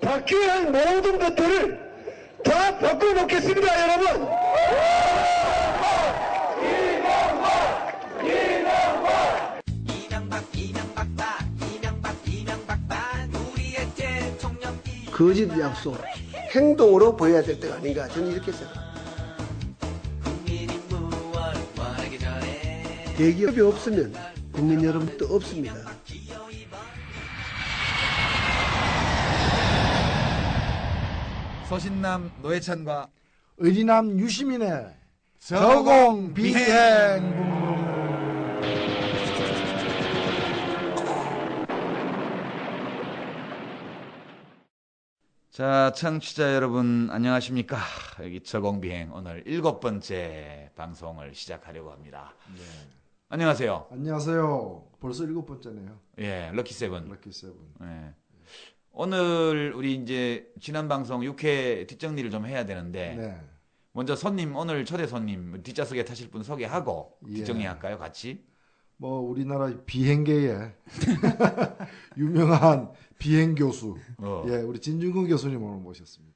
바뀌어야 할 모든 것들을 다 바꿔놓겠습니다, 여러분. 거짓 약속, 행동으로 보여야 될 때가 아닌가 저는 이렇게 생각합니다. 대기업이 없으면 국민 여러분도 없습니다. 서신남 노회찬과 의리남 유시민의 저공 비행. 자, 청취자 여러분 안녕하십니까? 여기 저공비행 오늘 7번째 방송을 시작하려고 합니다. 네. 안녕하세요. 안녕하세요. 벌써 7번째네요. 예, 럭키세븐. 럭키세븐. 예. 오늘 우리 이제 지난 방송 6회 뒷정리를 좀 해야 되는데 네. 먼저 손님, 오늘 초대 손님 뒷좌석에 타실 분 소개하고 예. 뒷정리할까요, 같이? 뭐 우리나라 비행계의 유명한 비행 교수, 예, 우리 진중근 교수님 오늘 모셨습니다.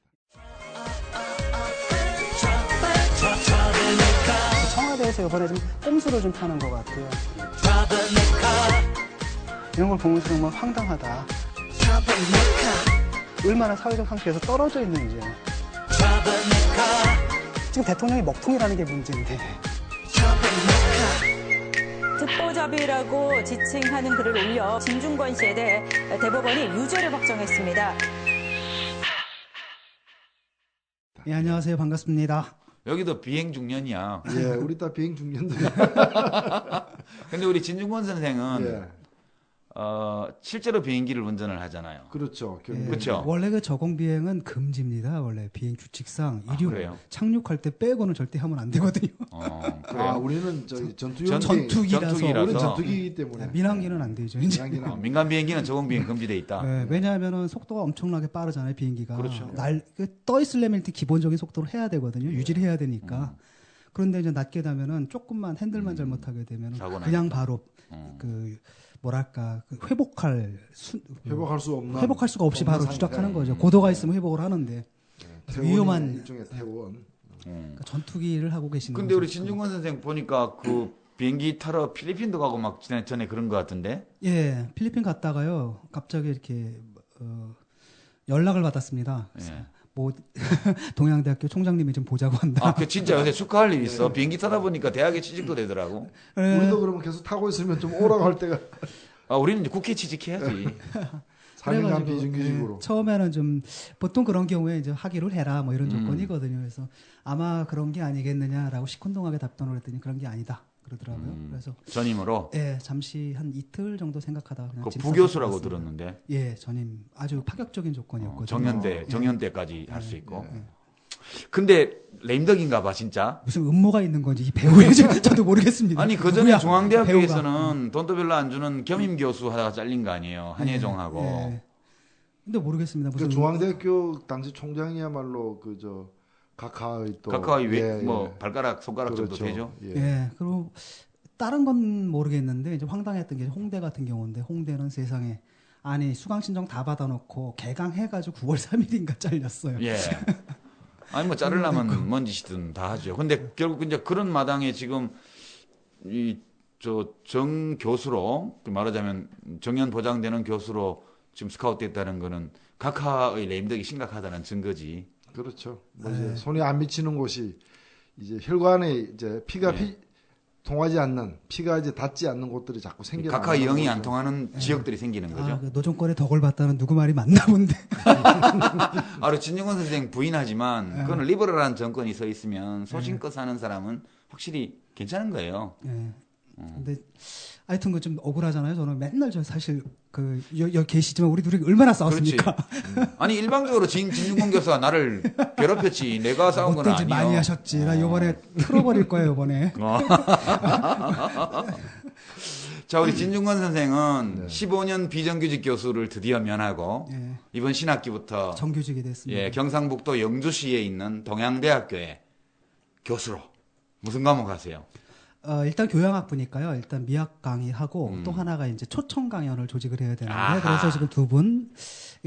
청와대에서 이번에 좀 꼼수를 좀 타는 것 같아요. 이런 걸 보면서 정말 황당하다. 얼마나 사회적 상태에서 떨어져 있는지. 지금 대통령이 먹통이라는 게 문제인데. 듣보잡이라고 지칭하는 글을 올려 진중권 씨에 대해 대법원이 유죄를 확정했습니다. 예, 안녕하세요. 반갑습니다. 여기도 비행 중년이야. 예, 우리 다 비행 중년들. 근데 우리 진중권 선생은 예. 실제로 비행기를 운전을 하잖아요. 그렇죠. 예, 그렇죠. 원래 그 저공 비행은 금지입니다. 원래 비행 규칙상 이륙 그래요? 착륙할 때 빼고는 절대 하면 안 되거든요. 그래요. 아, 우리는 저기 전투기라서 우리는 전투기이기 때문에 민항기는 안 되죠. 이제. 민항기는 민간 비행기는 저공 비행 금지돼 있다. 네, 왜냐하면은 속도가 엄청나게 빠르잖아요, 비행기가. 그렇죠. 떠 있으려면 일단 기본적인 속도를 해야 되거든요. 유지를 해야 되니까. 그런데 이제 낮게 되면은 조금만 핸들만 잘못하게 되면 그냥 바로 그 뭐랄까 그 회복할 수 없는 회복할 수가 없이 바로 상태. 추락하는 거죠. 고도가 있으면 회복을 하는데 위험한 일종의 태원. 그러니까 전투기를 하고 계시는. 근데 우리 거죠. 진중권 선생 보니까 그 비행기 타러 필리핀도 가고 막 전에 그런 것 같은데? 예, 필리핀 갔다가요. 갑자기 이렇게 연락을 받았습니다. 예. 뭐 동양대학교 총장님이 좀 보자고 한다. 아, 그 진짜 요새 축하할 일 있어. 비행기 타다 보니까 대학에 취직도 되더라고. 예. 우리도 그러면 계속 타고 있으면 좀 오라고 할 때가 아, 우리는 이제 국회 취직해야지. 3일간 그래가지고, 비정규직으로. 예, 처음에는 좀 보통 그런 경우에 이제 하기를 해라 뭐 이런 조건이거든요. 그래서 아마 그런 게 아니겠느냐라고 시큰둥하게 답변을 했더니 그런 게 아니다 그러더라고요. 그래서 전임으로. 예, 잠시 한 이틀 정도 생각하다가 그냥 그 짐 부교수라고 싸서 들었는데. 예, 전임 아주 파격적인 조건이었거든요. 정년대까지 할 수 있고. 근데 레임덕인가 봐, 진짜. 무슨 음모가 있는 건지 이 배우의 저도 모르겠습니다. 아니, 그 전에 누구야? 중앙대학교에서는 돈도 별로 안 주는 겸임 교수 하다가 잘린 거 아니에요. 한예종하고. 예. 근데 모르겠습니다. 무슨 그 중앙대학교 당시 총장이야말로 그저 각하의 또 각하의 뭐 발가락, 손가락 정도 그렇죠. 되죠. 예. 예, 그리고 다른 건 모르겠는데 이제 황당했던 게 홍대 같은 경우인데 홍대는 세상에 아니 수강 신청 다 받아놓고 개강해가지고 9월 3일인가 잘렸어요. 예. 아니 뭐 자르려면 뭔 짓이든 다 하죠. 근데 결국 이제 그런 마당에 지금 정 교수로 말하자면 정년 보장되는 교수로 지금 스카웃됐다는 거는 각하의 레임덕이 심각하다는 증거지. 그렇죠. 뭐 이제 손이 안 미치는 곳이 이제 혈관에 이제 피가 통하지 않는 피가 이제 닿지 않는 곳들이 자꾸 생겨나. 각하의 영이 안 통하는 지역들이 생기는 거죠. 아, 그 노정권의 덕을 봤다는 누구 말이 맞나 본데. 아, 진중권 선생 부인하지만 그건 리버럴한 정권이 서 있으면 소신껏 사는 사람은 확실히 괜찮은 거예요. 예. 근데 하여튼 그 좀 억울하잖아요. 저는 맨날 저 사실 그 여기 계시지만 우리 둘이 얼마나 싸웠습니까? 아니 일방적으로 진중권 교수가 나를 괴롭혔지. 내가 싸운 건 어떤지 아니요. 많이 하셨지. 나 이번에 틀어버릴 거예요. 이번에. 자, 우리 진중권 선생은 15년 비정규직 교수를 드디어 면하고 예. 이번 신학기부터 정규직이 됐습니다. 경상북도 영주시에 있는 동양대학교의 교수로 무슨 과목 하세요? 일단 교양학부니까요. 일단 미학 강의하고 또 하나가 이제 초청 강연을 조직을 해야 되는데 아하. 그래서 지금 두 분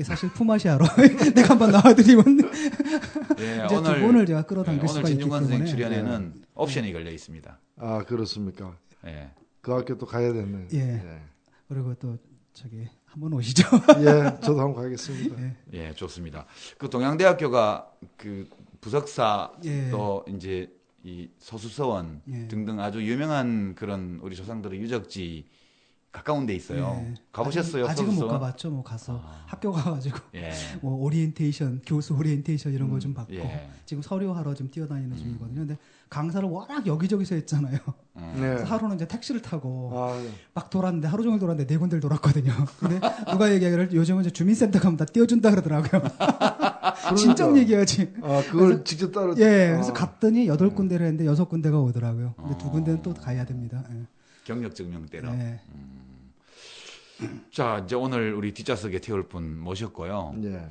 사실 품앗이하러 내가 한번 나와드리면 예, 이제 두 분을 제가 끌어당길 오늘 수가 있기 진중권 때문에 선생 출연에는 옵션이 걸려 있습니다. 아 그렇습니까? 예. 그 학교 또 가야 되네. 예. 그리고 또 저기 한번 오시죠. 예, 저도 한번 가겠습니다. 예, 좋습니다. 그 동양대학교가 그 부석사 예. 또 이제 이 소수서원 예. 등등 아주 유명한 그런 우리 조상들의 유적지 가까운 데 있어요. 예. 가보셨어요? 아직은 못 소수서원? 가봤죠. 뭐 가서 학교 가가지고 예. 뭐 오리엔테이션 교수 오리엔테이션 이런 거 좀 받고 예. 지금 서류하러 좀 뛰어다니는 중이거든요. 근데 강사를 워낙 여기저기서 했잖아요. 네. 그래서 하루는 이제 택시를 타고 아, 막 돌았는데 하루 종일 돌았는데 네 군데를 돌았거든요. 근데 누가 얘기하기를 요즘은 이제 주민센터 가면 다 띄워준다 그러더라고요. 진작 얘기하지. 아 그걸 직접 따로. 예, 그래서 갔더니 8군데를 했는데 6군데가 오더라고요. 근데 2군데는 또 가야 됩니다. 예. 경력 증명 때로. 예. 자, 이제 오늘 우리 뒷좌석에 태울 분 모셨고요. 예.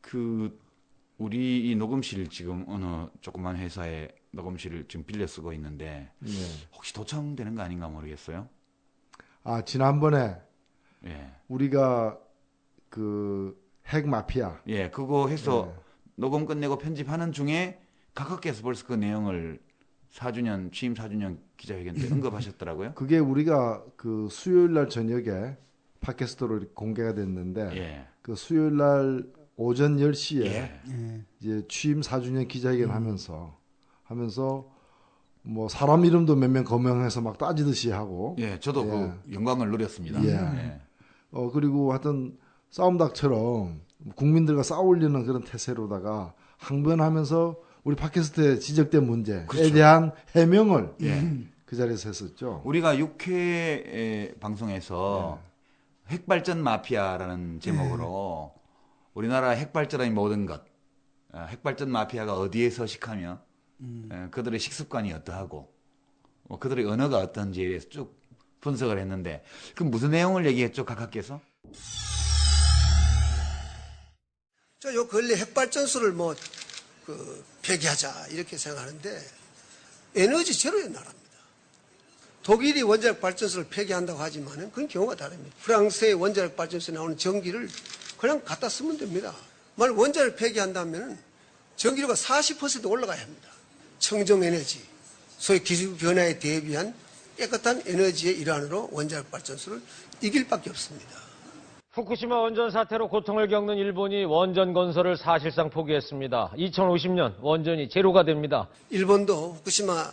그 우리 이 녹음실 지금 어느 조그만 회사에 녹음실을 지금 빌려 쓰고 있는데 예. 혹시 도청되는 거 아닌가 모르겠어요. 아 지난번에 예. 우리가 그 핵 마피아. 예, 그거 해서 예. 녹음 끝내고 편집하는 중에 각하께서 벌써 그 내용을 4주년 취임 4주년 기자회견 때 언급하셨더라고요. 그게 우리가 그 수요일 날 저녁에 팟캐스트로 이렇게 공개가 됐는데 예. 그 수요일 날 오전 10시에 예. 예. 이제 취임 4주년 기자회견 하면서 뭐 사람 이름도 몇 명 거명해서 막 따지듯이 하고 예, 저도 예. 그 영광을 누렸습니다. 예. 예. 그리고 하여튼 싸움닭처럼 국민들과 싸우려는 그런 태세로다가 항변하면서 우리 팟캐스트에 지적된 문제에 그렇죠. 대한 해명을 예. 그 자리에서 했었죠. 우리가 6회 방송에서 핵발전 마피아라는 제목으로 우리나라 핵발전의 모든 것, 핵발전 마피아가 어디에 서식하며 그들의 식습관이 어떠하고 그들의 언어가 어떤지에 대해서 쭉 분석을 했는데 그 무슨 내용을 얘기했죠, 각하께서? 요 근래 핵발전소를 폐기하자 이렇게 생각하는데 에너지 제로의 나라입니다. 독일이 원자력 발전소를 폐기한다고 하지만은 그건 경우가 다릅니다. 프랑스의 원자력 발전소에 나오는 전기를 그냥 갖다 쓰면 됩니다. 만약 원자력 폐기한다면은 전기료가 40% 올라가야 합니다. 청정 에너지, 소위 기후 변화에 대비한 깨끗한 에너지의 일환으로 원자력 발전소를 이길 밖에 없습니다. 후쿠시마 원전 사태로 고통을 겪는 일본이 원전 건설을 사실상 포기했습니다. 2050년 원전이 제로가 됩니다. 일본도 후쿠시마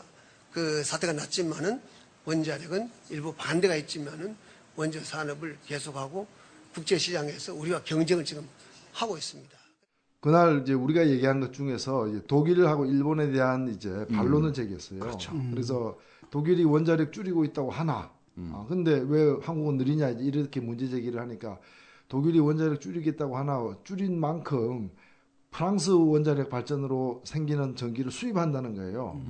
그 사태가 났지만은 원자력은 일부 반대가 있지만은 원전 산업을 계속하고 국제 시장에서 우리와 경쟁을 지금 하고 있습니다. 그날 이제 우리가 얘기한 것 중에서 이제 독일하고 일본에 대한 이제 반론을 제기했어요. 그렇죠. 그래서 독일이 원자력 줄이고 있다고 하나. 근데 왜 한국은 느리냐 이렇게 문제 제기를 하니까 독일이 원자력 줄이겠다고 하나 줄인 만큼 프랑스 원자력 발전으로 생기는 전기를 수입한다는 거예요.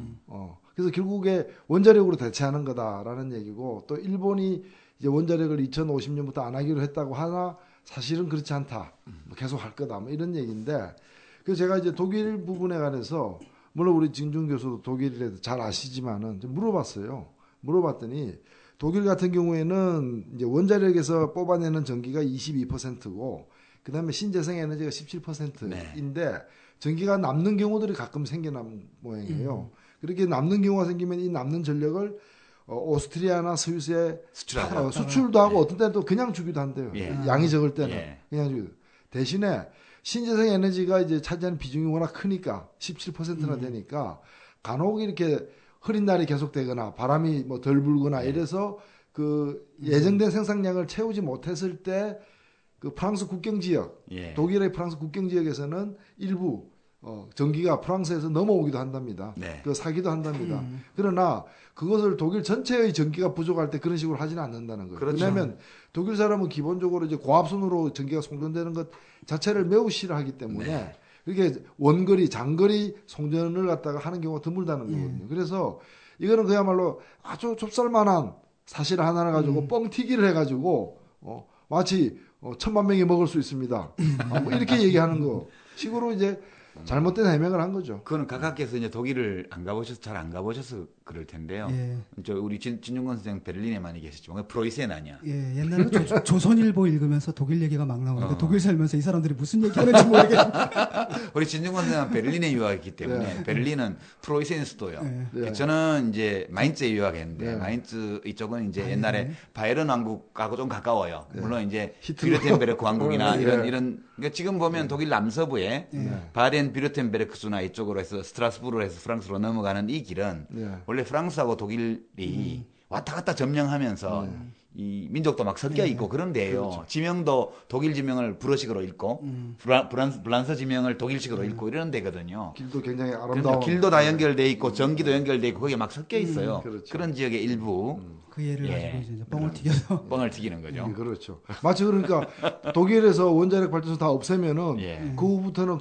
그래서 결국에 원자력으로 대체하는 거다라는 얘기고 또 일본이 이제 원자력을 2050년부터 안 하기로 했다고 하나 사실은 그렇지 않다. 계속 할 거다. 뭐 이런 얘기인데 그래서 제가 이제 독일 부분에 관해서 물론 우리 진중 교수도 독일에 대해서 잘 아시지만은 좀 물어봤어요. 물어봤더니 독일 같은 경우에는 이제 원자력에서 뽑아내는 전기가 22%고 그다음에 신재생 에너지가 17%인데 전기가 남는 경우들이 가끔 생겨난 모양이에요. 그렇게 남는 경우가 생기면 이 남는 전력을 오스트리아나 스위스에 수출도 하고 어떤 때는 또 그냥 주기도 한대요. 양이 적을 때는 그냥 주기도. 대신에 신재생 에너지가 이제 차지하는 비중이 워낙 크니까 17%나 되니까 간혹 이렇게 흐린 날이 계속되거나 바람이 뭐 덜 불거나 이래서 그 예정된 생산량을 채우지 못했을 때 그 프랑스 국경 지역, 독일의 프랑스 국경 지역에서는 일부 전기가 프랑스에서 넘어오기도 한답니다. 그 사기도 한답니다. 그러나 그것을 독일 전체의 전기가 부족할 때 그런 식으로 하지는 않는다는 거예요. 그렇죠. 왜냐하면 독일 사람은 기본적으로 이제 고압선으로 전기가 송전되는 것 자체를 매우 싫어하기 때문에 이렇게 원거리, 장거리 송전을 갖다가 하는 경우가 드물다는 거거든요. 그래서 이거는 그야말로 아주 좁쌀만한 사실 하나를 가지고 뻥튀기를 해가지고 마치 1000만 명이 먹을 수 있습니다. 뭐 이렇게 얘기하는 거 식으로 이제 잘못된 해명을 한 거죠. 그거는 각하께서 이제 독일을 안 가보셔서 잘 안 가보셔서 그럴 텐데요. 예. 저 우리 진중권 선생 베를린에 많이 계셨지만 프로이센 아니야? 예, 옛날에 조선일보 읽으면서 독일 얘기가 막 나오는데 독일 살면서 이 사람들이 무슨 얘기하는지 모르겠는데. 우리 진중권 선생은 베를린에 유학했기 때문에 베를린은 프로이센 수도요. 네. 저는 이제 마인츠에 유학했는데 네. 마인츠 이쪽은 이제 옛날에 바이에른 왕국하고 좀 가까워요. 물론 이제 히틀러. 뷰르텐베르크 왕국이나 네. 이런 그러니까 지금 보면 독일 남서부에 바덴 뷰르텐베르크주나 이쪽으로 해서 스트라스부르로 해서 프랑스로 넘어가는 이 길은 원래 프랑스하고 독일이 왔다 갔다 점령하면서 이 민족도 막 섞여 있고 그런 데예요. 그렇죠. 지명도 독일 지명을 불어식으로 읽고 브란서 지명을 독일식으로 읽고 이런 데거든요. 길도 굉장히 그런데 아름다운. 길도 다 연결돼 있고 전기도 연결돼 있고 거기에 막 섞여 있어요. 그렇죠. 그런 지역의 일부 그 예를 예. 가지고 이제 뻥을 튀겨서 뻥을 튀기는 거죠. 예, 그렇죠. 마치 그러니까 독일에서 원자력 발전소 다 없애면은 예. 그 후부터는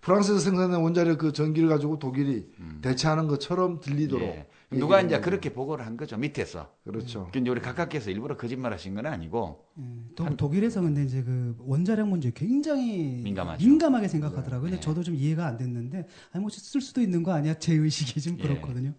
프랑스에서 생산된 원자력 그 전기를 가지고 독일이 대체하는 것처럼 들리도록. 예. 누가 이제 얘기를 그렇게 보고를 한 거죠 밑에서. 그렇죠. 근데 우리 각각께서 일부러 거짓말하신 건 아니고 독일에서 근데 이제 그 원자력 문제 굉장히 민감하죠. 민감하게 생각하더라고요. 근데 네. 저도 좀 이해가 안 됐는데 아니 뭐 쓸 수도 있는 거 아니야? 제 의식이 좀 예. 그렇거든요.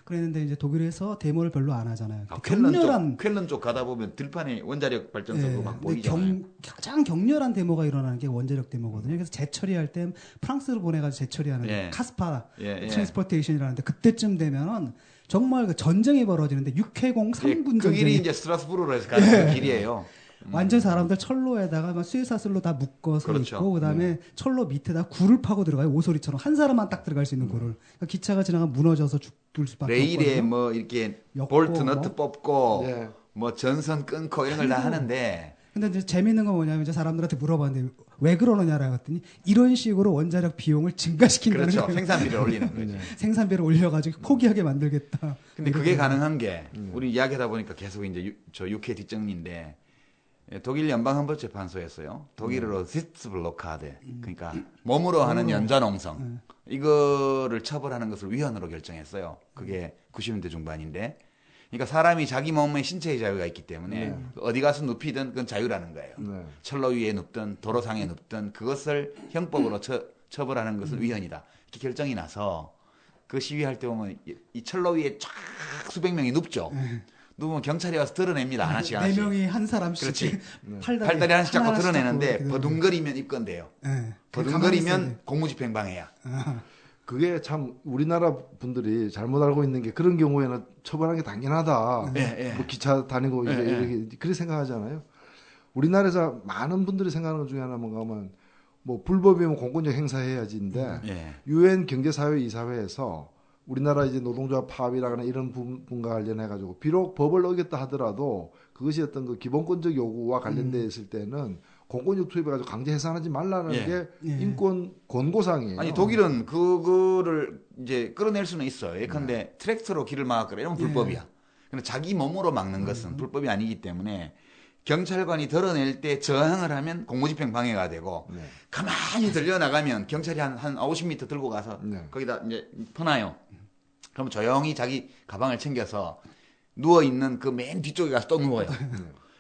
그랬는데 이제 독일에서 데모를 별로 안 하잖아요. 쾰른 쪽 가다 보면 들판에 원자력 발전소가 예, 막 근데 보이잖아요. 가장 격렬한 데모가 일어나는 게 원자력 데모거든요. 그래서 재처리할 때 프랑스로 보내가지고 재처리하는 예. 카스파 예, 예. 트랜스포테이션이라는데 그때쯤 되면은 정말 그 전쟁이 벌어지는데 육해공 3군 그 길이 전쟁이 이제 스트라스부르로 해서 가는 그 길이에요. 완전 사람들 철로에다가 막 쇠사슬로 다 묶어서 그렇죠. 있고 그다음에 철로 밑에다 굴을 파고 들어가요. 오소리처럼 한 사람만 딱 들어갈 수 있는 굴을. 그러니까 기차가 지나가면 무너져서 죽을 수밖에 레일에 없거든요. 뭐 이렇게 엮고 볼트 너트 뭐. 뽑고 예. 뭐 전선 끊고 이런 걸 다 하는데 근데 이제 재밌는 건 뭐냐면 이제 사람들한테 물어봤는데 왜 그러느냐라고 했더니 이런 식으로 원자력 비용을 증가시킨다는 그렇죠. 거예요. 생산비를 올리는 거지. 생산비를 올려가지고 포기하게 만들겠다. 근데 그게 가능한 게 우리 이야기하다 보니까 계속 이제 저 UK 뒷정리인데 독일 연방헌법재판소에서요. 독일어로 시츠블로카데 그러니까 몸으로 하는 연좌농성 이거를 처벌하는 것을 위헌으로 결정했어요. 그게 90년대 중반인데 그러니까 사람이 자기 몸에 신체의 자유가 있기 때문에 어디 가서 눕히든 그건 자유라는 거예요. 네. 철로 위에 눕든 도로상에 눕든 그것을 형법으로 처벌하는 것은 위헌이다. 이렇게 결정이 나서 그 시위할 때 보면 이 철로 위에 쫙 수백 명이 눕죠. 누우면 경찰이 와서 드러냅니다. 하나씩 네 하나씩. 명이 한 사람씩 그렇지. 팔다리 하나씩 잡고 하나씩 드러내는데 잡고 버둥거리면 입건돼요. 네. 버둥거리면 공무집행 방해야. 그게 참 우리나라 분들이 잘못 알고 있는 게 그런 경우에는 처벌하는 게 당연하다. 예, 예. 뭐 기차 다니고 이제 예, 예. 이렇게 그렇게 생각하잖아요. 우리나라에서 많은 분들이 생각하는 것 중에 하나 뭔가 하면 뭐 불법이면 공권력 행사해야지인데 예. 유엔 경제사회 이사회에서 우리나라 이제 노동조합 파업이라거나 이런 부분과 관련해 가지고 비록 법을 어겼다 하더라도 그것이 어떤 그 기본권적 요구와 관련돼 있을 때는 공권력 투입해 가지고 강제 해산하지 말라는 예. 게 예. 인권 권고사항이에요. 아니 독일은 그거를 이제 끌어낼 수는 있어요. 예컨대 트랙터로 길을 막거나 이러면 불법이야. 근데 자기 몸으로 막는 것은 불법이 아니기 때문에 경찰관이 드러낼 때 저항을 하면 공무집행 방해가 되고 네. 가만히 들려나가면 경찰이 한 50m 들고 가서 네. 거기다 이제 퍼놔요. 그럼 조용히 자기 가방을 챙겨서 누워있는 그 맨 뒤쪽에 가서 또 누워요.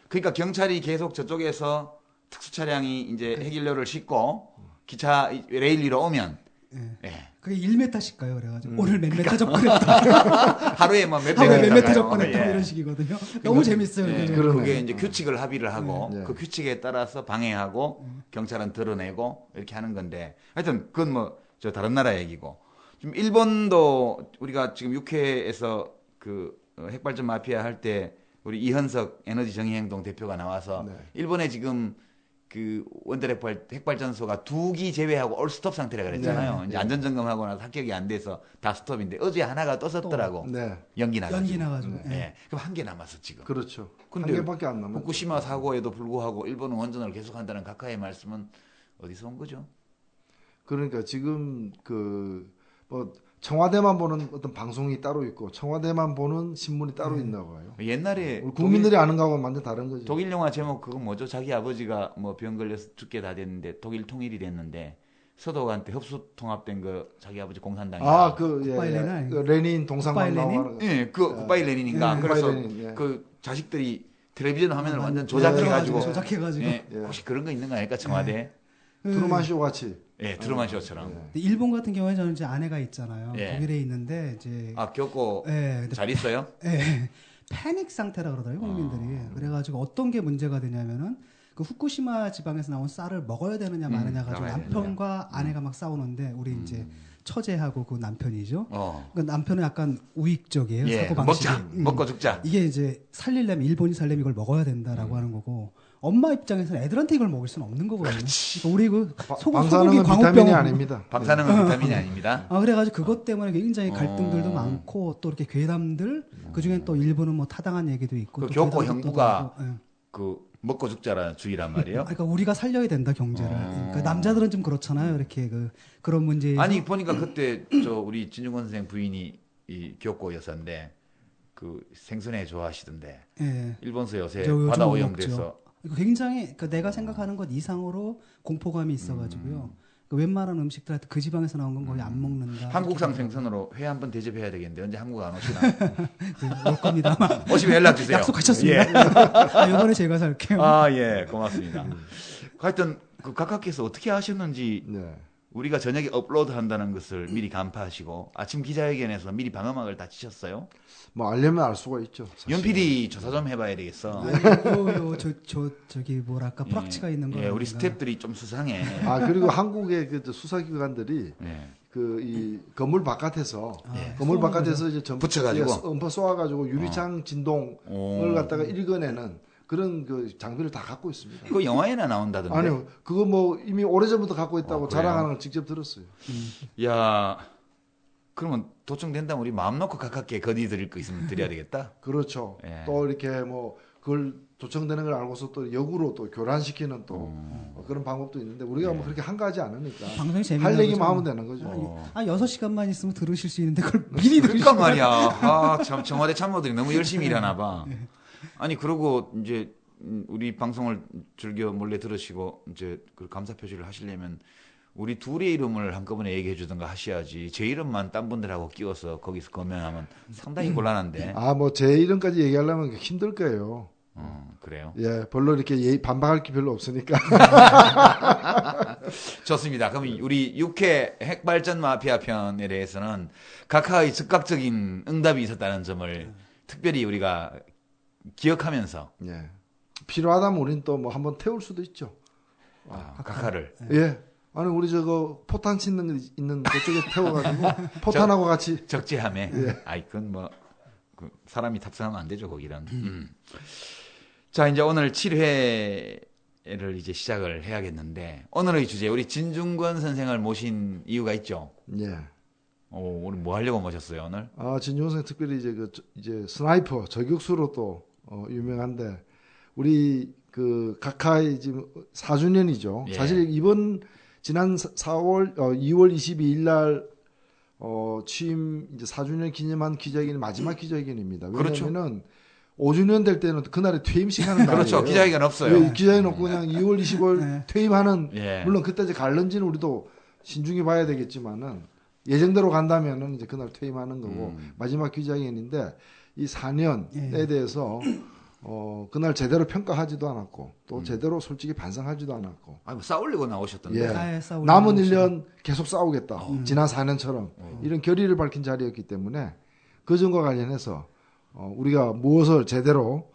그러니까 경찰이 계속 저쪽에서 특수 차량이 이제 해길료를 싣고 기차 레일 위로 오면 예. 그게 1m씩 가요. 그래가지고 오늘 몇 메타 접근했다. 하루에 뭐몇 하루에 몇 메타 가요. 접근했다. 예. 이런 식이거든요. 너무 재밌어요. 예, 이게. 그러네. 그게 이제 규칙을 합의를 하고 네. 그 규칙에 따라서 방해하고 경찰은 드러내고 이렇게 하는 건데 하여튼 그건 뭐 저 다른 나라 얘기고 지금 일본도 우리가 지금 육해에서 그 핵발전 마피아 할 때 우리 이현석 에너지 정의행동 대표가 나와서 네. 일본에 지금 그 원자력 핵발전소가 2기 제외하고 올 스톱 상태라 그랬잖아요. 이제 안전 점검하고 나서 합격이 안 돼서 다 스톱인데 어제 하나가 떴었더라고. 네. 연기 나가지고. 연기 나가지고. 예. 예. 그럼 한 개 남았어 지금. 그렇죠. 근데 한 개밖에 안 남았죠. 후쿠시마 사고에도 불구하고 일본은 원전을 계속한다는 각하의 말씀은 어디서 온 거죠? 그러니까 지금 그 뭐 청와대만 보는 어떤 방송이 따로 있고 청와대만 보는 신문이 따로 있나 봐요. 옛날에 우리 국민들이 아는 거하고는 완전 다른 거죠. 독일 영화 제목 그거 뭐죠? 자기 아버지가 뭐 병 걸려서 죽게 다 됐는데 독일 통일이 됐는데 서독한테 흡수 통합된 거 자기 아버지 공산당이다. 아, 그 예, 굿바이 예. 레닌 그 레닌 동상만 굿바이 레닌? 나오는 거. 예, 그 굿바이 레닌인가. 예, 그래서 굿바이 레닌, 예. 그 자식들이 텔레비전 화면을 완전 들어가지고 조작해가지고 조작해가지고. 예, 예. 혹시 그런 거 있는 거 아닐까 청와대? 트루만 쇼 같이. 예, 트루만 쇼처럼. 근데 일본 같은 경우에 저는 이제 아내가 있잖아요. 예. 독일에 있는데 이제 겪고 근데 잘 있어요? 예, 패닉 상태라 그러더라고요, 국민들이. 그래가지고 어떤 게 문제가 되냐면은 그 후쿠시마 지방에서 나온 쌀을 먹어야 되느냐 마느냐 가지고 먹어야 남편과 아내가 막 싸우는데 우리 이제 처제하고 그 남편이죠. 어. 그 남편은 약간 우익적이에요. 예, 사고 방식이. 먹자. 먹고 죽자. 이게 이제 살리려면 일본이 살려면 이걸 먹어야 된다라고 하는 거고 엄마 입장에서는 애들한테 이걸 먹일 수는 없는 거거든요. 그러니까 우리 그 소고기 방사능은 광우병 비타민이 아닙니다. 방사능은 비타민이 아닙니다. 그래가지고 그것 때문에 굉장히 갈등들도 많고 또 이렇게 괴담들 그 중엔 또 일본은 뭐 타당한 얘기도 있고. 그 또 교코 괴담도 형부가 또 나오고, 예. 그 먹고 죽자라는 주의란 말이에요. 그러니까 우리가 살려야 된다 경제를. 그러니까 남자들은 좀 그렇잖아요. 이렇게 그런 문제에. 아니 보니까 그때 우리 진중권 선생 부인이 이 교코 여사인데 그 생선회 좋아하시던데. 예. 일본서 요새 저 요즘 바다 못 오염돼서 먹죠. 굉장히 그러니까 내가 생각하는 것 이상으로 공포감이 있어가지고요. 그 웬만한 음식들한테 그 지방에서 나온 건 거의 안 먹는다. 한국산 생선으로 회 한번 대접해야 되겠는데 언제 한국 안 오시나? 올 겁니다. 아마. 오시면 연락 주세요. 약속하셨습니다. 이번에 제가 살게요. 예, 고맙습니다. 하여튼 그 각하께서 어떻게 하셨는지 네. 우리가 저녁에 업로드 한다는 것을 미리 간파하시고 아침 기자회견에서 미리 방어막을 다 치셨어요? 뭐 알려면 알 수가 있죠. 사실. 연필이 조사 좀 해봐야 되겠어. 저기 뭐랄까 프락치가 있는 거. 우리 스태프들이 좀 수상해. 그리고 한국의 그 수사기관들이 예. 그 이 건물 바깥에서 예. 건물 바깥에서 이제 붙여가지고? 엄퍼 쏘아가지고 유리창 진동을 갖다가 읽어내는 그런 그 장비를 다 갖고 있습니다. 그 영화에나 나온다던데. 아니요, 그거 뭐 이미 오래전부터 갖고 있다고 그래요? 자랑하는 걸 직접 들었어요. 야, 그러면 도청된다면 우리 마음 놓고 가깝게 건의드릴 거 있으면 드려야 되겠다. 그렇죠. 예. 또 이렇게 뭐 그걸 도청되는 걸 알고서 또 역으로 또 교란시키는 또 그런 방법도 있는데 우리가 뭐 그렇게 한가하지 않으니까 방송이 재밌는 할 얘기만 하면 되는 거죠. 6시간만 있으면 들으실 수 있는데 그걸 미리 그러니까 들으시면 말이야. 참 청와대 참모들이 너무 열심히 일하나 봐. 아니 그러고 이제 우리 방송을 즐겨 몰래 들으시고 이제 그 감사 표시를 하시려면 우리 둘의 이름을 한꺼번에 얘기해 주든가 하셔야지. 제 이름만 딴 분들하고 끼워서 거기서 거명하면 상당히 곤란한데. 뭐 제 이름까지 얘기하려면 힘들 거예요. 그래요. 예, 별로 이렇게 반박할 게 별로 없으니까. 좋습니다. 그럼 우리 6회 핵발전 마피아 편에 대해서는 각하의 즉각적인 응답이 있었다는 점을 특별히 우리가 기억하면서 예. 필요하다면 우린 또 뭐 한번 태울 수도 있죠. 각하를. 예. 아니 우리 저거 포탄 치는 거 있는 그쪽에 태워가지고 포탄하고 같이 적재함에. 예. 아이 그건 뭐 그 사람이 탑승하면 안 되죠 거기는. 자 이제 오늘 7회를 이제 시작을 해야겠는데 오늘의 주제 우리 진중권 선생을 모신 이유가 있죠. 예. 오늘 뭐 하려고 모셨어요 오늘? 진중권 선생 특별히 이제 스나이퍼 저격수로 또 유명한데 우리 그 각하의 지금 4주년이죠. 예. 사실 지난 2월 22일 날 취임 이제 4주년 기념한 기자회견이 마지막 기자회견입니다. 왜냐면은 5주년 될 때는 그날에 퇴임식하는 날이에요. 그렇죠. 기자회견 없어요. 왜 기자회견 없고 그냥 2월 20일 퇴임하는 예. 물론 그때 이제 갈런지는 우리도 신중히 봐야 되겠지만은 예정대로 간다면은 이제 그날 퇴임하는 거고 마지막 기자회견인데 이 4년에 대해서 그날 제대로 평가하지도 않았고 또 제대로 솔직히 반성하지도 않았고. 뭐 싸우려고 나오셨던데. 예. 남은 1년 계속 싸우겠다. 지난 4년처럼 이런 결의를 밝힌 자리였기 때문에 그 점과 관련해서 우리가 무엇을 제대로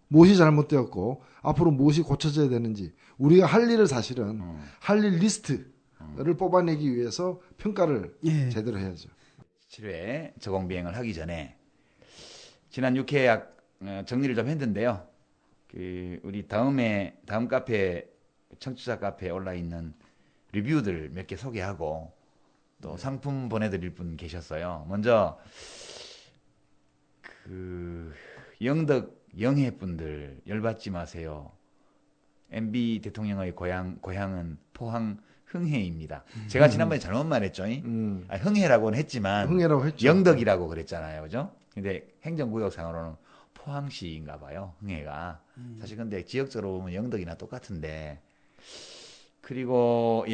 무엇이 잘못되었고 앞으로 무엇이 고쳐져야 되는지 우리가 할 일을 사실은 할 일 리스트를 뽑아내기 위해서 평가를 제대로 해야죠. 7회 저공 비행을 하기 전에 지난 6회 정리를 좀 했는데요. 우리 다음 카페 청취자 카페에 올라 있는 리뷰들 몇 개 소개하고 또 상품 보내드릴 분 계셨어요. 먼저 영덕 영해 분들 열받지 마세요. MB 대통령의 고향은 포항 흥해입니다. 제가 지난번에 잘못 말했죠. 흥해라고는 했지만 흥해라고 했죠. 영덕이라고 그랬잖아요. 그죠? 근데 행정구역상으로는 포항시인가 봐요. 흥해가. 사실 근데 지역적으로 보면 영덕이나 똑같은데. 그리고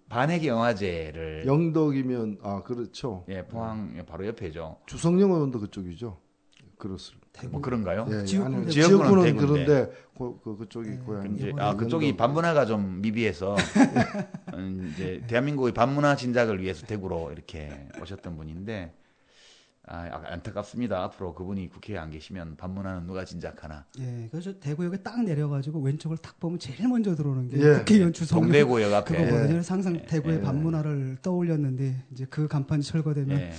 반핵 영화제를 영덕이면 그렇죠. 포항 바로 옆에죠. 주성영 의원도 그쪽이죠. 그렇습니다. 뭐 그런가요? 예, 지역구는 아니요, 지역구는 지역구는 대구인데. 그런데 그쪽이 고향이 이제 이번에 그쪽이 반문화가 좀 미비해서 이제 대한민국의 반문화 진작을 위해서 대구로 이렇게 오셨던 분인데 안타깝습니다. 앞으로 그분이 국회에 안 계시면 반문화는 누가 진작하나? 예, 그래서 대구역에 딱 내려가지고 왼쪽을 딱 보면 제일 먼저 들어오는 게 예. 국회의원 주소 동대구역 앞에. 그거거든요. 그래서 항상 대구의 예. 반문화를 떠올렸는데 이제 그 간판이 철거되면 예.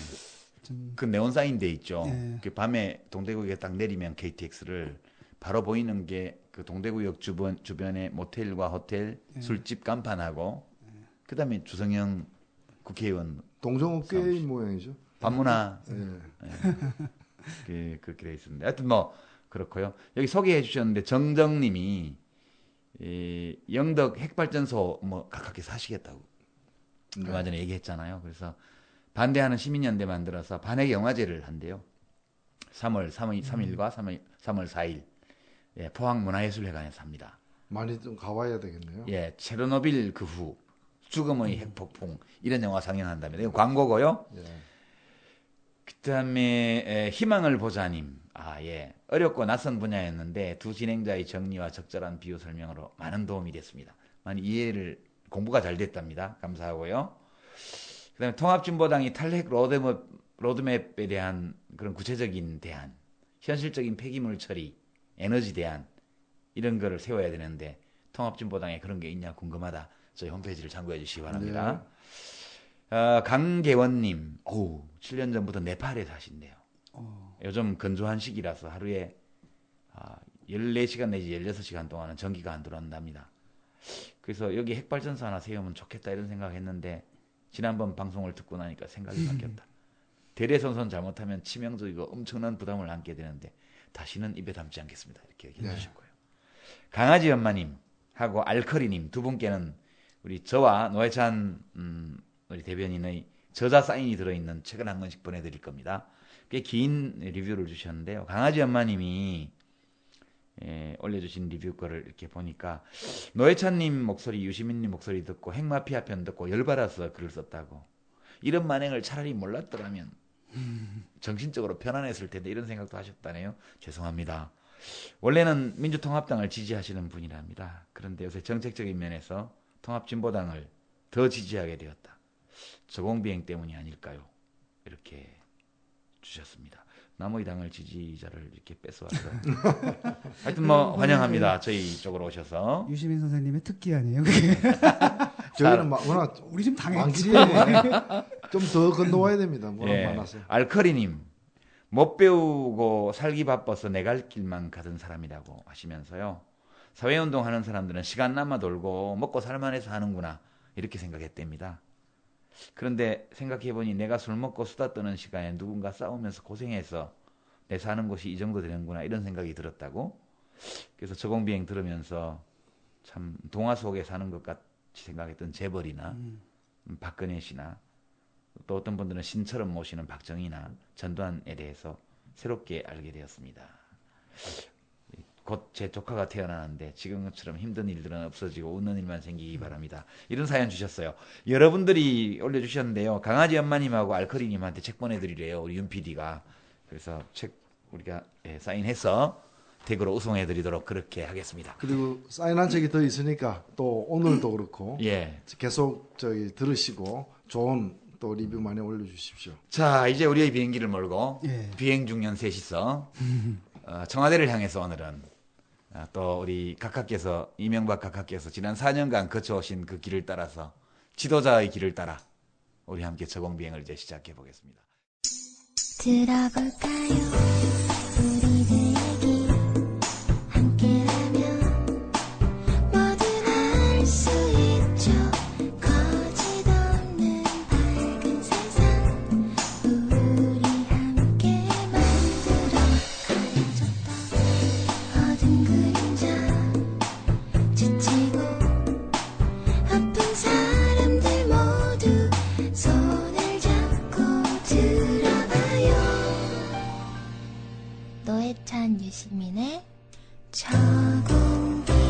좀 그 네온사인 돼 있죠. 예. 그 밤에 동대구역에 딱 내리면 KTX를 바로 보이는 게 그 동대구역 주변에 모텔과 호텔, 술집 간판하고 그다음에 주성영 국회의원 동종업계인 모양이죠. 반문화 예. 그렇게 돼 있습니다. 하여튼 뭐 그렇고요. 여기 소개해 주셨는데 정정님이 영덕 핵발전소 뭐 가깝게 사시겠다고 얼마 전에 얘기했잖아요. 그래서 반대하는 시민연대 만들어서 반핵 영화제를 한대요. 3월 3일과 3월 4일 포항문화예술회관에서 합니다. 많이 좀 가봐야 되겠네요. 예, 체르노빌 그 후 죽음의 핵폭풍 이런 영화 상영한답니다. 이거 광고고요. 예. 그다음에 희망을 보자님. 예. 어렵고 낯선 분야였는데 두 진행자의 정리와 적절한 비유 설명으로 많은 도움이 됐습니다. 많이 공부가 잘 됐답니다. 감사하고요. 그다음에 통합진보당이 탈핵 로드맵에 대한 그런 구체적인 대안, 현실적인 폐기물 처리, 에너지 대안 이런 거를 세워야 되는데 통합진보당에 그런 게 있냐 궁금하다. 저희 홈페이지를 참고해 주시기 바랍니다. 강계원님, 7년 전부터 네팔에 사신대요. 요즘 건조한 시기라서 하루에 14시간 내지 16시간 동안은 전기가 안 들어온답니다. 그래서 여기 핵발전소 하나 세우면 좋겠다 이런 생각했는데 지난번 방송을 듣고 나니까 생각이 바뀌었다. 대대손손 잘못하면 치명적이고 엄청난 부담을 안게 되는데 다시는 입에 담지 않겠습니다. 이렇게 얘기해 주셨고요. 강아지 엄마님 하고 알커리님 두 분께는 우리 저와 노회찬 우리 대변인의 저자 사인이 들어있는 책을 한 권씩 보내드릴 겁니다. 꽤 긴 리뷰를 주셨는데요. 강아지 엄마님이 올려주신 리뷰 거를 이렇게 보니까 노회찬님 목소리, 유시민님 목소리 듣고 핵마피아 편 듣고 열받아서 글을 썼다고. 이런 만행을 차라리 몰랐더라면 정신적으로 편안했을 텐데 이런 생각도 하셨다네요. 죄송합니다. 원래는 민주통합당을 지지하시는 분이랍니다. 그런데 요새 정책적인 면에서 통합진보당을 더 지지하게 되었다. 저공비행 때문이 아닐까요? 이렇게 주셨습니다. 나머지 당을 지지자를 이렇게 뺏어와서 하여튼 뭐 환영합니다. 저희 쪽으로 오셔서. 유시민 선생님의 특기 아니에요? 그게? 저희는 워낙 우리 좀 당했지. 좀 더 건너와야 됩니다. 워낙 많아서. 알커리님, 못 배우고 살기 바빠서 내 갈 길만 가던 사람이라고 하시면서요. 사회운동 하는 사람들은 시간 남아 돌고 먹고 살만해서 하는구나 이렇게 생각했답니다. 그런데 생각해보니 내가 술 먹고 수다 떠는 시간에 누군가 싸우면서 고생해서 내 사는 곳이 이 정도 되는구나 이런 생각이 들었다고. 그래서 저공비행 들으면서 참 동화 속에 사는 것 같이 생각했던 재벌이나 박근혜 씨나 또 어떤 분들은 신처럼 모시는 박정희나 전두환에 대해서 새롭게 알게 되었습니다. 곧 제 조카가 태어나는데 지금처럼 힘든 일들은 없어지고 웃는 일만 생기기 바랍니다. 이런 사연 주셨어요. 여러분들이 올려주셨는데요. 강아지 엄마님하고 알커리님한테 책 보내드리래요. 우리 윤 PD가. 그래서 책 우리가 사인해서 댁으로 우송해드리도록 그렇게 하겠습니다. 그리고 사인한 책이 더 있으니까 또 오늘도 그렇고 계속 들으시고 좋은 또 리뷰 많이 올려주십시오. 자, 이제 우리의 비행기를 몰고 비행 중년 셋이서 청와대를 향해서 오늘은 또 우리 각하께서 이명박 각하께서 지난 4년간 거쳐오신 그 길을 따라서 지도자의 길을 따라 우리 함께 저공비행을 이제 시작해 보겠습니다. 들어볼까요? 우리들 얘기 함께라면 뭐든 할 수 있죠. 거짓 없는 밝은 세상 우리 함께 만들어 가려졌다 어두운 그림자 지치고 아픈 사람들 모두 손을 잡고 들어봐요. 노회찬 유시민의 저공비행.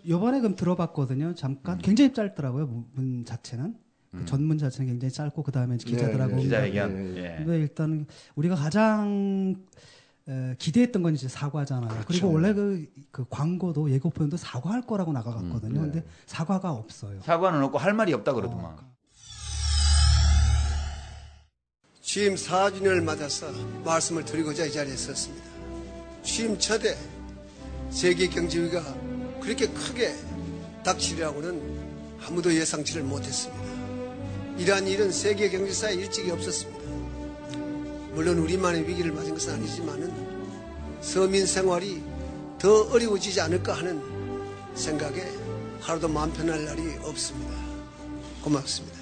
요번에 그럼 들어봤거든요. 잠깐. 굉장히 짧더라고요. 문 자체는. 그 전문 자체는 굉장히 짧고, 그 다음에 기자들하고. 기자회견. 근데 일단 우리가 가장 기대했던 건 이제 사과잖아요. 그렇죠. 그리고 원래 그 광고도 예고편도 사과할 거라고 나가갔거든요. 근데 사과가 없어요. 사과는 없고 할 말이 없다 그러더만. 취임 4주년을 맞아서 말씀을 드리고자 이 자리에 섰습니다. 취임 첫해 세계 경제위기가 그렇게 크게 닥치리라고는 아무도 예상치를 못했습니다. 이러한 일은 세계 경제사에 일찍이 없었습니다. 물론 우리만의 위기를 맞은 것은 아니지만은 서민 생활이 더 어려워지지 않을까 하는 생각에 하루도 마음 편할 날이 없습니다. 고맙습니다.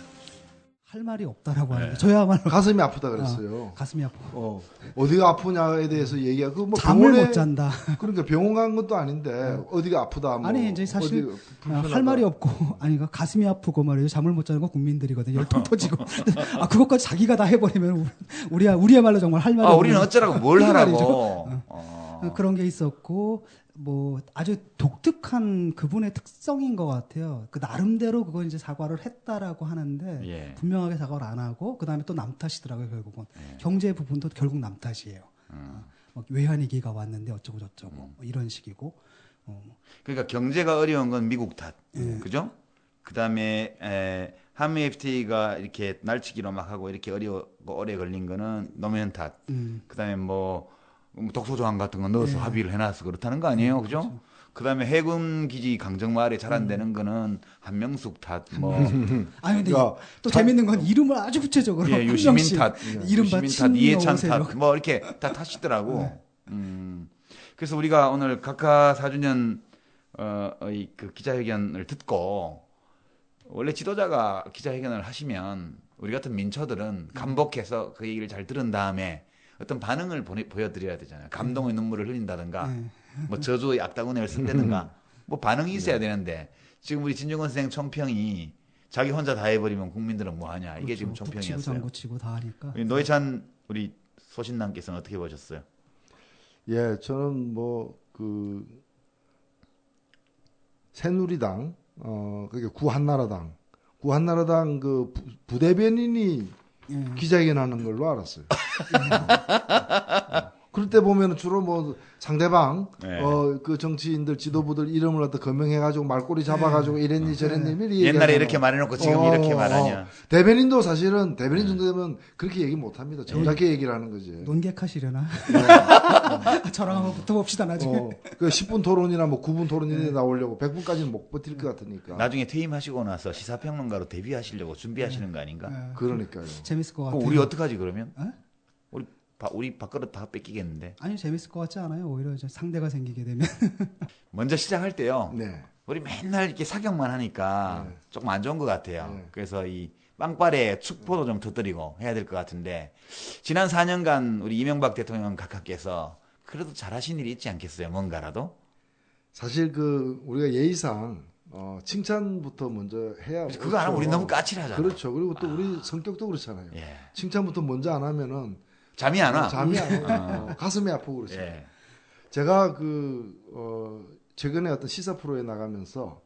할 말이 없다라고 하는데 저야말로 가슴이 아프다 그랬어요. 가슴이 아프고 어디가 아프냐에 대해서 얘기하고 뭐 잠을 병원에 못 잔다. 그러니까 병원 간 것도 아닌데 어디가 아프다. 뭐 아니 이제 사실 어디 불편하다. 할 말이 없고 아니 가슴이 아프고 말이죠. 잠을 못 자는 건 국민들이거든요. 열통 터지고 그것까지 자기가 다 해버리면 우리야말로 정말 할 말이 없는. 우리는 어쩌라고 뭘 하라고. 그런 게 있었고 뭐 아주 독특한 그분의 특성인 것 같아요. 그 나름대로 그건 이제 사과를 했다라고 하는데 분명하게 사과를 안 하고 그 다음에 또 남 탓이더라고요. 결국은 경제 부분도 결국 남 탓이에요. 외환위기가 왔는데 어쩌고 저쩌고 뭐 이런 식이고. 그러니까 경제가 어려운 건 미국 탓, 그죠? 그 다음에 한미 FTA가 이렇게 날치기로 막 하고 이렇게 어려고 오래 걸린 거는 노무현 탓. 그 다음에 뭐 독소 조항 같은 거 넣어서 합의를 해놔서 그렇다는 거 아니에요, 그죠? 그렇죠. 그다음에 해군 기지 강정마을에 잘 안 되는 거는 한명숙 탓, 뭐. 아니 근데 또 재밌는 건 이름을 아주 구체적으로 유시민 탓, 이른바 유시민 탓, 이해찬 친여오세요. 탓, 뭐 이렇게 다 탓이더라고. 그래서 우리가 오늘 각하 4주년 그 기자회견을 듣고 원래 지도자가 기자회견을 하시면 우리 같은 민초들은 감복해서 그 얘기를 잘 들은 다음에 어떤 반응을 보여드려야 되잖아요. 감동의 눈물을 흘린다든가, 뭐 저주의 악다구니를 쓴다든가, 뭐 반응이 있어야 되는데 지금 우리 진중권 선생 총평이 자기 혼자 다 해버리면 국민들은 뭐 하냐. 이게 지금 총평이었어요. 장구치고 다 하니까. 노회찬 우리 소신남께서는 어떻게 보셨어요? 예, 저는 새누리당, 그게 구한나라당 그 부대변인이 기자회견하는 걸로 알았어요. 그럴 때 보면 주로 뭐 상대방 그 정치인들 지도부들 이름을 갖다 거명해가지고 말꼬리 잡아가지고 이랬니 저랬니 옛날에 이렇게 말해놓고 지금 이렇게 말하냐. 대변인도 사실은 대변인 정도 되면 그렇게 얘기 못합니다. 정확하게 얘기를 하는 거지. 논객하시려나? 저랑 한번 붙어봅시다 나중에. 그 10분 토론이나 뭐 9분 토론이 나오려고 100분까지는 못 버틸 것 같으니까. 나중에 퇴임하시고 나서 시사평론가로 데뷔하시려고 준비하시는 거 아닌가? 그러니까요. 재밌을 것 같아요. 우리 어떡하지 그러면? 우리 밥그릇 다 뺏기겠는데? 아니 재밌을 것 같지 않아요? 오히려 이제 상대가 생기게 되면. 먼저 시작할 때요. 네. 우리 맨날 이렇게 사격만 하니까 조금 안 좋은 것 같아요. 그래서 이 빵빠레 축포도 좀 터뜨리고 해야 될 것 같은데 지난 4년간 우리 이명박 대통령 각하께서 그래도 잘하신 일이 있지 않겠어요? 뭔가라도? 사실 우리가 예의상 칭찬부터 먼저 해야. 그거 안 하면 우리 너무 까칠하잖아. 그렇죠. 그리고 또 우리 성격도 그렇잖아요. 칭찬부터 먼저 안 하면은 잠이 안 와. 잠이 안 와. 가슴이 아프고 그렇죠. 제가 최근에 어떤 시사 프로에 나가면서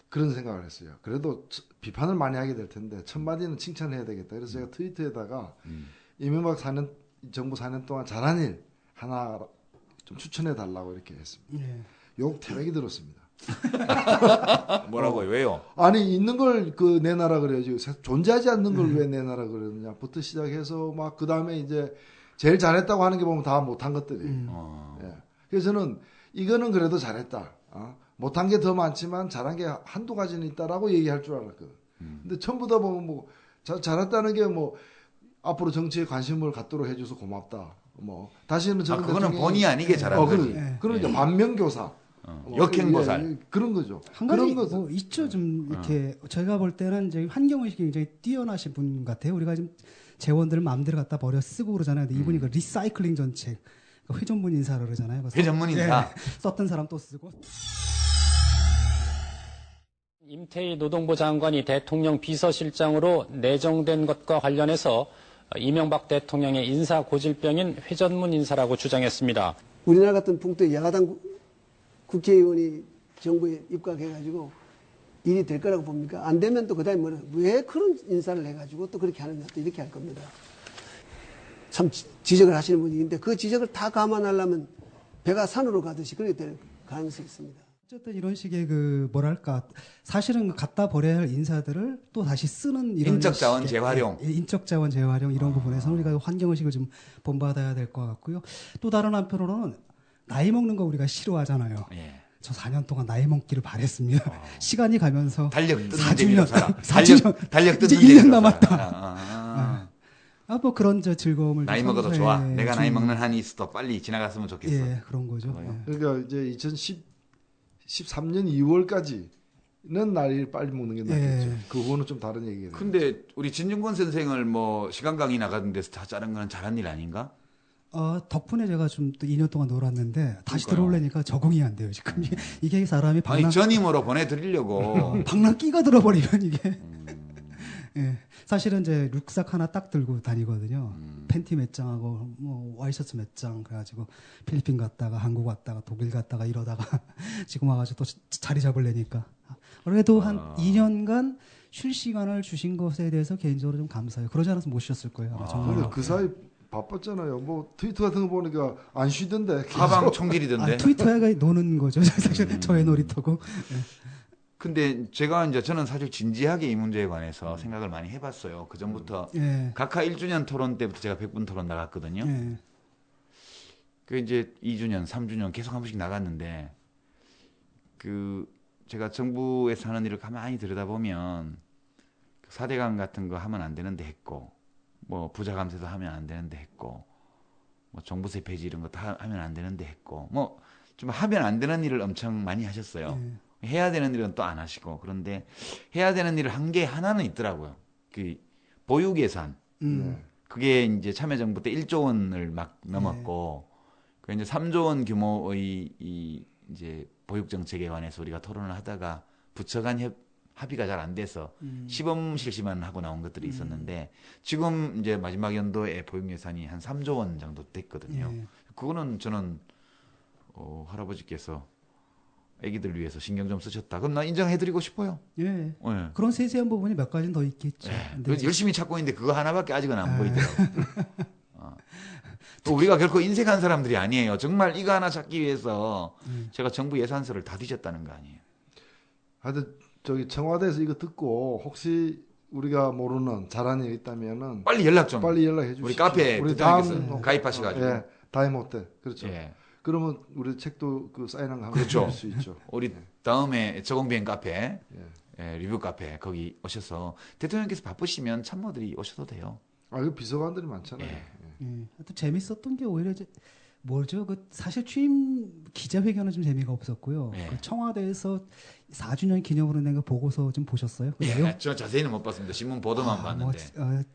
그런 생각을 했어요. 그래도 비판을 많이 하게 될 텐데 첫 마디는 칭찬해야 되겠다. 그래서 제가 트위터에다가 이명박 정부 4년 동안 잘한 일 하나 좀 추천해 달라고 이렇게 했습니다. 욕 태백이 들었습니다. 뭐라고요? 왜요? 아니 있는 걸 내놔라 그래야지. 존재하지 않는 걸 왜 내놔라 그러느냐부터 시작해서 막 그 다음에 이제 제일 잘했다고 하는 게 보면 다 못한 것들이에요. 그래서 저는 이거는 그래도 잘했다. 못한 게 더 많지만 잘한 게 한두 가지는 있다라고 얘기할 줄 알았거든. 근데 전부 다 보면 뭐 잘했다는 게 뭐 앞으로 정치에 관심을 갖도록 해줘서 고맙다. 뭐 다시는 저는 그거는 본의 아니게 잘한 거지. 그런 이제 반면교사. 역행보살 그런 거죠. 한 가지 뭐 있죠. 좀 이렇게 제가 볼 때는 이제 환경의식이 굉장히 뛰어나신 분 같아요. 우리가 지금 재원들을 마음대로 갖다 버려 쓰고 그러잖아요. 근데 이분이 그 리사이클링 정책, 회전문 인사를 그러잖아요. 회전문 인사. 썼던 사람 또 쓰고. 임태희 노동부 장관이 대통령 비서실장으로 내정된 것과 관련해서 이명박 대통령의 인사 고질병인 회전문 인사라고 주장했습니다. 우리나라 같은 풍토의 야당 국회의원이 정부에 입각해가지고 일이 될 거라고 봅니까? 안 되면 또 그다음에 왜 그런 인사를 해가지고 또 그렇게 하느냐, 또 이렇게 할 겁니다. 참 지적을 하시는 분이 있는데 그 지적을 다 감안하려면 배가 산으로 가듯이 그렇게 될 가능성이 있습니다. 어쨌든 이런 식의 그 뭐랄까 사실은 갖다 버려야 할 인사들을 또 다시 쓰는 이런 인적 자원 식의, 재활용. 인적 자원 재활용 이런 부분에서는 우리가 환경의식을 좀 본받아야 될 것 같고요. 또 다른 한편으로는 나이 먹는 거 우리가 싫어하잖아요. 예. 저 4년 동안 나이 먹기를 바랬습니다. 시간이 가면서 달력 뜯는 4주년, 재미로 살아. 4주년, 달력 뜯는 이제 1년 재미로 남았다. 살아. 뭐 그런 저 즐거움을 나이 좀 먹어도 선사해 좋아. 내가 나이 주는, 먹는 한이 있어도 빨리 지나갔으면 좋겠어. 예, 그런 거죠. 예. 그러니까 이제 2013년 2월까지는 나이를 빨리 먹는 게 낫겠죠. 예. 그 후는 좀 다른 얘기예요. 근데 우리 진중권 선생을 뭐 시간 강의 나가는 데서 다 자른 건 잘한 일 아닌가? 덕분에 제가 좀 또 2년 동안 놀았는데 다시 그러니까요. 들어오려니까 적응이 안 돼요. 지금 이게 사람이 아니 전임으로 보내드리려고. 방랑 끼가 들어버리면 이게 예, 사실은 이제 룩삭 하나 딱 들고 다니거든요. 팬티 몇 장하고 뭐 와이셔츠 몇 장 그래가지고 필리핀 갔다가 한국 갔다가 독일 갔다가 이러다가 지금 와가지고 또 자리 잡으려니까 그래도 한 2년간 쉴 시간을 주신 것에 대해서 개인적으로 좀 감사해요. 그러지 않았으면 못 쉬었을 거예요. 아마 정말. 근데 그 사이 바빴잖아요. 뭐 트위터 같은 거 보니까 안 쉬던데. 하방 총질이던데. 트위터가 노는 거죠. 사실 저의 놀이터고. 예. 근데 저는 사실 진지하게 이 문제에 관해서 생각을 많이 해봤어요. 그 전부터 예. 각하 1주년 토론 때부터 제가 100분 토론 나갔거든요. 예. 그 이제 2주년, 3주년 계속 한 번씩 나갔는데 그 제가 정부에서 하는 일을 가만히 들여다보면 4대강 같은 거 하면 안 되는데 했고 뭐 부자 감세도 하면 안 되는데 했고 뭐 종부세 폐지 이런 거 다 하면 안 되는데 했고 뭐 좀 하면 안 되는 일을 엄청 많이 하셨어요. 해야 되는 일은 또 안 하시고 그런데 해야 되는 일을 한 게 하나는 있더라고요. 그 보육 예산. 그게 이제 참여정부 때 1조 원을 막 넘었고 그 이제 3조 원 규모의 이 이제 보육 정책에 관해서 우리가 토론을 하다가 부처 간 합의가 잘 안 돼서 시범 실시만 하고 나온 것들이 있었는데 지금 이제 마지막 연도에 보육 예산이 한 3조 원 정도 됐거든요. 그거는 저는 할아버지께서 애기들 위해서 신경 좀 쓰셨다. 그럼 나 인정해드리고 싶어요. 예. 네. 그런 세세한 부분이 몇 가지는 더 있겠죠. 그래서 열심히 찾고 있는데 그거 하나밖에 아직은 안 보이더라고요. 또 우리가 결코 인색한 사람들이 아니에요. 정말 이거 하나 찾기 위해서 제가 정부 예산서를 다 뒤졌다는 거 아니에요. 하여튼 저기 청와대에서 이거 듣고 혹시 우리가 모르는 잘하는 일 있다면은 빨리 연락 좀. 빨리 연락해 주시죠. 우리 카페 우리 다음 가입하셔가지고. 예, 다임 호텔 그렇죠. 예. 그러면 우리 책도 그 사인한 거 한번 그렇죠. 줄 수 있죠. 우리 다음에 저공비행 카페, 리뷰 카페 거기 오셔서 대통령께서 바쁘시면 참모들이 오셔도 돼요. 그 비서관들이 많잖아요. 예. 하여튼 재밌었던 게 오히려 이제 뭐죠? 그 사실 취임 기자회견은 좀 재미가 없었고요. 예. 그 청와대에서 4주년 기념으로 낸 거 보고서 좀 보셨어요? 그 내용? 저 자세히는 못 봤습니다. 신문 보도만 봤는데.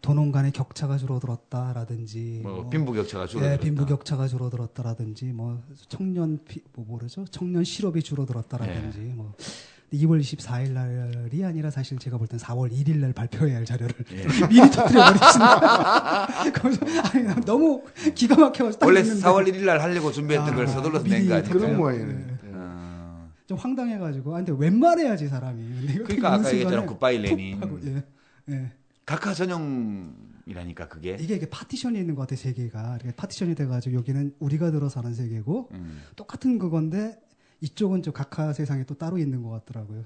도농 간의 격차가 줄어들었다라든지, 빈부격차가 줄어들었다. 예, 빈부격차가 줄어들었다라든지, 청년 청년 실업이 줄어들었다라든지, 2월 24일 날이 아니라 사실 제가 볼 땐 4월 1일 날 발표해야 할 자료를 미리 터뜨려버리신다. 아니, 너무 기가 막혀가지고. 원래 4월 1일 날 하려고 준비했던 걸 서둘러서 낸 거 아니에요? 그런 모양이네. 좀 황당해가지고. 근데 웬만해야지 사람이. 그러니까 아까 얘기했잖아. 굿바이 레닌. 예. 각하 전용이라니까 그게. 이게 파티션이 있는 것 같아, 세계가. 파티션이 돼가지고 여기는 우리가 들어 사는 세계고 똑같은 그건데 이쪽은 저 각하 세상에 또 따로 있는 것 같더라고요.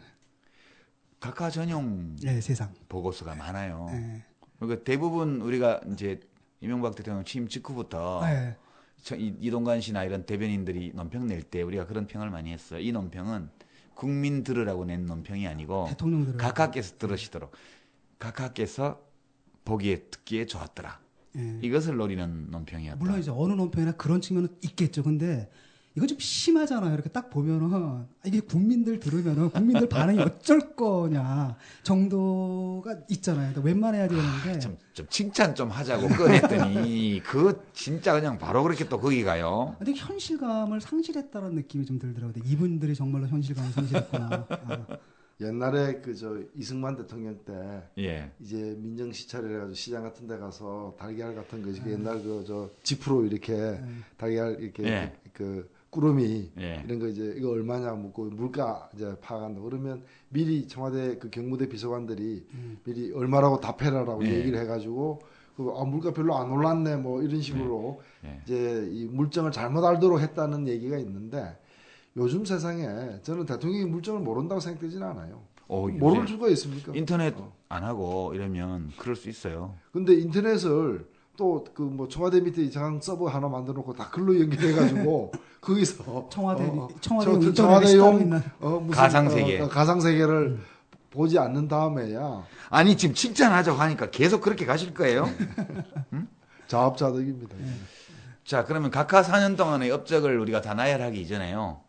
각하 전용 세상 보고서가 많아요. 그러니까 대부분 우리가 이제 이명박 대통령 취임 직후부터 이동관 씨나 이런 대변인들이 논평 낼 때 우리가 그런 평을 많이 했어요. 이 논평은 국민 들으라고 낸 논평이 아니고 대통령 각하께서 들으시도록 각하께서 보기에 듣기에 좋았더라. 이것을 노리는 논평이었다. 물론 이제 어느 논평이나 그런 측면은 있겠죠. 근데 이거 좀 심하잖아요. 이렇게 딱 보면은 이게 국민들 들으면은 국민들 반응이 어쩔 거냐 정도가 있잖아요. 웬만해야 되는데 좀 칭찬 좀 하자고 꺼냈더니 그거 진짜 그냥 바로 그렇게 또 거기 가요. 근데 현실감을 상실했다는 느낌이 좀 들더라고요. 이분들이 정말로 현실감을 상실했구나. 옛날에 이승만 대통령 때 이제 민정 시찰을 해가지고 시장 같은 데 가서 달걀 같은 거 옛날 지프로 이렇게 달걀 이렇게 꾸러미 예. 이런 거 이제 이거 얼마냐 묻고 물가 이제 파악한다. 그러면 미리 청와대 그 경무대 비서관들이 미리 얼마라고 답해라라고 예. 얘기를 해가지고 물가 별로 안 올랐네 뭐 이런 식으로 예. 이제 이 물정을 잘못 알도록 했다는 얘기가 있는데 요즘 세상에 저는 대통령이 물정을 모른다고 생각되지는 않아요. 모를 수가 있습니까? 인터넷 안 하고 이러면 그럴 수 있어요. 근데 인터넷을 또 그 뭐 청와대 밑에 이상한 서버 하나 만들어 놓고 다 글로 연결해가지고 거기서 청와대용 무슨 가상세계. 가상세계를 보지 않는 다음에야 아니 지금 칭찬하자고 하니까 계속 그렇게 가실 거예요? 응? 자업자득입니다. 자 그러면 각하 4년 동안의 업적을 우리가 다 나열하기 이전에요.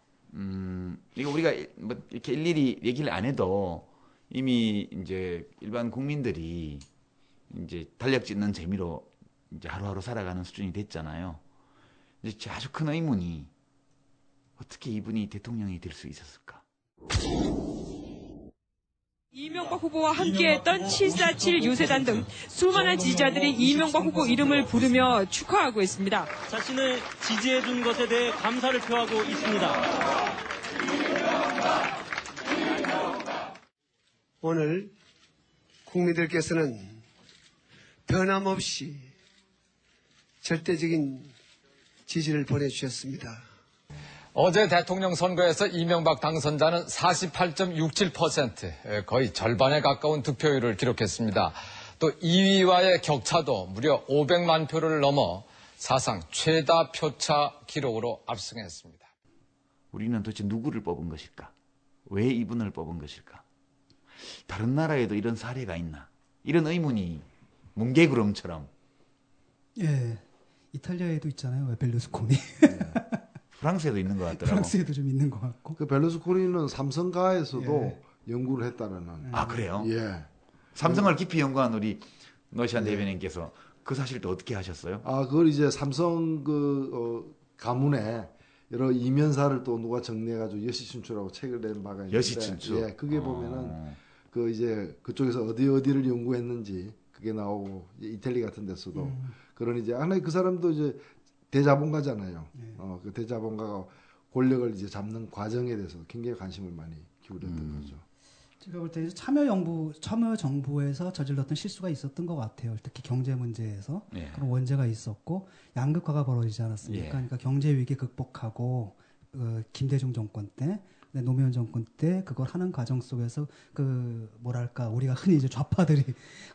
이거 우리가 뭐 이렇게 일일이 얘기를 안 해도 이미 이제 일반 국민들이 이제 달력 짓는 재미로 이제 하루하루 살아가는 수준이 됐잖아요. 이제 아주 큰 의문이 어떻게 이분이 대통령이 될 수 있었을까? 이명박 후보와 함께했던 747 유세단 등 수많은 지지자들이 이명박 후보 이름을 부르며 축하하고 있습니다. 자신을 지지해준 것에 대해 감사를 표하고 있습니다. 오늘 국민들께서는 변함없이 절대적인 지지를 보내주셨습니다. 어제 대통령 선거에서 이명박 당선자는 48.67%, 거의 절반에 가까운 득표율을 기록했습니다. 또 2위와의 격차도 무려 500만 표를 넘어 사상 최다 표차 기록으로 압승했습니다. 우리는 도대체 누구를 뽑은 것일까? 왜 이분을 뽑은 것일까? 다른 나라에도 이런 사례가 있나? 이런 의문이 뭉게구름처럼. 예, 이탈리아에도 있잖아요. 왜 벨루스코니. 프랑스에도 있는 것 같더라고. 프랑스에도 좀 있는 것 같고. 그 벨루스코니는 삼성가에서도 연구를 했다라는. 아 그래요? 예. 삼성을 깊이 연구한 우리 노시안 대변인께서 그 사실을 또 어떻게 하셨어요? 아 그걸 이제 삼성 가문에 여러 이면사를 또 누가 정리해가지고 여시춘추라고 책을 낸 바가 있는데. 여시춘추. 예, 그게 보면은 그 이제 그쪽에서 어디를 연구했는지 그게 나오고 이태리 같은 데서도 그런 이제 하나의 그 사람도 이제 대자본가잖아요. 그 대자본가가 권력을 이제 잡는 과정에 대해서 굉장히 관심을 많이 기울였던 거죠. 제가 볼 때 참여 정부에서 저질렀던 실수가 있었던 것 같아요. 특히 경제 문제에서 그런 원죄가 있었고 양극화가 벌어지지 않았습니까? 그러니까 경제 위기 극복하고 김대중 정권 때, 노무현 정권 때 그걸 하는 과정 속에서 그 뭐랄까 우리가 흔히 이제 좌파들이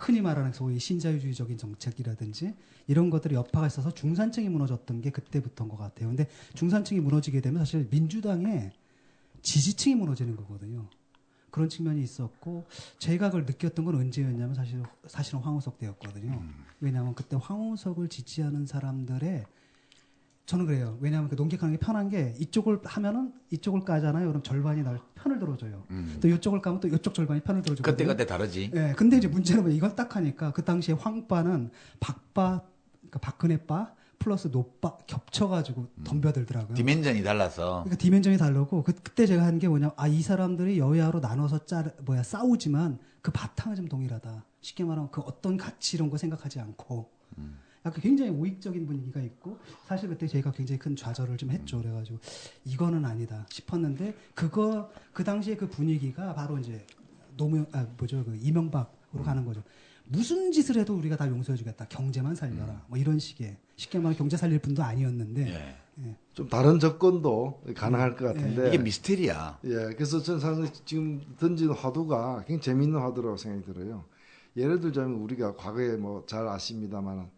흔히 말하는 소위 신자유주의적인 정책이라든지 이런 것들이 여파가 있어서 중산층이 무너졌던 게 그때부터인 것 같아요. 근데 중산층이 무너지게 되면 사실 민주당의 지지층이 무너지는 거거든요. 그런 측면이 있었고 제가 그걸 느꼈던 건 언제였냐면 사실은 황우석 때였거든요. 왜냐하면 그때 황우석을 지지하는 사람들의 저는 그래요. 왜냐하면 그 농객하는 게 편한 게 이쪽을 하면은 이쪽을 까잖아요. 그럼 절반이 날 편을 들어줘요. 또 이쪽을 까면 또 이쪽 절반이 편을 들어주거든요. 그때 다르지. 네, 근데 이제 문제는 뭐 이걸 딱 하니까 그 당시에 황빠는 박빠, 그러니까 박근혜빠 플러스 노빠 겹쳐가지고 덤벼들더라고요. 디멘전이 달라서. 그러니까 디멘전이 다르고 그때 제가 한 게 뭐냐, 이 사람들이 여야로 나눠서 싸우지만 그 바탕은 좀 동일하다. 쉽게 말하면 그 어떤 가치 이런 거 생각하지 않고. 약간 굉장히 우익적인 분위기가 있고 사실 그때 제가 굉장히 큰 좌절을 좀 했죠. 그래가지고 이거는 아니다 싶었는데 그 당시에 그 분위기가 바로 이제 이명박으로 가는 거죠. 무슨 짓을 해도 우리가 다 용서해주겠다. 경제만 살려라. 뭐 이런 식의 쉽게 말하면 경제 살릴 분도 아니었는데 좀 다른 접근도 가능할 것 같은데 이게 미스테리야. 그래서 저는 사실 지금 던진 화두가 굉장히 재미있는 화두라고 생각이 들어요. 예를 들자면 우리가 과거에 뭐 잘 아십니다만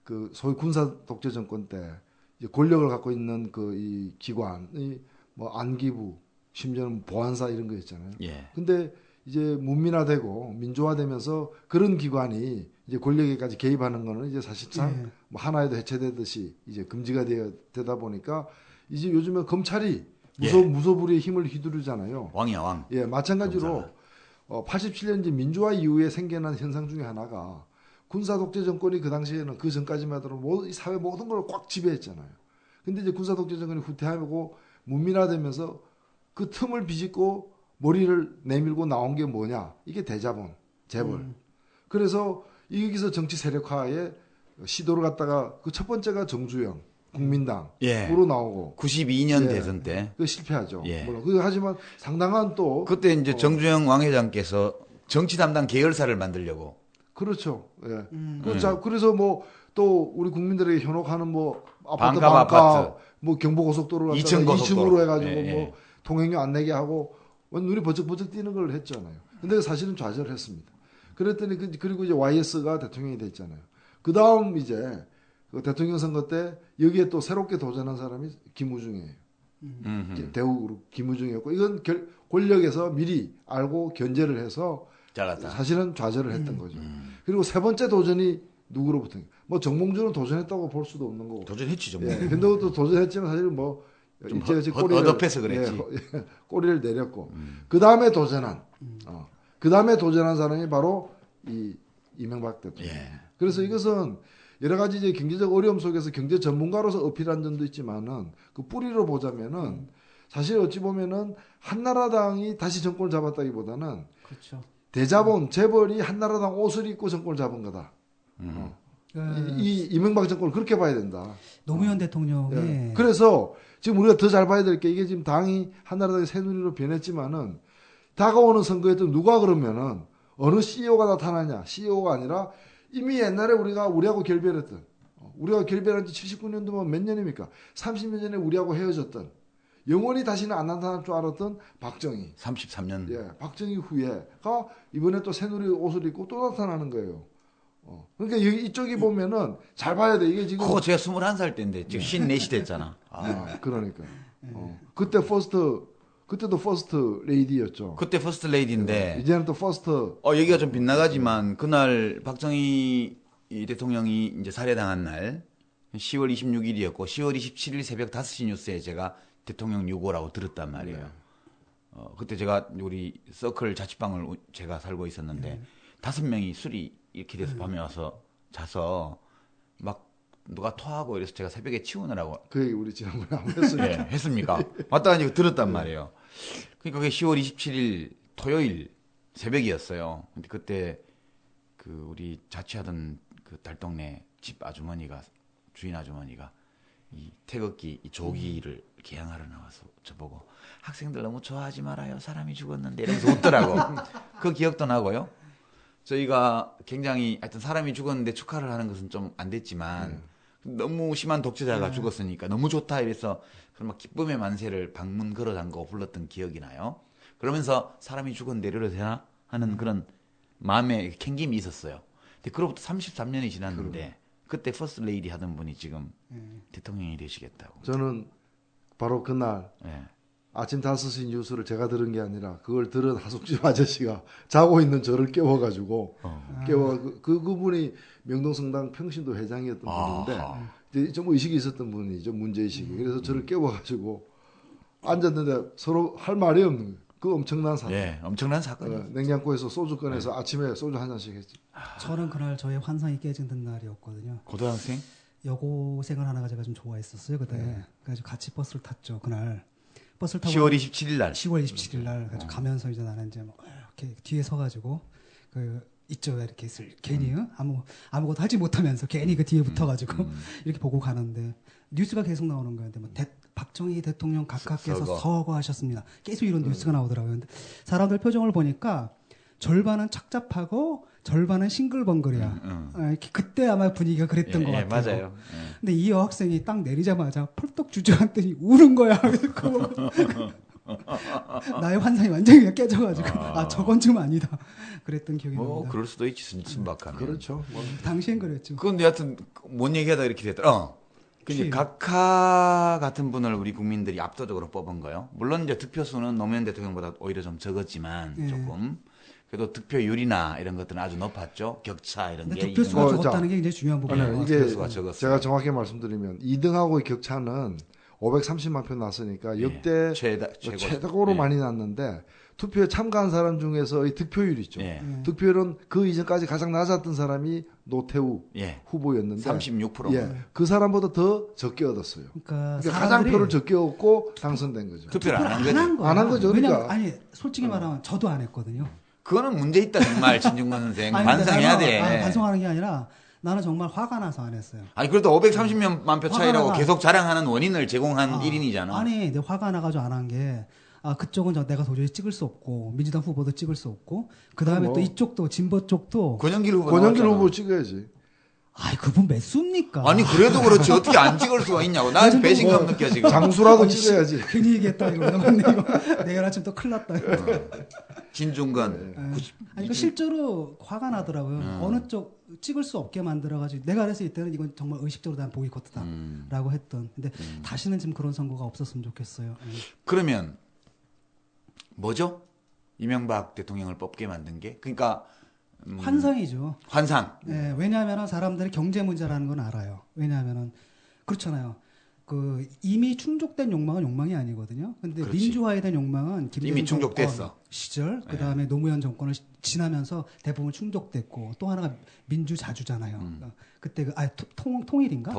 그 소위 군사 독재 정권 때 이제 권력을 갖고 있는 그 이 기관이 뭐 안기부 심지어는 보안사 이런 거였잖아요. 근데 이제 문민화되고 민주화되면서 그런 기관이 이제 권력에까지 개입하는 거는 이제 사실상 뭐 하나에도 해체되듯이 이제 금지가 되다 보니까 이제 요즘에 검찰이 무소불위의 힘을 휘두르잖아요. 왕이야 왕. 마찬가지로 87년제 민주화 이후에 생겨난 현상 중에 하나가 군사 독재 정권이 그 당시에는 그 전까지만 하더라도 사회 모든 걸 꽉 지배했잖아요. 근데 이제 군사 독재 정권이 후퇴하고 문민화되면서 그 틈을 비집고 머리를 내밀고 나온 게 뭐냐? 이게 대자본, 재벌. 그래서 여기서 정치 세력화의 시도를 갖다가 그 첫 번째가 정주영, 국민당으로 예. 나오고 92년 예. 대선 때 그 실패하죠. 예. 물론 하지만 상당한 또 그때 이제 정주영 왕 회장께서 정치 담당 계열사를 만들려고 그렇죠. 예. 그래서 뭐 또 우리 국민들에게 현혹하는 뭐 아파트 반값 아파트. 뭐 경부고속도로를 2층 고속도로. 2층으로 해가지고 예, 예. 뭐 통행료 안 내게 하고 눈이 버쩍버쩍 뛰는 걸 했잖아요. 근데 사실은 좌절했습니다. 그랬더니 그리고 이제 YS가 대통령이 됐잖아요. 그 다음 이제 그 대통령 선거 때 여기에 또 새롭게 도전한 사람이 김우중이에요. 대우 김우중이었고 이건 권력에서 미리 알고 견제를 해서 잘랐다. 사실은 좌절을 했던 거죠. 그리고 세 번째 도전이 누구로부터? 뭐 정몽주는 도전했다고 볼 수도 없는 거고. 도전했지 정몽. 예, 근데 또 도전했지만 사실은 뭐 좀 헛헛해서 그랬지. 꼬리를 내렸고 그 다음에 도전한 그 다음에 도전한 사람이 바로 이 이명박 대통령. 예. 그래서 이것은 여러 가지 이제 경제적 어려움 속에서 경제 전문가로서 어필한 점도 있지만은 그 뿌리로 보자면은 사실 어찌 보면은 한나라당이 다시 정권을 잡았다기보다는 그렇죠. 대자본 재벌이 한나라당 옷을 입고 정권을 잡은 거다. 이 이명박 정권을 그렇게 봐야 된다. 노무현 대통령의 예. 그래서 지금 우리가 더 잘 봐야 될 게 이게 지금 당이 한나라당이 새누리로 변했지만은 다가오는 선거에 또 누가 그러면은 어느 CEO가 나타나냐? CEO가 아니라 이미 옛날에 우리하고 결별했던 우리가 결별한 지 79년도면 몇 년입니까? 30년 전에 우리하고 헤어졌던 영원히 다시는 안 나타날 줄 알았던 박정희. 33년. 예, 박정희 후예가 이번에 또 새누리 옷을 입고 또 나타나는 거예요. 그러니까 이쪽이 보면은 잘 봐야 돼. 이게 지금. 제가 21살 때인데 지금 54시 됐잖아. 그러니까. 그때도 퍼스트 레이디였죠. 그때 퍼스트 레이디인데. 이제는 또 퍼스트. 얘기가 좀 빗나가지만 그날 박정희 대통령이 이제 살해당한 날 10월 26일이었고 10월 27일 새벽 5시 뉴스에 제가 대통령 유고라고 들었단 말이에요. 네. 그때 제가 우리 서클 자취방을 제가 살고 있었는데 5명이 술이 이렇게 돼서 밤에 와서 자서 막 누가 토하고 이래서 제가 새벽에 치우느라고. 그 얘기 우리 지난번에 한번 했으니까. 네, 했습니까? 왔다 가지고 들었단 말이에요. 그러니까 그게 10월 27일 토요일 새벽이었어요. 근데 그때 그 우리 자취하던 그 달동네 집 아주머니가 주인 아주머니가 이 태극기 이 조기를 개항하러 나와서 저보고 학생들 너무 좋아하지 말아요. 사람이 죽었는데 이러면서 웃더라고. 그 기억도 나고요. 저희가 굉장히 하여튼 사람이 죽었는데 축하를 하는 것은 좀 안 됐지만 너무 심한 독재자가 죽었으니까 너무 좋다 이래서 막 기쁨의 만세를 방문 걸어 잠그고 불렀던 기억이 나요. 그러면서 사람이 죽었는데 이래도 되나 하는 그런 마음에 캥김이 있었어요. 근데 그로부터 33년이 지났는데 그때 퍼스트 레이디 하던 분이 지금 대통령이 되시겠다고. 저는 바로 그날 아침 5시 뉴스를 제가 들은 게 아니라 그걸 들은 하숙집 아저씨가 자고 있는 저를 깨워가지고 그분이 명동성당 평신도 회장이었던 분인데 이제 좀 의식이 있었던 분이죠. 문제의식이. 그래서 저를 깨워가지고 앉았는데 서로 할 말이 없는 거예요. 그 엄청난 사건. 예, 엄청난 사건. 냉장고에서 소주 꺼내서 아침에 소주 한 잔씩 했죠. 저는 그날 저의 환상이 깨지는 날이었거든요. 고등학생? 여고생을 하나가 제가 좀 좋아했었어요 그때. 그래서 같이 버스를 탔죠 그날. 버스를 타고 10월 27일 날. 10월 27일 날 가면서 이제 나는 이제 뭐 이렇게 뒤에 서가지고 그 있죠 이렇게 괜히 아무것도 하지 못하면서 괜히 그 뒤에 붙어가지고 이렇게 보고 가는데 뉴스가 계속 나오는 거예요. 근데 뭐 박정희 대통령 각하께서 서거하셨습니다. 계속 이런 뉴스가 나오더라고요. 근데 사람들 표정을 보니까 절반은 착잡하고 절반은 싱글벙글이야. 그때 아마 분위기가 그랬던 것 같아요. 맞아요. 근데 이 여학생이 딱 내리자마자 펄떡 주저앉더니 우는 거야. 나의 환상이 완전히 그냥 깨져가지고 저건 좀 아니다. 그랬던 기억이 납니다. 그럴 수도 있지 순박하면. 그렇죠. 당시엔 그랬죠. 그런데 하여튼 뭔 얘기하다 이렇게 됐더라. 근데 각하 같은 분을 우리 국민들이 압도적으로 뽑은 거예요. 물론 이제 득표수는 노무현 대통령보다 오히려 좀 적었지만 조금. 그래도 득표율이나 이런 것들은 아주 높았죠. 격차 이런 게. 득표수가 적었다는 게 굉장히 중요한 부분이에요. 이게 제가 정확히 말씀드리면 2등하고의 격차는 530만 표 났으니까 역대 최고로 많이 났는데 투표에 참가한 사람 중에서의 득표율 있죠. 득표율은 그 이전까지 가장 낮았던 사람이 노태우 후보였는데 36%. 그 사람보다 더 적게 얻었어요. 그러니까 가장 표를 적게 얻고 당선된 거죠. 투표를 안 한 거죠. 왜냐면 아니 솔직히 말하면 저도 안 했거든요. 그거는 문제 있다 정말 진중권 선생. 반성해야 돼. 반성하는 게 아니라 나는 정말 화가 나서 안 했어요. 아니 그래도 530만 표 차이라고 화가 계속 자랑하는 원인을 제공한 1인이잖아. 아니, 내 화가 나가지고 안 한 게, 그쪽은 내가 도저히 찍을 수 없고, 민주당 후보도 찍을 수 없고, 그 다음에 또 이쪽도, 진보 쪽도. 권영길 후보 찍어야지. 아이, 그분 몇 수입니까? 아니, 그래도 그렇지. 어떻게 안 찍을 수가 있냐고. 난 배신감 느껴, 지금. 장수라도 찍어야지. 괜히 얘기했다, 이거. 내일 아침 또 큰일 났다, 이거. 진중건. 아니, 그 실제로 화가 나더라고요. 어느 쪽 찍을 수 없게 만들어가지고. 내가 그래서 이때는 이건 정말 의식적으로 난 보이콧다. 라고 했던. 근데 다시는 지금 그런 선거가 없었으면 좋겠어요. 그러면, 뭐죠? 이명박 대통령을 뽑게 만든 게? 그러니까, 환상이죠. 환상. 네, 왜냐하면 사람들이 경제 문제라는 건 알아요. 왜냐하면 그렇잖아요. 그 이미 충족된 욕망은 욕망이 아니거든요. 근데 그렇지. 민주화에 대한 욕망은 이미 충족됐어. 시절 그다음에 노무현 정권을 지나면서 대부분 충족됐고 또 하나가 민주자주잖아요. 그때 통일인가?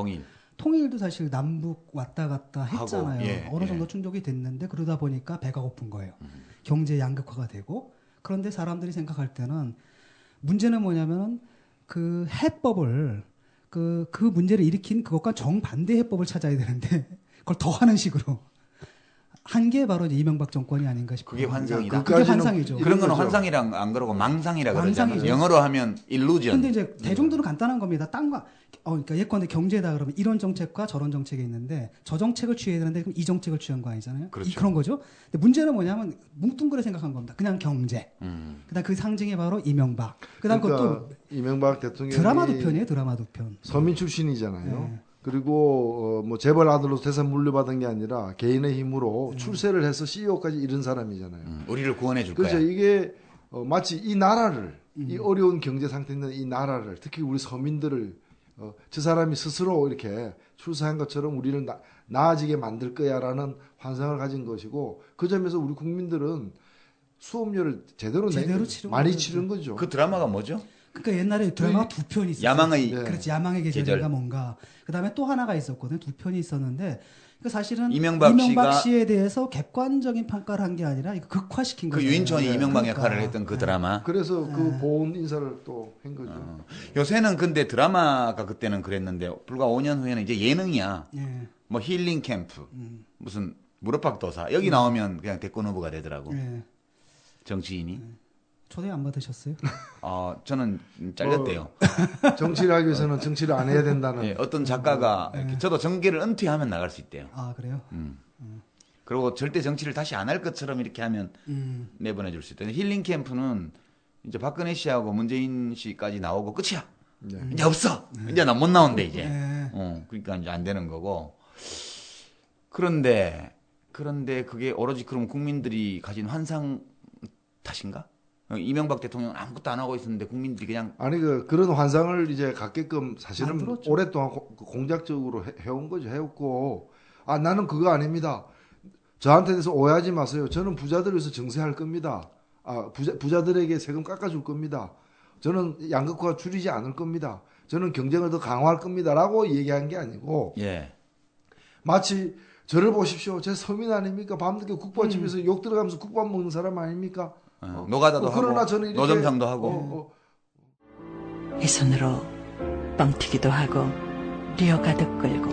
통일도 사실 남북 왔다 갔다 했잖아요. 하고, 예, 어느 정도 충족이 됐는데 그러다 보니까 배가 고픈 거예요. 경제 양극화가 되고 그런데 사람들이 생각할 때는 문제는 뭐냐면은 그 해법을 그 문제를 일으킨 그것과 정반대 해법을 찾아야 되는데 그걸 더 하는 식으로 한 게 바로 이제 이명박 정권이 아닌가 싶어요. 그게 환상이다. 그게 환상이죠. 그런 거는 환상이랑 안 그러고 망상이라 그러잖아요. 망상이죠. 영어로 하면 illusion. 근데 이제 대중들은 간단한 겁니다. 그러니까 예컨대 경제다 그러면 이런 정책과 저런 정책이 있는데 저 정책을 취해야 되는데 그럼 이 정책을 취한 거 아니잖아요. 그렇죠. 그런 거죠. 근데 문제는 뭐냐면 뭉뚱그려 생각한 겁니다. 그냥 경제. 그다음 그 상징이 바로 이명박. 그다음 그러니까 그것도 이명박 대통령이 드라마 두 편이에요. 드라마 두 편. 서민 출신이잖아요. 네. 그리고 뭐 재벌 아들로 대선 물려받은 게 아니라 개인의 힘으로 출세를 해서 CEO까지 이른 사람이잖아요. 우리를 구원해 줄 그렇죠. 거야. 이게 마치 이 나라를 이 어려운 경제 상태에 있는 이 나라를 특히 우리 서민들을 저 사람이 스스로 이렇게 출세한 것처럼 우리를 나아지게 만들 거야라는 환상을 가진 것이고 그 점에서 우리 국민들은 수업료를 제대로 많이 치른 거죠. 그 드라마가 뭐죠? 그러니까 옛날에 드라마 두 편이 있었어요. 야망의 그렇지, 야망의 계절인가 뭔가. 그다음에 또 하나가 있었거든요. 두 편이 있었는데 그 사실은 이명박 씨에 대해서 객관적인 평가를 한 게 아니라 이거 극화시킨 거예요. 그 유인천이 이명박 그러니까. 역할을 했던 그 드라마. 그래서 그 보훈 인사를 또 한 거죠. 요새는 근데 드라마가 그때는 그랬는데 불과 5년 후에는 이제 예능이야. 예. 뭐 힐링 캠프, 무슨 무릎팍도사 여기 나오면 그냥 대권 후보가 되더라고. 예. 정치인이. 초대 안 받으셨어요? 저는 잘렸대요. 정치를 하기 위해서는 정치를 안 해야 된다는. 예, 어떤 작가가 저도 정계를 은퇴하면 나갈 수 있대요. 아 그래요? 그리고 절대 정치를 다시 안 할 것처럼 이렇게 하면 내보내줄 수 있다. 힐링 캠프는 이제 박근혜 씨하고 문재인 씨까지 나오고 끝이야. 이제 없어. 이제 나 못 나온대 이제. 그러니까 이제 안 되는 거고. 그런데 그게 오로지 그럼 국민들이 가진 환상 탓인가? 이명박 대통령은 아무것도 안 하고 있었는데 국민들이 그냥 그런 환상을 이제 갖게끔 사실은 오랫동안 공작적으로 해온 거죠. 해왔고 나는 그거 아닙니다. 저한테 대해서 오해하지 마세요. 저는 부자들을 위해서 정세할 겁니다. 부자들에게 세금 깎아줄 겁니다. 저는 양극화 줄이지 않을 겁니다. 저는 경쟁을 더 강화할 겁니다라고 얘기한 게 아니고 마치 저를 보십시오. 제 서민 아닙니까? 밤늦게 국밥집에서 욕 들어가면서 국밥 먹는 사람 아닙니까? 노가다도 그러나 하고 저는 이렇게 노점상도 하고 이 손으로 뻥튀기도 하고 리어 가득 끌고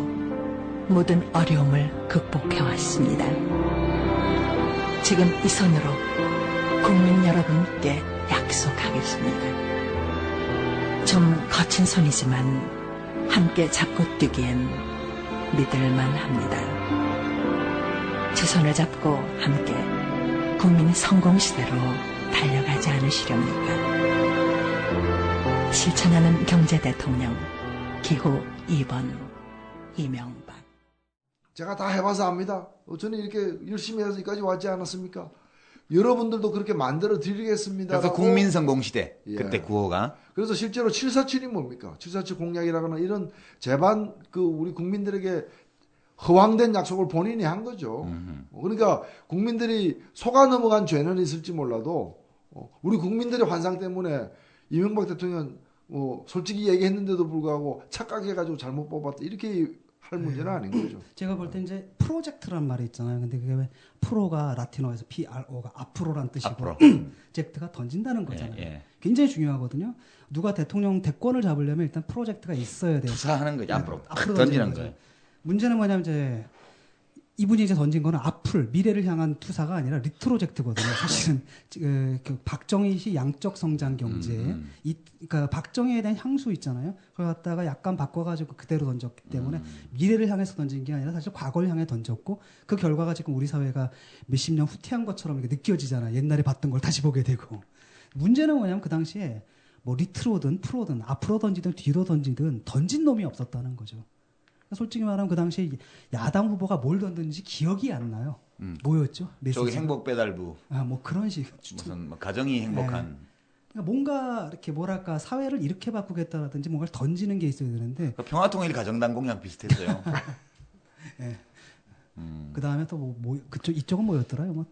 모든 어려움을 극복해왔습니다. 지금 이 손으로 국민 여러분께 약속하겠습니다. 좀 거친 손이지만 함께 잡고 뛰기엔 믿을만 합니다. 제 손을 잡고 함께 국민 성공시대로 달려가지 않으시렵니까? 실천하는 경제대통령 기호 2번 이명박. 제가 다 해봐서 압니다. 저는 이렇게 열심히 해서 여기까지 왔지 않았습니까? 여러분들도 그렇게 만들어 드리겠습니다. 그래서 국민 성공시대 그때 구호가. 그래서 실제로 747이 뭡니까? 747 공약이라거나 이런 제반 우리 국민들에게 허황된 약속을 본인이 한 거죠. 그러니까 국민들이 속아 넘어간 죄는 있을지 몰라도 우리 국민들의 환상 때문에 이명박 대통령 솔직히 얘기했는데도 불구하고 착각해가지고 잘못 뽑았다 이렇게 할 문제는 아닌 거죠. 제가 볼 때 이제 프로젝트란 말이 있잖아요. 근데 그게 왜 프로가 라틴어에서 PRO가 앞으로란 뜻이고 앞으로. 젝트가 던진다는 거잖아요. 예. 굉장히 중요하거든요. 누가 대통령 대권을 잡으려면 일단 프로젝트가 있어야 돼요. 투사하는 거죠. 앞으로 앞으로 던지는 거예요. 문제는 뭐냐면 이제 이분이 이제 던진 거는 앞을 미래를 향한 투사가 아니라 리트로젝트거든요. 사실은 그 박정희시 양적 성장 경제, 그러니까 박정희에 대한 향수 있잖아요. 그걸 갖다가 약간 바꿔가지고 그대로 던졌기 때문에 미래를 향해서 던진 게 아니라 사실 과거를 향해 던졌고 그 결과가 지금 우리 사회가 몇십 년 후퇴한 것처럼 이렇게 느껴지잖아요. 옛날에 봤던 걸 다시 보게 되고. 문제는 뭐냐면 그 당시에 뭐 리트로든 프로든 앞으로 던지든 뒤로 던지든 던진 놈이 없었다는 거죠. 솔직히 말하면 그 당시에 야당 후보가 뭘 던든지 기억이 안 나요. 뭐였죠? 저기 행복 배달부. 뭐 그런 식. 무슨 뭐 가정이 행복한. 그러니까 뭔가 이렇게 뭐랄까 사회를 이렇게 바꾸겠다라든지 뭔가를 던지는 게 있어야 되는데. 평화통일 가정당 공약 비슷했어요. 네. 그 다음에 또 뭐 그쪽 이쪽은 뭐였더라요? 뭐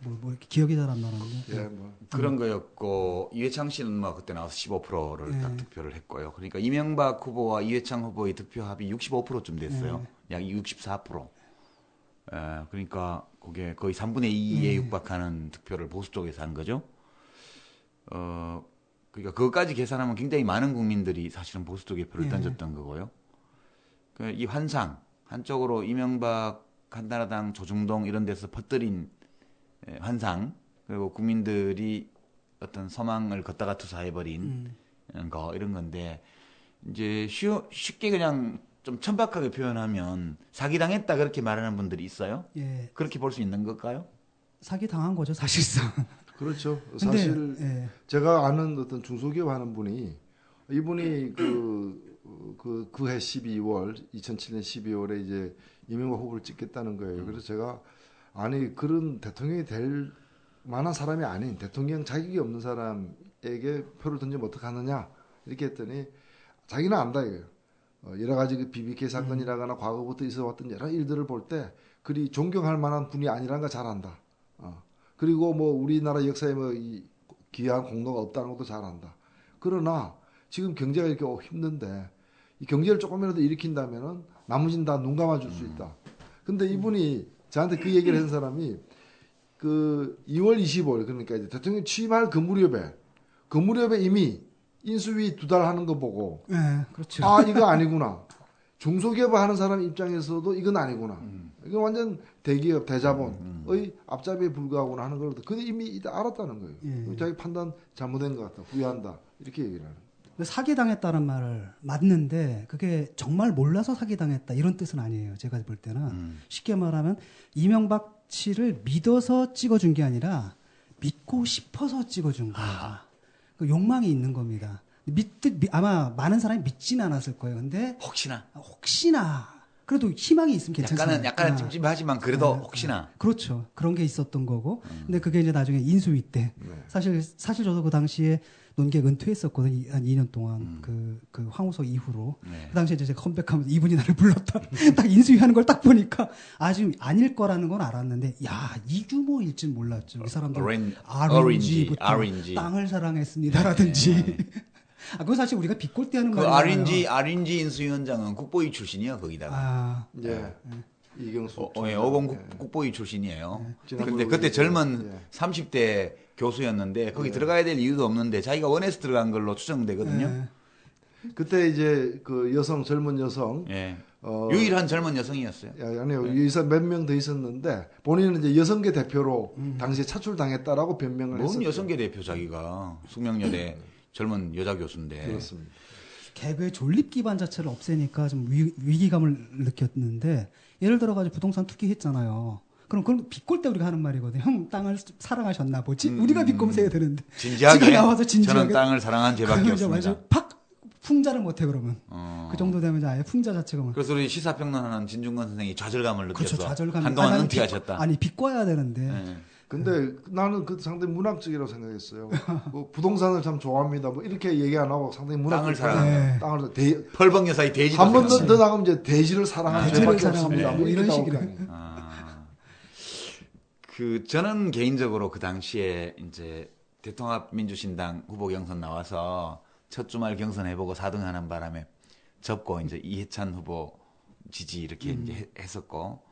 뭐 이렇게 기억이 잘 안 나는데. 예, 뭐. 그런 거였고 이회창 씨는 뭐 그때 나와서 15%를 딱 득표를 했고요. 그러니까 이명박 후보와 이회창 후보의 득표합이 65%쯤 됐어요. 약 64%. 그러니까 그게 거의 3분의 2에 육박하는 득표를 보수 쪽에서 한 거죠. 그러니까 그것까지 계산하면 굉장히 많은 국민들이 사실은 보수 쪽에 표를 던졌던 거고요. 이 환상 한쪽으로 이명박 한나라당 조중동 이런 데서 퍼뜨린 환상 그리고 국민들이 어떤 소망을 걷다가 투사해버린 거 이런 건데 이제 쉽게 그냥 좀 천박하게 표현하면 사기당했다 그렇게 말하는 분들이 있어요. 예. 그렇게 볼 수 있는 걸까요? 사기당한 거죠 사실상. 그렇죠. 근데, 사실 제가 아는 어떤 중소기업 하는 분이 이분이 그해 12월 2007년 12월에 이제 이명박 후보를 찍겠다는 거예요. 그래서 제가 아니 그런 대통령이 될 만한 사람이 아닌 대통령 자격이 없는 사람에게 표를 던지면 어떡하느냐 이렇게 했더니 자기는 안다 이거예요. 여러 가지 그 BBK 사건이라거나 과거부터 있어왔던 여러 일들을 볼 때 그리 존경할 만한 분이 아니라는 걸 잘 안다. 그리고 뭐 우리나라 역사에 뭐 이 귀한 공로가 없다는 것도 잘 안다. 그러나 지금 경제가 이렇게 힘든데 이 경제를 조금이라도 일으킨다면은 나머지는 다 눈 감아줄 수 있다. 근데 이분이 저한테 그 얘기를 한 사람이 그 2월 25일 그러니까 이제 대통령 취임할 그 무렵에 이미 인수위 2달 하는 거 보고 그렇죠. 아 이거 아니구나. 중소기업 하는 사람 입장에서도 이건 아니구나. 이건 완전 대기업 대자본의 앞잡이에 불과하구나 하는 걸 근데 이미 알았다는 거예요. 자기 판단 잘못된 것 같다. 후회한다. 이렇게 얘기를 하는 거예요. 사기당했다는 말을 맞는데 그게 정말 몰라서 사기당했다 이런 뜻은 아니에요. 제가 볼 때는 쉽게 말하면 이명박 씨를 믿어서 찍어준 게 아니라 믿고 싶어서 찍어준 거예요. 그 욕망이 있는 겁니다. 아마 많은 사람이 믿지는 않았을 거예요. 근데 혹시나 그래도 희망이 있으면 괜찮잖아요. 약간은 찜찜하지만 그래도 혹시나. 그렇죠. 그런 게 있었던 거고. 근데 그게 이제 나중에 인수위 때 사실 저도 그 당시에 논객 은퇴했었거든요. 한 2년 동안 그 황우석 이후로. 그 당시에 이제 제가 컴백하면서 이분이 나를 불렀다. 딱 인수위 하는 걸 딱 보니까 아주 아닐 거라는 건 알았는데 야, 이 규모일 줄 몰랐죠. 이 사람들 RNG부터 땅을 사랑했습니다라든지. 그건 사실 우리가 비꼴대 하는 말이에요. RNG 인수위원장은 국보위 출신이요, 거기다가. 이경수. 50 국보위 출신이에요. 근데 그때 젊은 30대 교수였는데 거기 들어가야 될 이유도 없는데 자기가 원해서 들어간 걸로 추정되거든요. 그때 이제 그 젊은 여성. 유일한 젊은 여성이었어요. 아니요. 몇 명 더 있었는데 본인은 이제 여성계 대표로 당시에 차출당했다라고 변명을 했었죠. 뭔 여성계 대표 자기가 숙명여대 젊은 여자 교수인데. 그렇습니다. 개그의 존립 기반 자체를 없애니까 좀 위기감을 느꼈는데 예를 들어가지고 부동산 투기했잖아요. 그럼 그건 비꼴 때 우리가 하는 말이거든요. 형 땅을 사랑하셨나 보지? 우리가 비꼼새 해야 되는데. 진지하게 나와서 저는 땅을 사랑한 죄밖에 없습니다. 팍 풍자를 못해 그러면. 그 정도 되면 아예 풍자 자체가. 그래서 우리 시사평론하는 진중권 선생이 좌절감을 느껴서 그렇죠, 좌절감. 한동안 은퇴하셨다. 비꼬아야 되는데. 근데 나는 그 상당히 문학적이라고 생각했어요. 뭐 부동산을 참 좋아합니다. 뭐 이렇게 얘기 안 하고 상당히 문학적. 땅을 펄벅 여사의 대지도 한 번 더 나가면 이제 대지를 사랑하는 죄밖에 없습니다. 뭐 이런 식으로. 저는 개인적으로 그 당시에 이제 대통합민주신당 후보 경선 나와서 첫 주말 경선 해보고 4등하는 바람에 접고 이제 이해찬 후보 지지 이렇게 이제 했었고,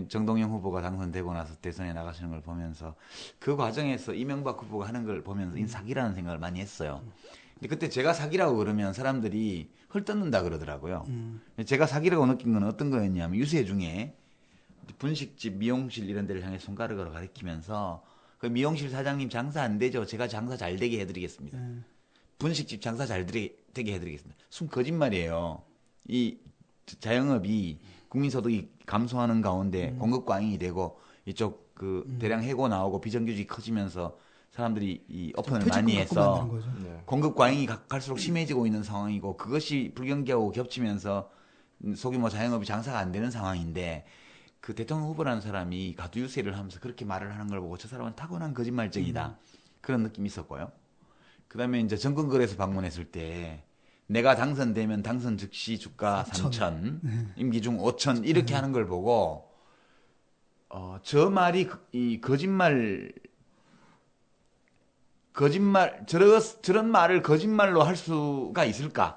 정동영 후보가 당선되고 나서 대선에 나가시는 걸 보면서 그 과정에서 이명박 후보가 하는 걸 보면서 이 사기라는 생각을 많이 했어요. 근데 그때 제가 사기라고 그러면 사람들이 헐뜯는다 그러더라고요. 제가 사기라고 느낀 건 어떤 거였냐면 유세 중에 분식집, 미용실 이런 데를 향해 손가락으로 가리키면서 그 미용실 사장님 장사 안 되죠. 제가 장사 잘 되게 해드리겠습니다. 분식집 장사 잘 되게 해드리겠습니다. 순 거짓말이에요. 이 자영업이 국민소득이 감소하는 가운데 공급 과잉이 되고 이쪽 대량 해고 나오고 비정규직이 커지면서 사람들이 이 오픈을 많이 해서 공급 과잉이 갈수록 심해지고 있는 상황이고 그것이 불경기하고 겹치면서 소규모 자영업이 장사가 안 되는 상황인데 그 대통령 후보라는 사람이 가두유세를 하면서 그렇게 말을 하는 걸 보고 저 사람은 타고난 거짓말쟁이다. 그런 느낌이 있었고요. 그 다음에 이제 정권거래소 방문했을 때 내가 당선되면 당선 즉시 주가 3천, 임기 중 5천 이렇게 하는 걸 보고 저 말이 이 저런 말을 거짓말로 할 수가 있을까?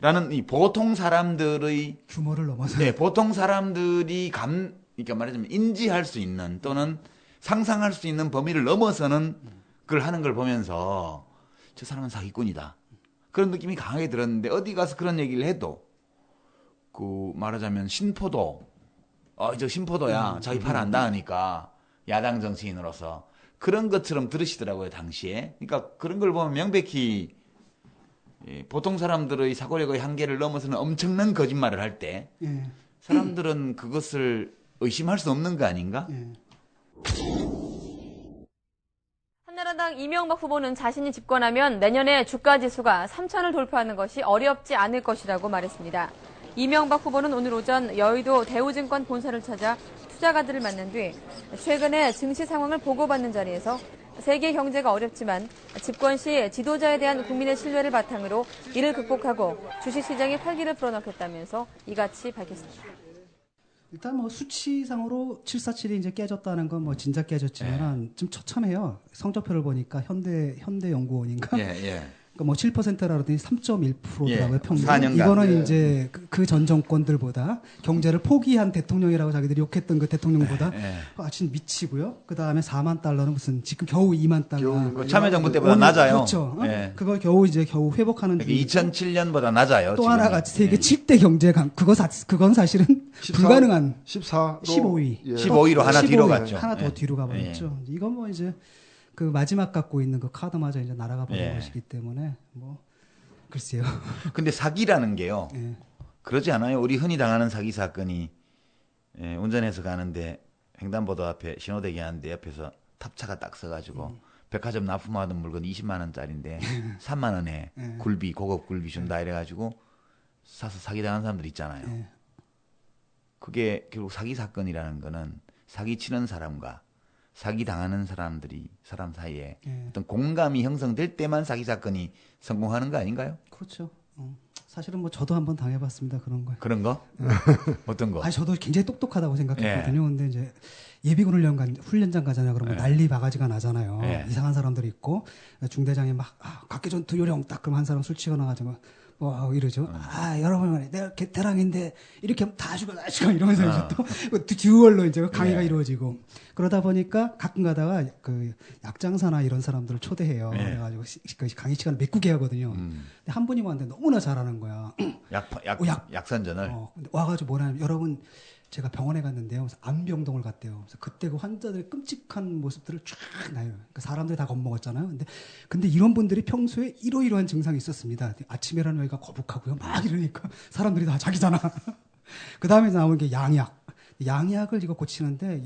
라는 이 보통 사람들의 규모를 넘어서 보통 사람들이 그러니까 말하자면 인지할 수 있는 또는 상상할 수 있는 범위를 넘어서는 그걸 하는 걸 보면서 저 사람은 사기꾼이다. 그런 느낌이 강하게 들었는데 어디 가서 그런 얘기를 해도 말하자면 신포도 저 신포도야 자기 팔 안다 하니까 야당 정치인으로서 그런 것처럼 들으시더라고요 당시에. 그러니까 그런 걸 보면 명백히 보통 사람들의 사고력의 한계를 넘어서는 엄청난 거짓말을 할 때 사람들은 그것을 의심할 수 없는 거 아닌가? 한나라당 이명박 후보는 자신이 집권하면 내년에 주가지수가 3천을 돌파하는 것이 어렵지 않을 것이라고 말했습니다. 이명박 후보는 오늘 오전 여의도 대우증권 본사를 찾아 투자가들을 만난 뒤 최근에 증시 상황을 보고받는 자리에서 세계 경제가 어렵지만 집권 시 지도자에 대한 국민의 신뢰를 바탕으로 이를 극복하고 주식시장에 활기를 불어넣겠다면서 이같이 밝혔습니다. 일단 수치상으로 747이 이제 깨졌다는 건 진짜 깨졌지만 좀 처참해요. 성적표를 보니까 현대연구원인가? 그러니까 7%라 그러더니 3.1%더라고요, 평균. 4년간. 이거는 이제 그 전 정권들보다 경제를 포기한 대통령이라고 자기들이 욕했던 그 대통령보다 아주 미치고요. 그 다음에 4만 달러는 무슨 지금 겨우 2만 달러. 참여정부 때보다 낮아요. 그렇죠. 그걸 겨우 회복하는 중. 2007년보다 낮아요. 또 하나가 세계 7대 경제 그건 사실은 14, 불가능한 15위. 15위로 하나 뒤로 갔죠. 하나 더 뒤로 가버렸죠. 이건 이제 그 마지막 갖고 있는 그 카드마저 이제 날아가 버린 것이기 때문에 글쎄요. 근데 사기라는 게요. 그러지 않아요? 우리 흔히 당하는 사기 사건이 운전해서 가는데 횡단보도 앞에 신호대기 하는데 옆에서 탑차가 딱 서가지고 백화점 납품하던 물건 20만 원짜리인데 3만 원에 굴비 고급 굴비 준다 이래가지고 사서 사기당한 사람들 있잖아요. 그게 결국 사기 사건이라는 거는 사기 치는 사람과 사기 당하는 사람 사이에 어떤 공감이 형성될 때만 사기 사건이 성공하는 거 아닌가요? 그렇죠. 사실은 저도 한번 당해봤습니다 그런 거. 그런 거? 어떤 거? 저도 굉장히 똑똑하다고 생각했거든요. 근데 이제 예비군 훈련장 가잖아요. 그러면 난리 바가지가 나잖아요. 이상한 사람들이 있고 중대장이 막 각계전투 요령 딱 그럼 한 사람 술 치고 나가지고 이러죠. 여러분, 내가 개태랑인데, 이렇게 다 죽어, 이러면서 이제 또, 듀얼로 이제 강의가 이루어지고. 그러다 보니까 가끔 가다가 그 약장사나 이런 사람들을 초대해요. 그래가지고 강의 시간을 메꾸게 하거든요. 근데 한 분이 왔는데 너무나 잘하는 거야. 약선전을. 근데 와가지고 뭐냐면, 여러분, 제가 병원에 갔는데요. 그래서 암병동을 갔대요. 그래서 그때 그 환자들의 끔찍한 모습들을 쫙 나요. 그러니까 사람들이 다 겁먹었잖아요. 근데 이런 분들이 평소에 이러이러한 증상이 있었습니다. 아침에 일어나면 여기가 거북하고요. 막 이러니까 사람들이 다 자기잖아. 그 다음에 나오는 게 양약. 양약을 이거 고치는데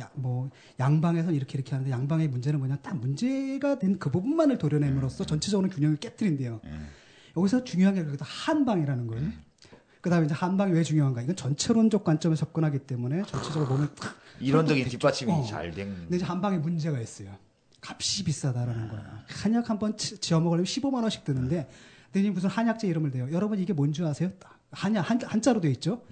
양방에서는 이렇게 하는데 양방의 문제는 뭐냐? 딱 문제가 된 그 부분만을 도려냄으로써 전체적으로 균형을 깨뜨린대요. 여기서 중요한 게 한방이라는 거예요. 그 다음에 이제 한방이 왜 중요한가? 이건 전체론적 관점에서 접근하기 때문에 전체적으로 몸을 이론적인 뒷받침이 잘 된. 근데 이제 한방에 문제가 있어요. 값이 비싸다라는 거야. 한약 한 번 지어 먹으려면 15만 원씩 드는데, 근데 무슨 한약재 이름을 대요. 여러분 이게 뭔지 아세요? 한자로 돼 있죠.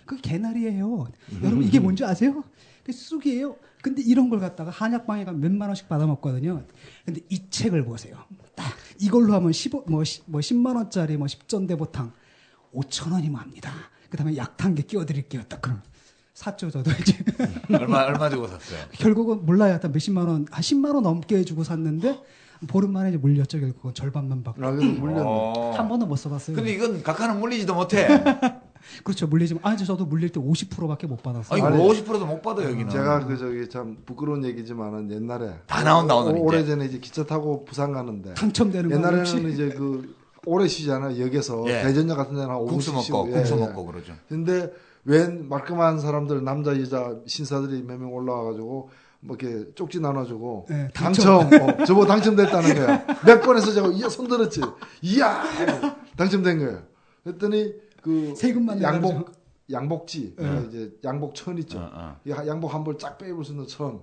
그게 개나리예요. 여러분 이게 뭔지 아세요? 그게 쑥이에요. 근데 이런 걸 갖다가 한약방에 가면 몇만 원씩 받아 먹거든요. 근데 이 책을 보세요. 딱 이걸로 하면 10만 원짜리 10전대보탕 5,000원이면 합니다. 그다음에 약탄게 끼워드릴게요. 딱 그럼 샀죠 저도 이제. 얼마 주고 샀어요? 결국은 몰라요. 한 몇십만 원, 한 10만 원 넘게 주고 샀는데 보름 만에 이제 물렸죠. 결국은 절반만 받고. 물렸네. 한 번도 못 써봤어요. 근데 이건 각하는 물리지도 못해. 그렇죠. 물리지만 저도 물릴 때 50%밖에 못 받았어요. 아니 50%도 못 받아 여기는. 제가 참 부끄러운 얘기지만은 옛날에 다 나온다 오늘. 오래전에 이제 기차 타고 부산 가는데 당첨되는 거 옛날에는 이제 오래 쉬잖아요. 역에서 대전역 같은 데는 한 국수 50씩 먹고 국수 먹고 그러죠. 근데 웬 말끔한 사람들 남자 여자 신사들이 몇 명 올라와가지고 뭐 이렇게 쪽지 나눠주고 당첨 저보 당첨됐다는 거야. 몇 번에서 제가 손들었지. 이야 당첨된 거예요. 그랬더니 그 세금만 양복지 이제 양복천 있죠. 양복 한 벌 쫙 빼입을 수 있는 천.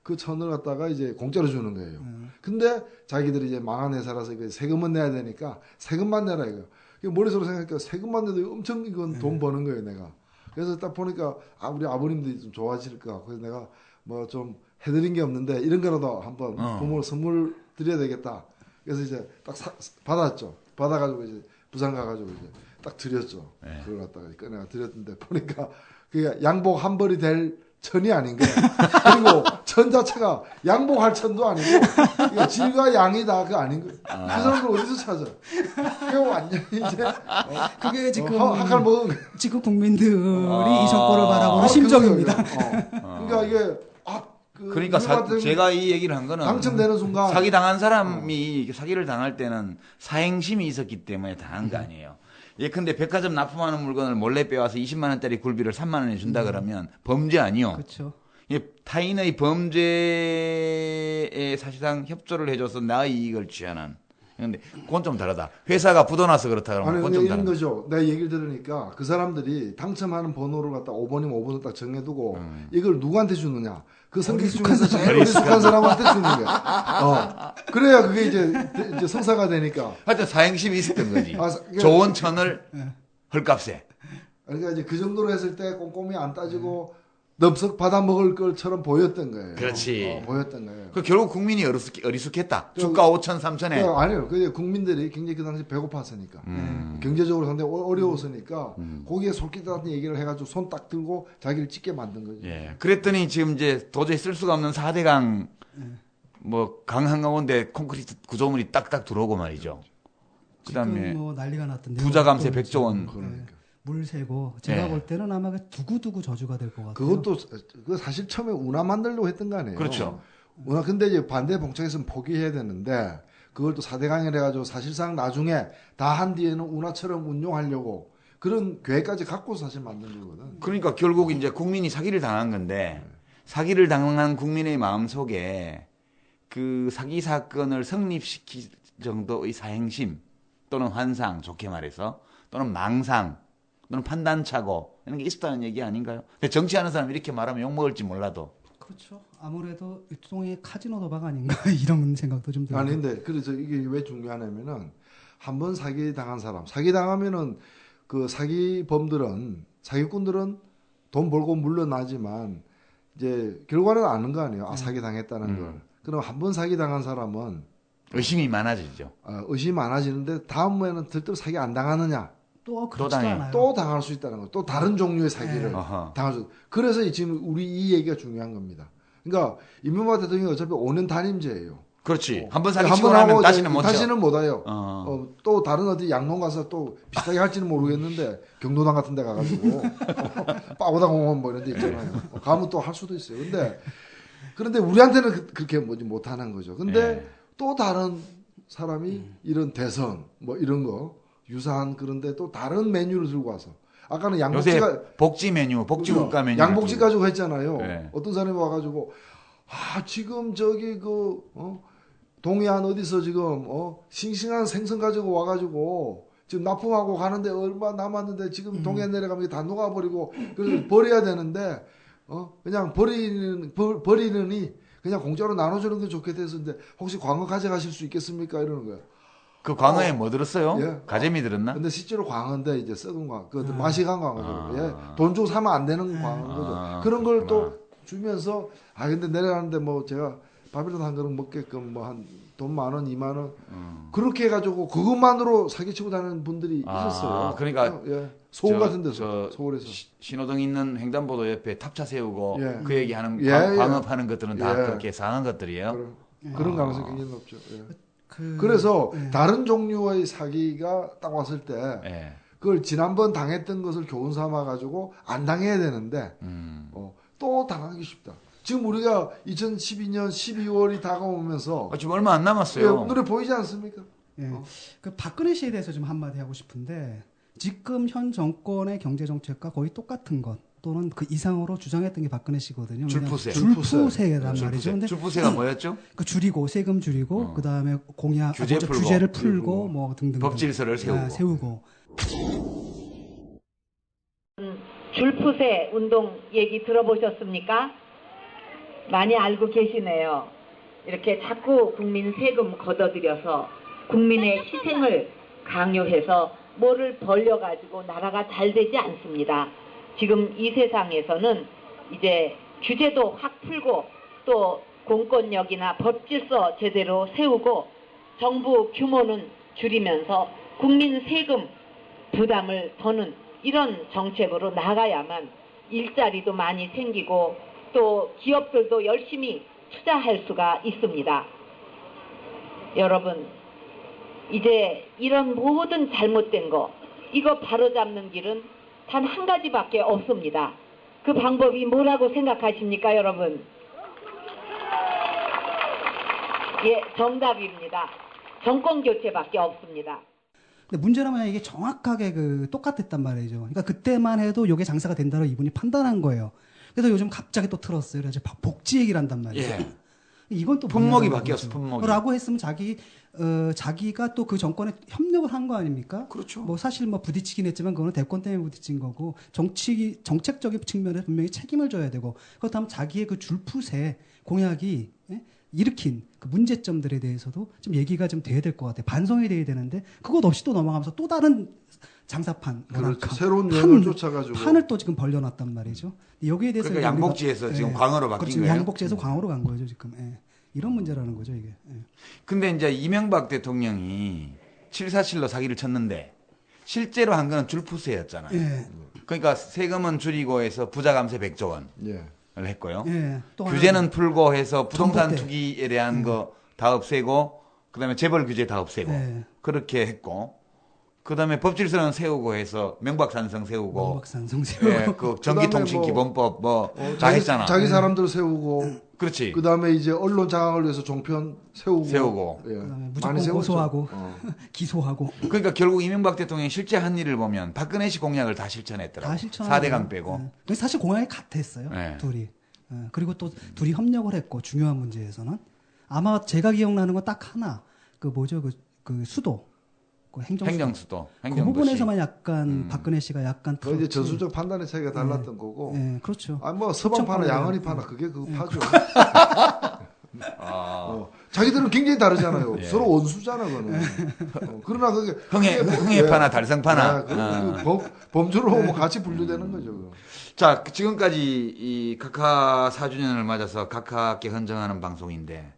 그 천을 갖다가 이제 공짜로 주는 거예요. 근데 자기들이 이제 망한 회사라서 세금은 내야 되니까 세금만 내라 이거. 머릿속으로 생각하니까 세금만 내도 엄청 이건 돈 버는 거예요, 내가. 그래서 딱 보니까 우리 아버님들이 좀 좋아하실까. 그래서 내가 뭐 좀 해드린 게 없는데 이런 거라도 한번 부모 선물 드려야 되겠다. 그래서 이제 딱 받았죠. 받아가지고 이제 부산 가가지고 이제 딱 드렸죠. 그걸 갖다가 꺼내가 드렸는데 보니까 그게 양복 한 벌이 될 천이 아닌 거야. 그리고 천 자체가 양복할 천도 아니고 이거 질과 양이다 그거 아닌 거야. 그 사람들 어디서 찾아? 그게 완전히 이제 그게 지금 학할 먹은 지금 국민들이 이 정권을 바라보는 심정입니다. 그러니까 이게 그러니까 제가 이 얘기를 한 거는 당첨되는 순간 사기 당한 사람이 사기를 당할 때는 사행심이 있었기 때문에 당한 거 아니에요. 예컨대 백화점 납품하는 물건을 몰래 빼와서 20만 원짜리 굴비를 3만 원에 준다 그러면 범죄 아니요. 그렇죠. 타인의 범죄에 사실상 협조를 해줘서 나의 이익을 취하는. 그런데 그건 좀 다르다. 회사가 부도나서 그렇다 그러면 그건 좀 다르다. 이런 거죠. 내가 얘기를 들으니까 그 사람들이 당첨하는 번호를 갖다 5번이면 5번을 딱 정해두고 이걸 누구한테 주느냐. 그 성격 중에서 제일 어리숙한 사람한테 주는 거야. 그래야 그게 이제 성사가 되니까. 하여튼 사행심이 있었던 거지. 좋은 천을 헐값에. 그러니까 이제 그 정도로 했을 때 꼼꼼히 안 따지고 넙석 받아 먹을 것처럼 보였던 거예요. 그렇지. 보였던 거예요. 결국 국민이 어리숙했다. 주가 5천, 3천에. 아니요. 국민들이 굉장히 그 당시 배고팠으니까. 경제적으로 상당히 어려웠으니까 거기에 솔깃한 얘기를 해가지고 손 딱 들고 자기를 찍게 만든 거죠. 예. 그랬더니 지금 이제 도저히 쓸 수가 없는 4대강 뭐 강 한가운데 콘크리트 구조물이 딱딱 들어오고 말이죠. 그다음에 뭐 난리가 났던데. 부자 감세 100조 원. 물 새고 제가 볼 때는 아마 두고두고 저주가 될 것 같아요. 그것도 사실 처음에 운하 만들려고 했던 거 아니에요. 그렇죠. 운하 근데 이제 반대 봉착에서는 포기해야 되는데 그걸 또 4대강이라 해가지고 사실상 나중에 다 한 뒤에는 운하처럼 운용하려고 그런 계획까지 갖고 사실 만든 거거든. 그러니까 결국 이제 국민이 사기를 당한 건데 사기를 당한 국민의 마음 속에 그 사기 사건을 성립시킬 정도의 사행심 또는 환상 좋게 말해서 또는 망상 또는 판단착오 이런 게 있었다는 얘기 아닌가요? 정치하는 사람 이렇게 말하면 욕먹을지 몰라도. 그렇죠. 아무래도 일종의 카지노 도박 아닌가 이런 생각도 좀 들어요. 아니 근데 그래서 이게 왜 중요하냐면은 한번 사기 당한 사람, 사기 당하면은 그 사기범들은 사기꾼들은 돈 벌고 물러나지만 이제 결과는 아는 거 아니에요. 사기 당했다는 걸. 그럼 한번 사기 당한 사람은 의심이 많아지죠. 의심이 많아지는데 다음에는 절대로 사기 안 당하느냐? 또 당해요. 또 당할 수 있다는 거. 또 다른 종류의 사기를 당할 수. 그래서 지금 우리 이 얘기가 중요한 겁니다. 그러니까 이명박 대통령이 어차피 5년 단임제예요. 그렇지. 한번 사기치고 나면 다시는 못 와요. 또 다른 어디 양농 가서 또 비슷하게 할지는 모르겠는데 경로당 같은 데 가가지고 빠고다 공원 뭐 이런 데 있잖아요. 가면 또 할 수도 있어요. 그런데 우리한테는 그렇게 못하는 거죠. 근데 또 다른 사람이 이런 대선 뭐 이런 거 유사한 그런데 또 다른 메뉴를 들고 와서 아까는 양복지가 복지 메뉴, 복지 국가 메뉴 양복지 가지고 했잖아요. 어떤 사람이 와가지고 지금 저기 동해안 어디서 지금 싱싱한 생선 가지고 와가지고 지금 납품하고 가는데 얼마 남았는데 지금 동해안 내려가면 다 녹아버리고 그래서 버려야 되는데 그냥 버리느니 그냥 공짜로 나눠주는 게 좋겠다 했었는데 혹시 광어 가져가실 수 있겠습니까 이러는 거예요. 그 광어에 뭐 들었어요? 가재미 들었나? 근데 실제로 광어인데 이제 썩은 광어, 마시간 광어죠. 돈 주고 사면 안 되는 광어인 거죠. 그런 걸 또 주면서 근데 내려가는데 뭐 제가 밥이라도 한 그릇 먹게끔 뭐 한 돈 10,000원, 20,000원 그렇게 해가지고 그것만으로 사기치고 다니는 분들이 있었어요. 그러니까 예. 서울 같은 데서 서울에서 신호등 있는 횡단보도 옆에 탑차 세우고 예. 그 얘기하는 예, 광업하는 것들은 다 예. 그렇게 상한 것들이에요. 그런 가능성이 굉장히 높죠. 예. 그래서 다른 종류의 사기가 딱 왔을 때 그걸 지난번 당했던 것을 교훈 삼아 가지고 안 당해야 되는데 또 당하기 쉽다. 지금 우리가 2012년 12월이 다가오면서 지금 얼마 안 남았어요. 눈에 보이지 않습니까? 예. 그 박근혜 씨에 대해서 좀 한마디 하고 싶은데 지금 현 정권의 경제 정책과 거의 똑같은 것 또는 그 이상으로 주장했던 게 박근혜 씨거든요. 줄푸세란 말이죠. 근데 줄푸세가 뭐였죠? 그 줄이고 세금 줄이고 그다음에 공약 규제를 풀고 뭐 등등 법질서를 세우고. 줄푸세 운동 얘기 들어보셨습니까? 많이 알고 계시네요. 이렇게 자꾸 국민 세금 걷어들여서 국민의 희생을 강요해서 뭐를 벌려가지고 나라가 잘 되지 않습니다. 지금 이 세상에서는 이제 규제도 확 풀고 또 공권력이나 법질서 제대로 세우고 정부 규모는 줄이면서 국민 세금 부담을 더는 이런 정책으로 나가야만 일자리도 많이 생기고 또 기업들도 열심히 투자할 수가 있습니다. 여러분, 이제 이런 모든 잘못된 거 이거 바로잡는 길은 단 한 가지밖에 없습니다. 그 방법이 뭐라고 생각하십니까, 여러분? 예, 정답입니다. 정권 교체밖에 없습니다. 근데 문제는 뭐냐, 이게 정확하게 똑같았단 말이죠. 그러니까 그때만 해도 이게 장사가 된다고 이분이 판단한 거예요. 그래서 요즘 갑자기 또 틀었어요. 그래서 복지 얘기를 한단 말이에요. 예. 이건 또 품목이 바뀌었어, 품목이. 라고 했으면 자기가 또 그 정권에 협력을 한 거 아닙니까? 그렇죠. 뭐 사실 뭐 부딪히긴 했지만 그거는 대권 때문에 부딪힌 거고 정책적인 측면에서 분명히 책임을 져야 되고 그렇다면 자기의 그 줄푸세 공약이 일으킨 그 문제점들에 대해서도 좀 얘기가 좀 돼야 될 것 같아요. 반성이 돼야 되는데 그것 없이 또 넘어가면서 또 다른 장사판, 그렇죠. 새로운 영을 쫓아가지고 판을 또 지금 벌려놨단 말이죠. 여기에 대해서 그러니까 양복지에서 지금 광어로 바뀐 그렇죠. 거예요. 양복지에서 광어로 간 거죠 지금. 이런 문제라는 거죠 이게. 근데 이제 이명박 대통령이 747로 사기를 쳤는데 실제로 한 거는 줄푸세였잖아요. 그러니까 세금은 줄이고 해서 부자 감세 100조 원을 했고요. 또 규제는 풀고 해서 부동산 투기에 대한 거 다 없애고 그다음에 재벌 규제 다 없애고 그렇게 했고 그다음에 법질서는 세우고 해서 명박산성 세우고 그 전기통신 기본법 다 했잖아. 자기 사람들 세우고 그렇지. 그다음에 이제 언론 장악을 위해서 종편 세우고 무조건 고소하고 기소하고. 그러니까 결국 이명박 대통령이 실제 한 일을 보면 박근혜 씨 공약을 다 실천했더라고요. 4대강 빼고. 사실 공약이 같았어요. 둘이. 그리고 또 둘이 협력을 했고 중요한 문제에서는 아마 제가 기억나는 건 딱 하나. 그 뭐죠? 그 수도. 그 행정수도. 그 부분에서만 약간 박근혜 씨가 약간 그 이제 전술적 판단의 차이가 달랐던 거고. 그렇죠. 뭐 서방파나 양언이 파나 그게 그 파죠. 자기들은 굉장히 다르잖아요. 서로 원수잖아, 그거는. 그러나 그게 흥해파나 달성파나 범주로 뭐 같이 분류되는 거죠. 자, 지금까지 이 각하 4주년을 맞아서 각하께 헌정하는 방송인데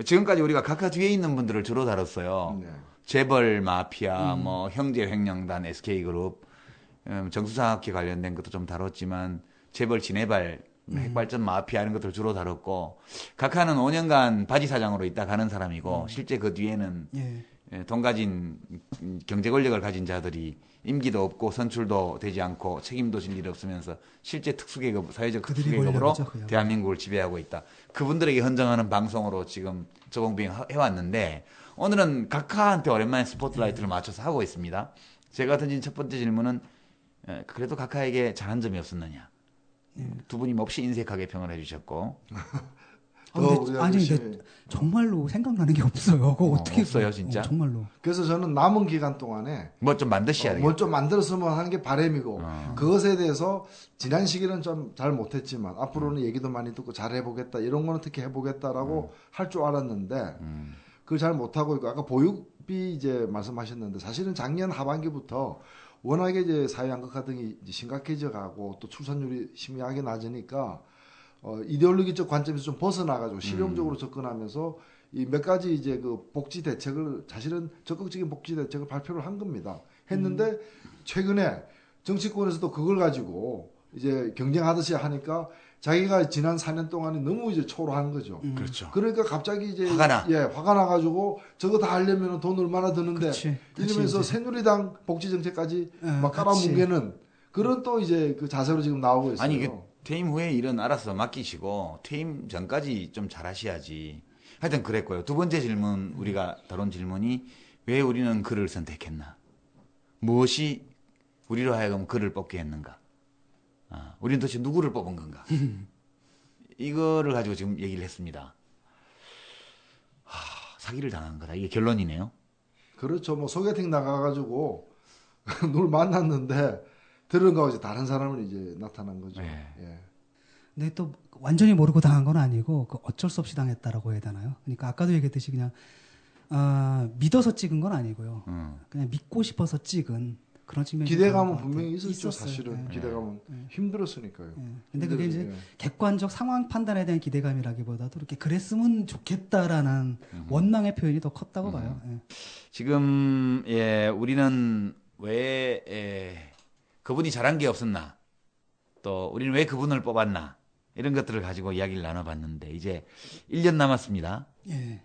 지금까지 우리가 각하 뒤에 있는 분들을 주로 다뤘어요. 재벌 마피아, 뭐 형제 횡령단, SK그룹, 정수장학회 관련된 것도 좀 다뤘지만 재벌 진해발, 핵발전 마피아 이런 것들 주로 다뤘고 각하는 5년간 바지 사장으로 있다 가는 사람이고 실제 그 뒤에는 돈 가진 경제 권력을 가진 자들이 임기도 없고 선출도 되지 않고 책임도 질 일이 없으면서 실제 특수계급, 사회적 특수계급으로 대한민국을 지배하고 있다. 그분들에게 헌정하는 방송으로 지금 저공빙 해왔는데 오늘은 각하한테 오랜만에 스포트라이트를 맞춰서 하고 있습니다. 제가 던진 첫 번째 질문은 그래도 각하에게 잘한 점이 없었느냐. 두 분이 몹시 인색하게 평을 해주셨고. 근데 정말로 생각나는 게 없어요. 그거 어떻게 없어요, 진짜? 정말로. 그래서 저는 남은 기간 동안에 뭐 좀 만드셔야 돼요. 뭘 좀 만들었으면 하는 게 바람이고 그것에 대해서 지난 시기는 좀 잘 못했지만 앞으로는 얘기도 많이 듣고 잘 해보겠다 이런 거는 특히 해보겠다라고 할 줄 알았는데 그걸 잘 못하고 있고 아까 보육비 이제 말씀하셨는데 사실은 작년 하반기부터 워낙에 이제 사회 양극화 등이 이제 심각해져 가고 또 출산율이 심하게 낮으니까 이데올로기적 관점에서 좀 벗어나가지고 실용적으로 접근하면서 이 몇 가지 이제 그 복지 대책을 사실은 적극적인 복지 대책을 발표를 한 겁니다. 했는데 최근에 정치권에서도 그걸 가지고 이제 경쟁하듯이 하니까 자기가 지난 4년 동안에 너무 이제 초라한 거죠. 그렇죠. 그러니까 갑자기 이제 화가 나가지고 저거 다 하려면 돈 얼마나 드는데 이러면서 그치. 새누리당 복지 정책까지 막 깔아뭉개는 그런 또 이제 그 자세로 지금 나오고 있어요. 아니 퇴임 후에 일은 알아서 맡기시고 퇴임 전까지 좀 잘하셔야지. 하여튼 그랬고요. 두 번째 질문 우리가 다룬 질문이 왜 우리는 그를 선택했나? 무엇이 우리로 하여금 그를 뽑게 했는가? 우리는 도대체 누구를 뽑은 건가? 이거를 가지고 지금 얘기를 했습니다. 사기를 당한 거다. 이게 결론이네요. 그렇죠. 뭐 소개팅 나가가지고 누굴 만났는데 들은 거하고 이제 다른 사람은 이제 나타난 거죠. 네. 예. 근데 또 완전히 모르고 당한 건 아니고 그 어쩔 수 없이 당했다라고 해야 되나요? 그러니까 아까도 얘기했듯이 그냥 믿어서 찍은 건 아니고요. 그냥 믿고 싶어서 찍은 그런 측면이 기대감은 분명히 있었죠. 있었어요. 사실은 네. 기대감은 힘들었으니까요. 근데 그게 이제 객관적 상황 판단에 대한 기대감이라기보다도 이렇게 그랬으면 좋겠다라는 원망의 표현이 더 컸다고 봐요. 예. 지금 우리는 왜 그분이 잘한 게 없었나? 또 우리는 왜 그분을 뽑았나? 이런 것들을 가지고 이야기를 나눠봤는데 이제 1년 남았습니다. 예.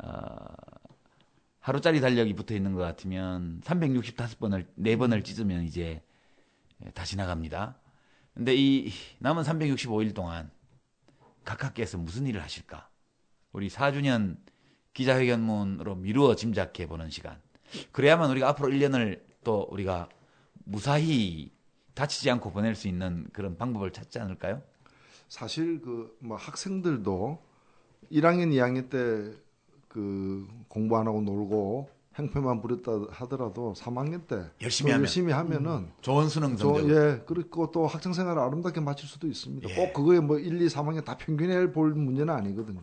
하루짜리 달력이 붙어 있는 것 같으면 365번을 4번을 찢으면 이제 다시 나갑니다. 근데 이 남은 365일 동안 각하께서 무슨 일을 하실까? 우리 4주년 기자회견문으로 미루어 짐작해 보는 시간. 그래야만 우리가 앞으로 1년을 또 우리가 무사히 다치지 않고 보낼 수 있는 그런 방법을 찾지 않을까요? 사실 그 뭐 학생들도 1학년, 2학년 때 그 공부 안 하고 놀고 행패만 부렸다 하더라도 3학년 때 열심히 하면은 좋은 수능 성적. 그리고 또 학창 생활을 아름답게 마칠 수도 있습니다. 꼭 그거에 뭐 1, 2, 3학년 다 평균에 볼 문제는 아니거든요.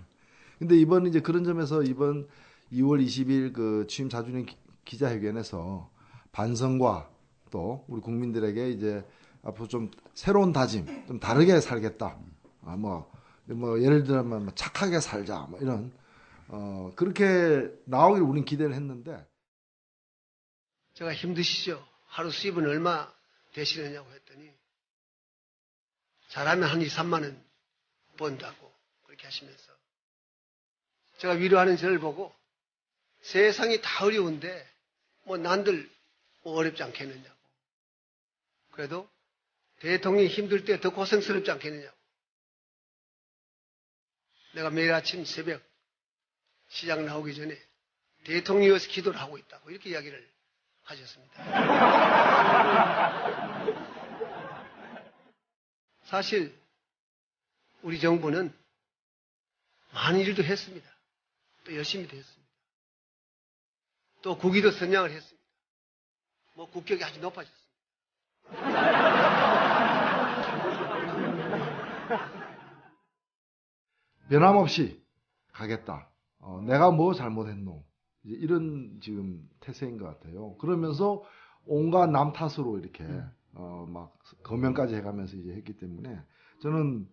근데 이번 이제 그런 점에서 이번 2월 20일 그 취임 4주년 기자회견에서 반성과 또 우리 국민들에게 이제 앞으로 좀 새로운 다짐, 좀 다르게 살겠다. 뭐 예를 들면 착하게 살자, 뭐 이런 그렇게 나오길 우린 기대를 했는데. 제가 힘드시죠? 하루 수입은 얼마 되시느냐고 했더니 잘하면 한 2, 3만 원 번다고 그렇게 하시면서 제가 위로하는 저를 보고 세상이 다 어려운데 뭐 난들 뭐 어렵지 않겠느냐고. 그래도 대통령이 힘들 때 더 고생스럽지 않겠느냐고. 내가 매일 아침 새벽 시장 나오기 전에 대통령이어서 기도를 하고 있다고 이렇게 이야기를 하셨습니다. 사실 우리 정부는 많은 일도 했습니다. 또 열심히도 했습니다. 또 국위도 선양을 했습니다. 뭐 국격이 아주 높아졌습니다. 변함없이 가겠다. 내가 뭐 잘못했노? 이제 이런 지금 태세인 것 같아요. 그러면서 온갖 남 탓으로 이렇게 막 거명까지 해가면서 이제 했기 때문에 저는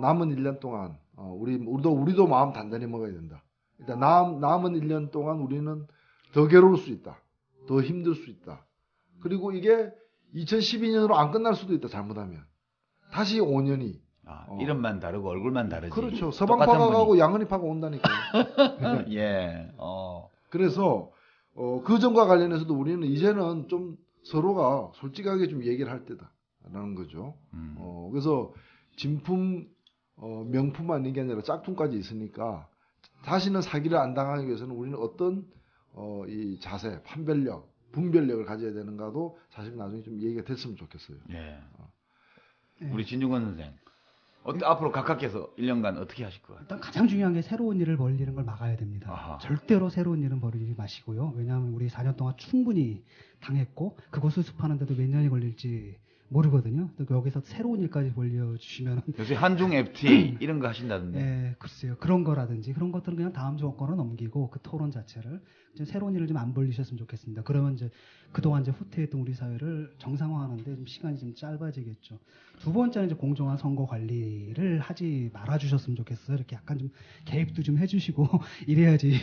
남은 1년 동안 우리도 마음 단단히 먹어야 된다. 일단 남은 1년 동안 우리는 더 괴로울 수 있다. 더 힘들 수 있다. 그리고 이게 2012년으로 안 끝날 수도 있다. 잘못하면 다시 5년이 이름만 다르고 얼굴만 다르지. 그렇죠. 서방파가 가고 양은이파가 온다니까요. 그래서 그 점과 관련해서도 우리는 이제는 좀 서로가 솔직하게 좀 얘기를 할 때다라는 거죠. 그래서 진품 명품만 있는 게 아니라 짝퉁까지 있으니까 다시는 사기를 안 당하기 위해서는 우리는 어떤 이 자세, 판별력, 분별력을 가져야 되는가도 사실 나중에 좀 얘기가 됐으면 좋겠어요. 우리 진중권 선생. 앞으로 각하께서 1년간 어떻게 하실 거예요? 일단 가장 중요한 게 새로운 일을 벌이는 걸 막아야 됩니다. 절대로 새로운 일은 벌이지 마시고요. 왜냐하면 우리 4년 동안 충분히 당했고 그거 수습하는데도 몇 년이 걸릴지 모르거든요. 또 여기서 새로운 일까지 벌려주시면 요새 한중 FTA 이런 거 하신다던데. 네, 글쎄요. 그런 거라든지 그런 것들은 그냥 다음 정권으로 넘기고 그 토론 자체를 좀 새로운 일을 좀 안 벌리셨으면 좋겠습니다. 그러면 이제 그동안 이제 후퇴했던 우리 사회를 정상화하는데 좀 시간이 좀 짧아지겠죠. 두 번째는 이제 공정한 선거 관리를 하지 말아주셨으면 좋겠어요. 이렇게 약간 좀 개입도 좀 해주시고 이래야지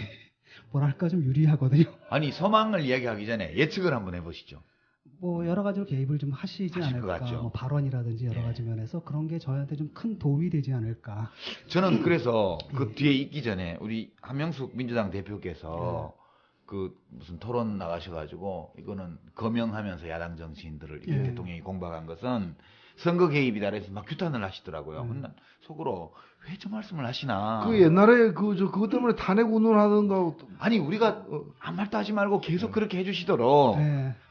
뭐랄까 좀 유리하거든요. 아니 서망을 이야기하기 전에 예측을 한번 해보시죠. 뭐 여러 가지로 개입을 좀 하시지 하실 것 않을까. 같죠. 뭐 발언이라든지 여러 가지 면에서 그런 게 저한테 좀 큰 도움이 되지 않을까. 저는 그래서 그 뒤에 있기 전에 우리 한명숙 민주당 대표께서 그 무슨 토론 나가셔가지고 이거는 거명하면서 야당 정치인들을 이렇게 대통령이 공박한 것은 선거 개입이다 그래서 막 규탄을 하시더라고요. 근데 난 속으로 왜 저 말씀을 하시나. 그 옛날에 그것 때문에 탄핵 운운하던가. 아니 우리가 아무 말도 하지 말고 계속 그렇게 해주시도록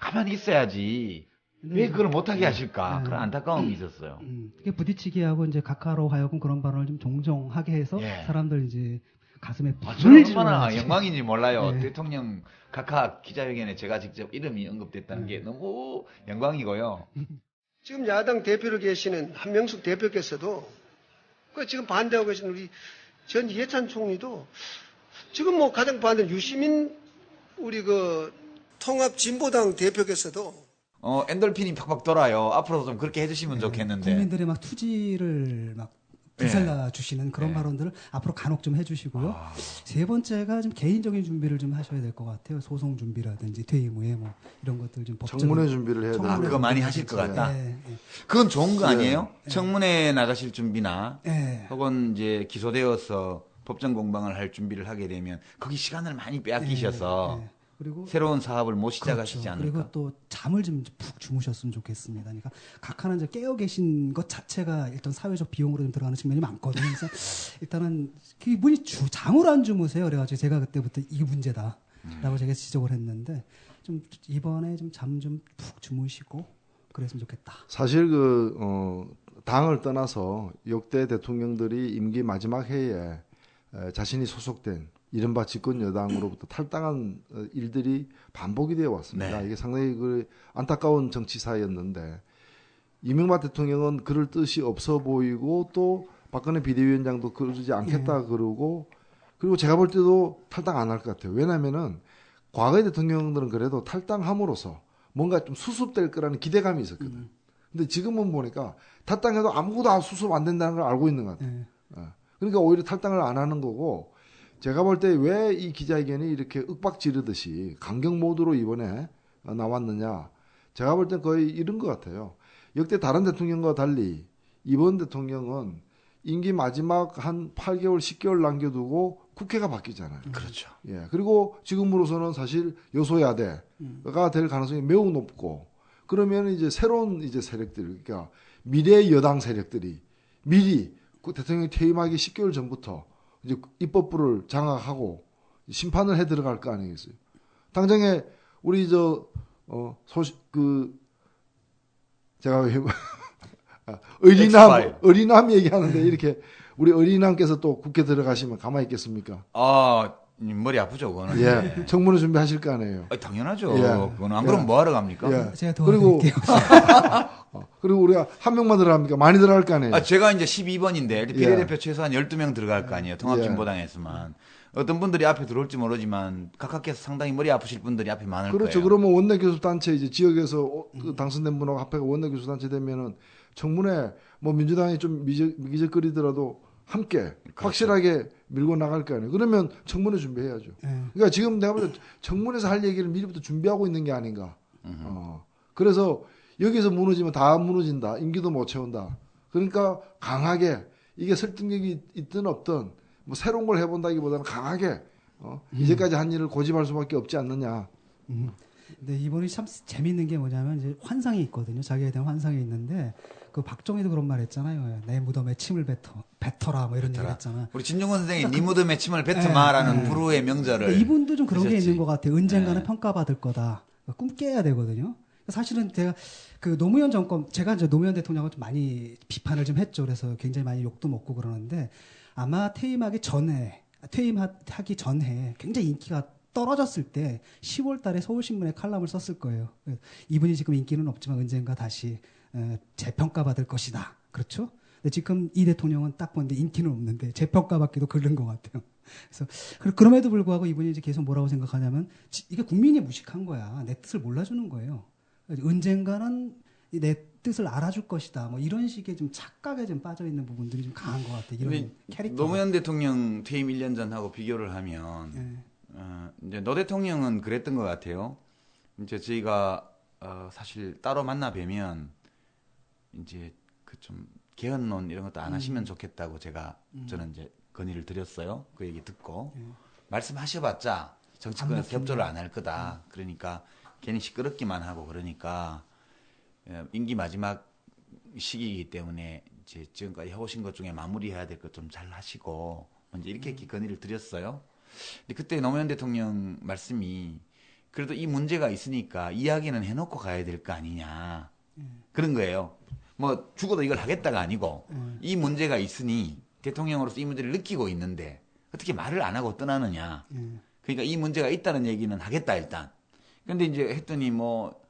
가만히 있어야지. 왜 그걸 못하게 하실까. 그런 안타까움이 있었어요. 그게 부딪히게 하고 이제 각하로 하여금 그런 발언을 좀 종종 하게 해서 사람들 이제 가슴에 저는 얼마나 영광인지 몰라요. 대통령 각하 기자회견에 제가 직접 이름이 언급됐다는 게 너무 영광이고요. 지금 야당 대표로 계시는 한명숙 대표께서도 그 지금 반대하고 계신 우리 전 이해찬 총리도 지금 뭐 가장 반대는 유시민 우리 그 통합진보당 대표께서도 엔돌핀이 팍팍 돌아요. 앞으로도 좀 그렇게 해주시면 좋겠는데. 국민들의 막 투지를 막 불살라 주시는 그런 발언들을 앞으로 간혹 좀 해주시고요. 세 번째가 좀 개인적인 준비를 좀 하셔야 될 것 같아요. 소송 준비라든지 퇴임 후에 뭐 이런 것들 좀 청문회 준비를 해야 돼요. 그거 많이 하실 것 같다. 그건 좋은 거 아니에요? 청문회 나가실 준비나 혹은 이제 기소되어서 법정 공방을 할 준비를 하게 되면 거기 시간을 많이 빼앗기셔서 그리고 새로운 사업을 못 시작하시지 그렇죠. 않을까. 그리고 또 잠을 좀 푹 주무셨으면 좋겠습니다. 그러니까 각하는 이제 깨어 계신 것 자체가 일단 사회적 비용으로 좀 들어가는 측면이 많거든요. 그래서 일단은 이분이 잠을 안 주무세요. 그래가지고 제가 그때부터 이게 문제다라고 제가 지적을 했는데 좀 이번에 좀 잠 좀 푹 주무시고 그랬으면 좋겠다. 사실 당을 떠나서 역대 대통령들이 임기 마지막 해에 자신이 소속된 이른바 집권 여당으로부터 탈당한 일들이 반복이 되어 왔습니다. 이게 상당히 안타까운 정치사였는데 이명박 대통령은 그럴 뜻이 없어 보이고 또 박근혜 비대위원장도 그러지 않겠다 그러고 그리고 제가 볼 때도 탈당 안 할 것 같아요. 왜냐하면은 과거의 대통령들은 그래도 탈당함으로써 뭔가 좀 수습될 거라는 기대감이 있었거든. 근데 지금은 보니까 탈당해도 아무것도 수습 안 된다는 걸 알고 있는 것 같아요. 그러니까 오히려 탈당을 안 하는 거고 제가 볼 때 왜 이 기자회견이 이렇게 윽박 지르듯이 강경 모드로 이번에 나왔느냐. 제가 볼 땐 거의 이런 것 같아요. 역대 다른 대통령과 달리 이번 대통령은 임기 마지막 한 8개월, 10개월 남겨두고 국회가 바뀌잖아요. 그렇죠. 예. 그리고 지금으로서는 사실 여소야대가 될 가능성이 매우 높고 그러면 이제 새로운 이제 세력들, 그러니까 미래 여당 세력들이 미리 대통령이 퇴임하기 10개월 전부터 이제 입법부를 장악하고 심판을 해 들어갈 거 아니겠어요. 당장에 우리 제가 어린남 얘기하는데 이렇게 우리 어린남께서 또 국회 들어가시면 가만히 있겠습니까? 머리 아프죠, 그거는. 예. 청문회 준비하실 거 아니에요. 당연하죠. 그거는 안 그러면 뭐 하러 갑니까? 제가 도와드릴게요. 그리고 우리가 한 명만 들어갑니까? 많이 들어갈 거 아니에요. 제가 이제 12번인데 비례대표 최소한 12명 들어갈 거 아니에요. 통합진보당에서만. 어떤 분들이 앞에 들어올지 모르지만 각하께서 상당히 머리 아프실 분들이 앞에 많을 거예요. 그렇죠. 그러면 원내교섭단체 이제 지역에서 당선된 분하고 합해가 원내교섭단체 되면은 청문회 뭐 민주당이 좀 미적거리더라도 함께 그렇죠. 확실하게 밀고 나갈 거 아니에요. 그러면 청문회 준비해야죠. 그러니까 지금 내가 볼 때 청문회에서 할 얘기를 미리부터 준비하고 있는 게 아닌가. 그래서 여기서 무너지면 다 무너진다. 임기도 못 채운다. 그러니까 강하게 이게 설득력이 있든 없든 뭐 새로운 걸 해본다기보다는 강하게 이제까지 한 일을 고집할 수밖에 없지 않느냐. 근데 이번이 참 재밌는 게 뭐냐면 이제 환상이 있거든요. 자기에 대한 환상이 있는데 그 박정희도 그런 말 했잖아요. 내 무덤에 침을 뱉어라 뭐 이런 얘기 했잖아. 우리 진중권 선생이 네 무덤에 침을 뱉어마라는 불후의 명절을. 그러니까 이분도 좀 그런 게 있는 것 같아요. 언젠가는 평가받을 거다. 꿈 깨야 되거든요. 사실은 제가 그 노무현 정권, 제가 이제 노무현 대통령을 좀 많이 비판을 좀 했죠. 그래서 굉장히 많이 욕도 먹고 그러는데 아마 퇴임하기 전에 굉장히 인기가 떨어졌을 때 10월 달에 서울신문에 칼럼을 썼을 거예요. 이분이 지금 인기는 없지만 언젠가 다시 재평가받을 것이다. 그렇죠? 근데 지금 이 대통령은 딱 보는데 인기는 없는데 재평가받기도 그런 것 같아요. 그래서 그럼에도 불구하고 이분이 이제 계속 뭐라고 생각하냐면 이게 국민이 무식한 거야. 내 뜻을 몰라주는 거예요. 언젠가는 내 뜻을 알아줄 것이다. 뭐 이런 식의 좀 착각에 좀 빠져 있는 부분들이 좀 강한 것 같아. 이런 캐릭터. 노무현 대통령 퇴임 1년 전하고 비교를 하면 이제 노 대통령은 그랬던 것 같아요. 이제 저희가 사실 따로 만나 뵈면 이제 그 좀 개헌론 이런 것도 안 하시면 좋겠다고 저는 이제 건의를 드렸어요. 그 얘기 듣고 말씀하셔봤자 정치권에서 협조를 안 할 거다. 그러니까 괜히 시끄럽기만 하고 그러니까 임기 마지막 시기이기 때문에 이제 지금까지 해오신 것 중에 마무리해야 될 것 좀 잘 하시고 먼저 이렇게 건의를 드렸어요. 근데 그때 노무현 대통령 말씀이 그래도 이 문제가 있으니까 이야기는 해놓고 가야 될 거 아니냐 그런 거예요. 뭐 죽어도 이걸 하겠다가 아니고 이 문제가 있으니 대통령으로서 이 문제를 느끼고 있는데 어떻게 말을 안 하고 떠나느냐. 그러니까 이 문제가 있다는 얘기는 하겠다 일단. 근데 이제 했더니 뭐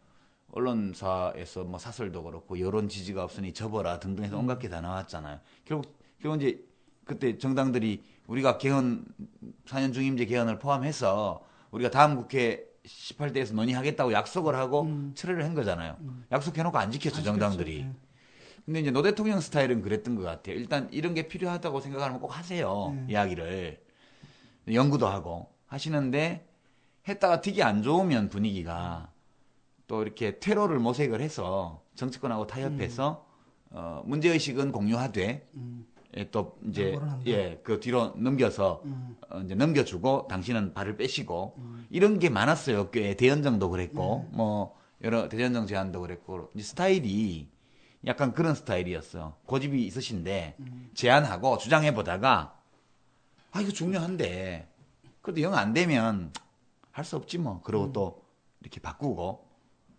언론사에서 뭐 사설도 그렇고 여론 지지가 없으니 접어라 등등 해서 온갖 게 다 나왔잖아요. 결국 이제 그때 정당들이 우리가 개헌 4년 중임제 개헌을 포함해서 우리가 다음 국회 18대에서 논의하겠다고 약속을 하고 철회를 한 거잖아요. 약속해놓고 안 지켰죠 정당들이. 근데 이제 노 대통령 스타일은 그랬던 것 같아요. 일단 이런 게 필요하다고 생각하면 꼭 하세요. 이야기를. 연구도 하고 하시는데 했다가 되게 안 좋으면 분위기가 또 이렇게 테러를 모색을 해서 정치권하고 타협해서 문제의식은 공유하되 또 이제 그 뒤로 넘겨서 이제 넘겨주고 당신은 발을 빼시고 이런 게 많았어요. 꽤 대연정도 그랬고 뭐 여러 대연정 제안도 그랬고 이제 스타일이 약간 그런 스타일이었어요. 고집이 있으신데 제안하고 주장해 보다가 이거 중요한데 그래도 영 안 되면 할 수 없지 뭐. 그러고 또 이렇게 바꾸고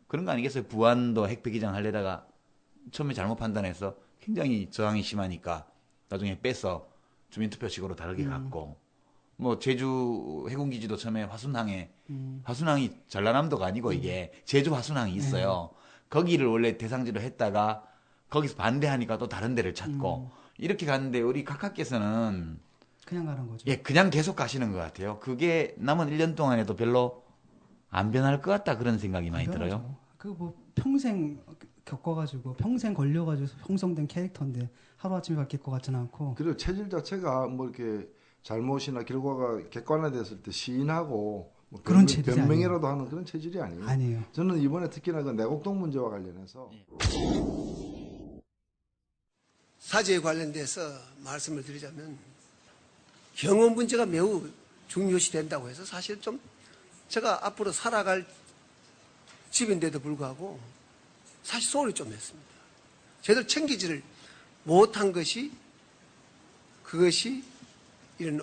그런 거 아니겠어요? 부안도 핵폐기장 하려다가 처음에 잘못 판단해서 굉장히 저항이 심하니까 나중에 빼서 주민투표식으로 다르게 갔고 뭐 제주 해군기지도 처음에 화순항이 전라남도가 아니고 이게 제주 화순항이 있어요. 거기를 원래 대상지로 했다가 거기서 반대하니까 또 다른 데를 찾고 이렇게 갔는데 우리 각하께서는 그냥 가는 거죠. 예, 그냥 계속 가시는 것 같아요. 그게 남은 1년 동안에도 별로 안 변할 것 같다 그런 생각이 많이 들어요. 그 뭐 평생 겪어가지고 평생 걸려가지고 형성된 캐릭터인데 하루아침에 바뀔 것 같지는 않고. 그리고 체질 자체가 뭐 이렇게 잘못이나 결과가 객관화됐을 때 시인하고 뭐 그런 체질이 변명이라도 하는 그런 체질이 아니에요. 아니에요. 저는 이번에 특히나 그 내곡동 문제와 관련해서 사죄에 관련돼서 말씀을 드리자면 경험 문제가 매우 중요시 된다고 해서 사실 좀 제가 앞으로 살아갈 집인데도 불구하고 사실 소홀히 좀 했습니다. 제대로 챙기지를 못한 것이 그것이 이런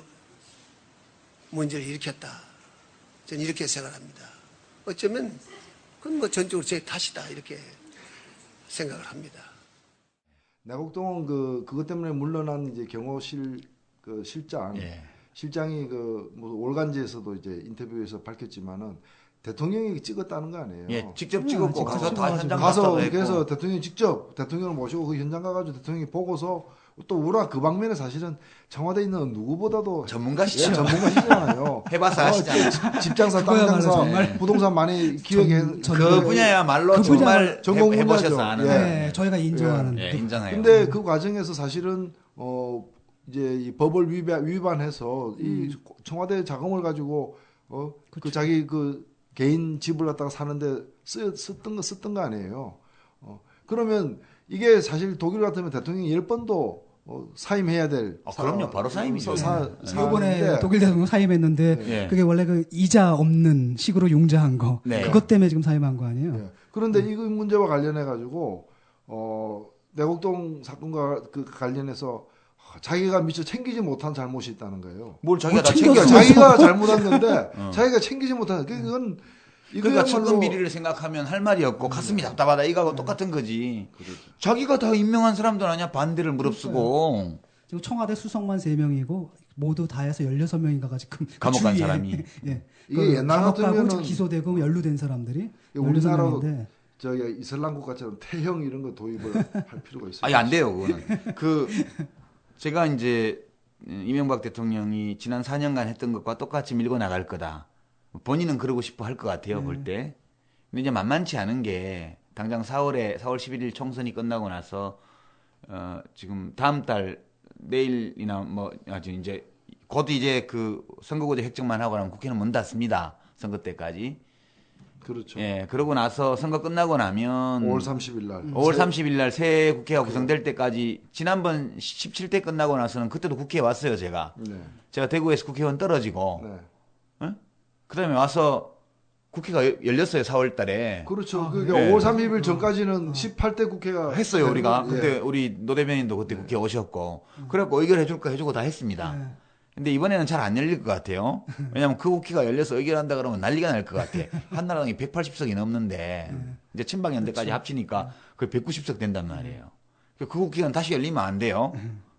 문제를 일으켰다. 저는 이렇게 생각합니다. 어쩌면 그건 뭐 전적으로 제 탓이다 이렇게 생각을 합니다. 내곡동은 그것 때문에 물러난 이제 경호실 그 실장이 그 뭐 월간지에서도 이제 인터뷰에서 밝혔지만은 대통령이 찍었다는 거 아니에요? 예, 직접 찍었고 가서 다 현장 가서 갔다고 그래서 했고. 대통령이 직접 대통령을 모시고 그 현장 가가지고 대통령이 보고서 또 우리가 그 방면에 사실은 청와대에 있는 누구보다도 전문가시죠. 예, 전문가시잖아요. 해봐서 아시잖아요. 집장사, 땅장사, 부동산 많이 기획해 그 분야야말로 정말 전공 해보셔서 분야죠. 아는. 네, 저희가 인정하는. 예, 인정해요. 근데 그 과정에서 사실은 이제 이 법을 위반해서 이 청와대 자금을 가지고 그 자기 그 개인 집을 갖다가 사는데 썼던 거 아니에요. 그러면 이게 사실 독일 같으면 대통령이 10번도 사임해야 될. 그럼요. 바로 사임이죠. 이번에 독일 대통령 사임했는데 그게 원래 그 이자 없는 식으로 융자한 거. 그것 때문에 지금 사임한 거 아니에요? 그런데 이 문제와 관련해 가지고 내곡동 사건과 그 관련해서 자기가 미처 챙기지 못한 잘못이 있다는 거예요. 뭘 자기가 다 챙겨? 자기가 잘못했는데 자기가 챙기지 못한 그건 그러니까 측근 비리를 생각하면 할 말이 없고 가슴이 답답하다 이거하고 똑같은 거지. 자기가 다 임명한 사람들 아니야 반대를 무릅쓰고. 지금 청와대 수석만 3명이고 모두 다 해서 16명인가가 지금 감옥 간 사람이. 예. 이게 옛날 같으면 기소되고 연루된 사람들이 우리나라도 저기 이슬람 국가처럼 태형 이런 거 도입을 할 필요가 있어요. 아니 안 돼요, 그거는. 제가 이제 이명박 대통령이 지난 4년간 했던 것과 똑같이 밀고 나갈 거다. 본인은 그러고 싶어 할 것 같아요, 볼 때. 근데 이제 만만치 않은 게 당장 4월 11일 총선이 끝나고 나서 지금 다음 달 내일이나 뭐 아주 이제 곧 이제 그 선거구제 획정만 하고 나면 국회는 문 닫습니다. 선거 때까지. 그렇죠. 예, 그러고 나서 선거 끝나고 나면 5월 30일 날. 5월 30일 날 새 국회가 구성될 때까지 지난번 17대 끝나고 나서는 그때도 국회에 왔어요, 제가. 네. 제가 대구에서 국회의원 떨어지고. 네. 그다음에 와서 국회가 열렸어요, 4월 달에. 그렇죠. 그러니까 5월 30일 전까지는 18대 국회가 했어요, 우리가. 예. 그때 우리 노 대변인도 그때 국회에 오셨고. 그래갖고 의결해 줄 거 해주고 다 했습니다. 근데 이번에는 잘 안 열릴 것 같아요. 왜냐하면 그 국회가 열려서 의결한다 그러면 난리가 날 것 같아. 한나라당이 180석이 넘는데 이제 친박연대까지 합치니까 거의 190석 된단 말이에요. 그 국회가 다시 열리면 안 돼요.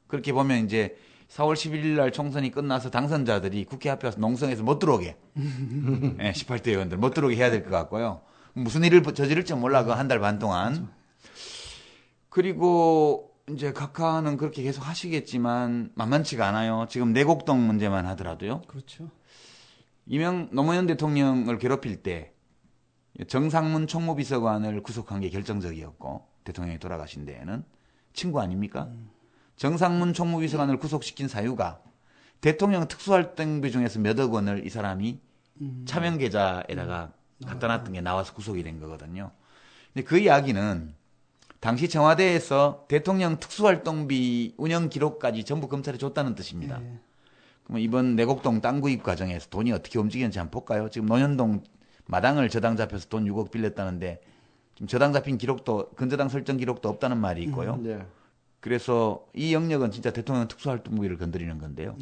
그렇게 보면 이제 4월 11일 날 총선이 끝나서 당선자들이 국회 앞에 와서 농성에서 못 들어오게. 네, 18대 의원들 못 들어오게 해야 될 것 같고요. 무슨 일을 저지를지 몰라, 그 한 달 반 동안. 그리고 이제 각하는 그렇게 계속 하시겠지만 만만치가 않아요. 지금 내곡동 문제만 하더라도요. 그렇죠. 노무현 대통령을 괴롭힐 때 정상문 총무비서관을 구속한 게 결정적이었고, 대통령이 돌아가신 데에는 친구 아닙니까? 정상문 총무비서관을 구속시킨 사유가 대통령 특수활동비 중에서 몇억 원을 이 사람이 차명 계좌에다가 갖다 놨던 게 나와서 구속이 된 거거든요. 근데 그 이야기는 당시 청와대에서 대통령 특수활동비 운영 기록까지 전부 검찰에 줬다는 뜻입니다. 그럼 이번 내곡동 땅 구입 과정에서 돈이 어떻게 움직였는지 한번 볼까요? 지금 논현동 마당을 저당 잡혀서 돈 6억 빌렸다는데 지금 저당 잡힌 기록도, 근저당 설정 기록도 없다는 말이 있고요. 네. 그래서 이 영역은 진짜 대통령 특수활동비를 건드리는 건데요.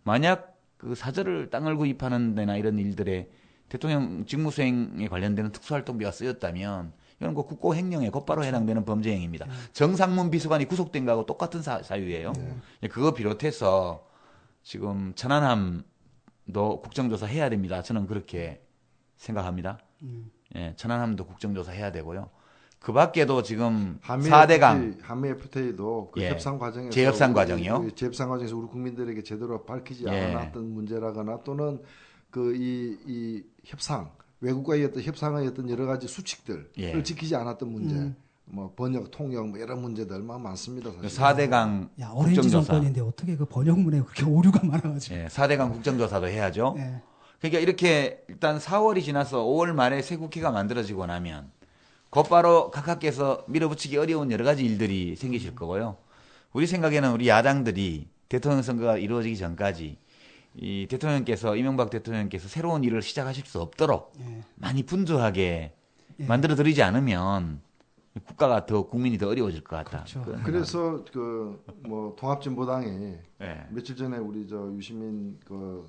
만약 그 사저를 땅을 구입하는 데나 이런 일들에 대통령 직무수행에 관련되는 특수활동비가 쓰였다면 이건 그 국고횡령에 곧바로 해당되는 범죄 행위입니다. 정상문 비서관이 구속된 거하고 똑같은 사유예요. 그거 비롯해서 지금 천안함도 국정조사 해야 됩니다. 저는 그렇게 생각합니다. 예, 천안함도 국정조사 해야 되고요. 그 밖에도 지금 4대강 한미 FTA도 그 예, 협상 과정에서 재협상 과정이요. 재협상 과정에서 우리 국민들에게 제대로 밝히지 예. 않았던 문제라거나 또는 그 이 협상 외국과의 어떤 협상의 어떤 여러 가지 수칙들을 예. 지키지 않았던 문제, 뭐 번역, 통역 뭐 이런 문제들 많습니다. 사실. 4대강 야, 오렌지 국정조사. 정권인데 어떻게 그 번역문에 그렇게 오류가 많아가지고. 예, 4대강 국정조사도 해야죠. 예. 그러니까 이렇게 일단 4월이 지나서 5월 말에 새 국회가 만들어지고 나면 곧바로 각하께서 밀어붙이기 어려운 여러 가지 일들이 생기실 거고요. 우리 생각에는 우리 야당들이 대통령 선거가 이루어지기 전까지 이 대통령께서, 이명박 대통령께서 새로운 일을 시작하실 수 없도록 많이 분주하게 만들어드리지 않으면 국가가 더, 국민이 더 어려워질 것 같다. 그렇죠. 그래서 그 뭐 통합진보당이 며칠 전에 우리 저 유시민 그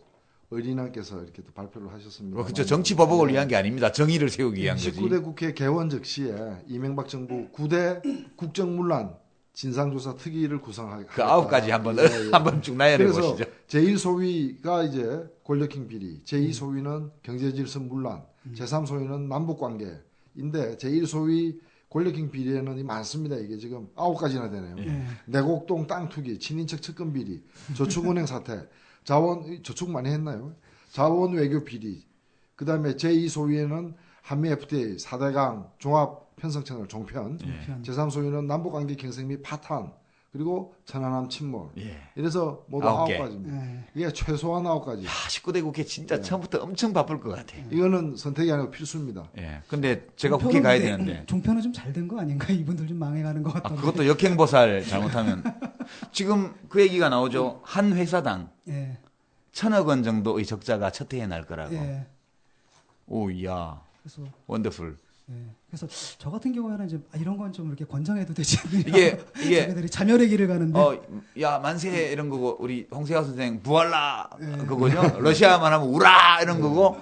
의리남께서 이렇게 또 발표를 하셨습니다. 그렇죠. 정치 보복을 위한 게 아닙니다. 정의를 세우기 위한 거지. 19대 국회 개원 즉시에 이명박 정부 9대 국정문란 진상조사 특위를 구성하겠다. 그 9가지 한번 쭉 나열해 보시죠. 그래서 제1소위가 이제 권력형 비리, 제2소위는 경제질서 문란, 제3소위는 남북관계인데 제1소위 권력형 비리에는 많습니다. 이게 지금 9가지나 되네요. 내곡동 땅 투기, 친인척 측근 비리, 저축은행 사태, 저축 많이 했나요? 자원 외교 비리, 그 다음에 제2소위에는 한미 FTA, 4대강 종합 편성채널 종편, 제3소위는 남북관계 경색 및 파탄, 그리고 천안함 침몰. 이래서 모두 9가지입니다. 이게 최소한 9가지. 19대 국회 진짜 처음부터 엄청 바쁠 것 같아. 이거는 선택이 아니고 필수입니다. 예. 근데 제가 국회 가야 되는데. 종편은 좀 잘 된 거 아닌가? 이분들 좀 망해가는 것 같던데. 그것도 역행보살 잘못하면. 지금 그 얘기가 나오죠. 한 회사당 1,000억 원 정도의 적자가 첫 해에 날 거라고. 오, 이야. 그래서 원더풀. 그래서 저 같은 경우에는 이제 이런 건 좀 이렇게 권장해도 되지 않느냐. 이게 자기들이 자멸의 길을 가는데. 야 만세 이런 거고 우리 홍세화 선생 부활라 그거죠. 러시아만 하면 우라 이런 거고,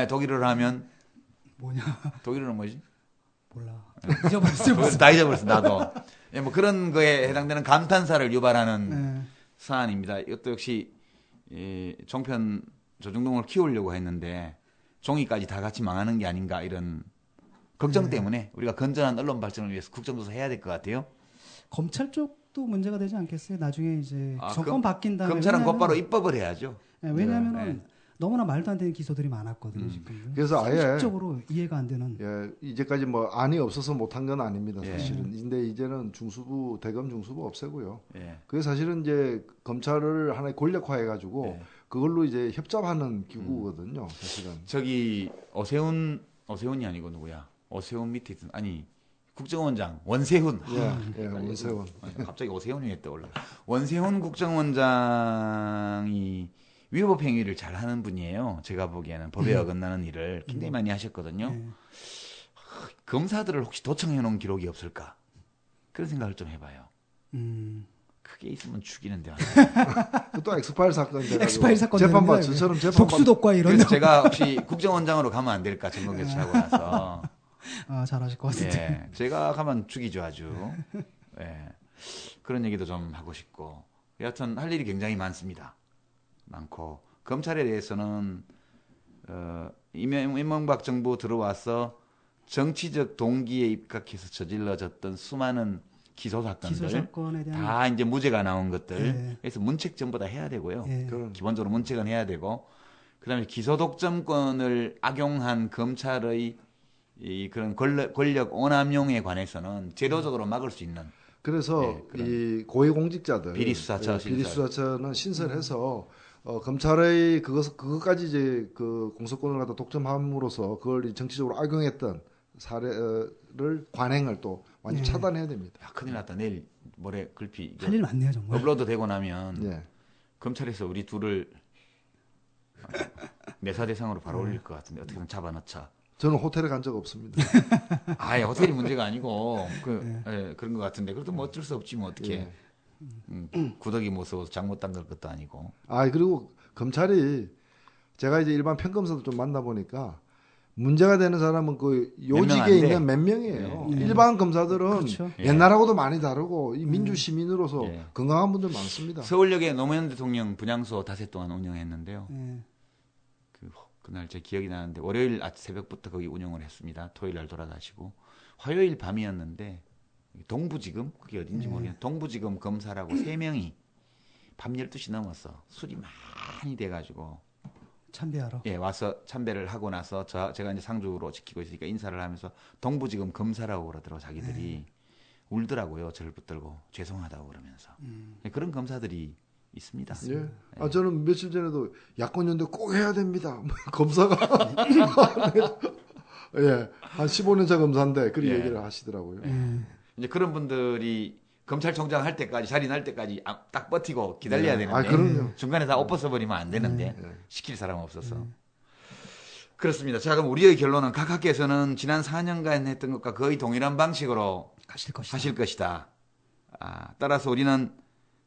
독일어를 하면 뭐냐? 독일어는 뭐지? 몰라. 잊어버렸어요. 다 잊어버렸어 나도. 뭐 그런 거에 해당되는 감탄사를 유발하는 사안입니다. 이것도 역시 종편 조중동을 키우려고 했는데 종이까지 다 같이 망하는 게 아닌가 이런 걱정 때문에 우리가 건전한 언론 발전을 위해서 국정조사 해야 될 것 같아요. 검찰 쪽도 문제가 되지 않겠어요? 나중에 이제 정권 바뀐 다음에 검찰은 곧바로 입법을 해야죠. 네, 왜냐하면 너무나 말도 안 되는 기소들이 많았거든요. 지금. 그래서 아예 상식적으로 이해가 안 되는. 이제까지 뭐 안이 없어서 못한 건 아닙니다. 사실은. 근데 이제는 중수부 대검 중수부 없애고요. 그게 사실은 이제 검찰을 하나의 권력화해가지고 그걸로 이제 협잡하는 기구거든요. 사실은. 저기 오세훈이 아니고 누구야? 오세훈 밑에 있던 국정원장 원세훈. 원세훈. 갑자기 오세훈이 왜 떠올라? 원세훈 국정원장이 위법 행위를 잘 하는 분이에요. 제가 보기에는 법에 어긋나는 일을 굉장히 많이 하셨거든요. 검사들을 혹시 도청해 놓은 기록이 없을까? 그런 생각을 좀 해봐요. 그게 있으면 죽이는데. 또 엑스파일 사건 엑스파일 사건 재판받 저처럼 독수독과 이런. 그래서 제가 혹시 국정원장으로 가면 안 될까 전공 교체하고 나서. 잘하실 것 같은데. 제가 가면 죽이죠 아주. 그런 얘기도 좀 하고 싶고. 여하튼 할 일이 굉장히 많습니다. 많고 검찰에 대해서는 이명박 정부 들어와서 정치적 동기에 입각해서 저질러졌던 수많은 기소 사건들 다 이제 무죄가 나온 것들 그래서 문책 전부 다 해야 되고요. 기본적으로 문책은 해야 되고 그다음에 기소 독점권을 악용한 검찰의 이 그런 권력 오남용에 관해서는 제도적으로 막을 수 있는. 그래서 이 고위공직자들 비리수사처는 신설해서 검찰의 그것까지 이제 그 공소권을 갖다 독점함으로써 그걸 정치적으로 악용했던 사례를 관행을 또 완전 차단해야 됩니다. 큰일 났다. 내일 모레 글피 할 일 많네요 정말. 업로드 되고 나면 검찰에서 우리 둘을 내사 대상으로 바로 올릴 것 같은데 어떻게든 잡아넣자. 저는 호텔에 간 적 없습니다. 호텔이 문제가 아니고 그런 것 같은데 그래도 뭐 어쩔 수 없지 뭐 어떻게. 구더기 못 써서 잘못 담글 것도 아니고. 그리고 검찰이 제가 이제 일반 평검사도 좀 만나보니까 문제가 되는 사람은 그 요직에 있는 몇 명이에요. 일반 검사들은 옛날하고도 많이 다르고 이 민주 시민으로서 건강한 분들 많습니다. 서울역에 노무현 대통령 분향소 닷새 동안 운영했는데요. 그날 제 기억이 나는데 월요일 새벽부터 거기 운영을 했습니다. 토요일 날 돌아가시고 화요일 밤이었는데 동부지검 그게 어딘지 모르겠는데 동부지검 검사라고 3명이 밤 12시 넘었어 술이 많이 돼가지고 참배하러 와서 참배를 하고 나서 제가 이제 상주로 지키고 있으니까 인사를 하면서 동부지검 검사라고 그러더라고 자기들이 울더라고요. 저를 붙들고 죄송하다고 그러면서 그런 검사들이 있습니다. 저는 며칠 전에도 야권연대 꼭 해야 됩니다. 검사가 한 15년차 검사인데 그런 얘기를 하시더라고요. 이제 그런 분들이 검찰총장 할 때까지 자리 날 때까지 딱 버티고 기다려야 되는데 그럼요. 중간에 다 엎어서 버리면 안 되는데 시킬 사람 없어서 그렇습니다. 자 그럼 우리의 결론은 각 학교에서는 지난 4년간 했던 것과 거의 동일한 방식으로 하실 것이다. 따라서 우리는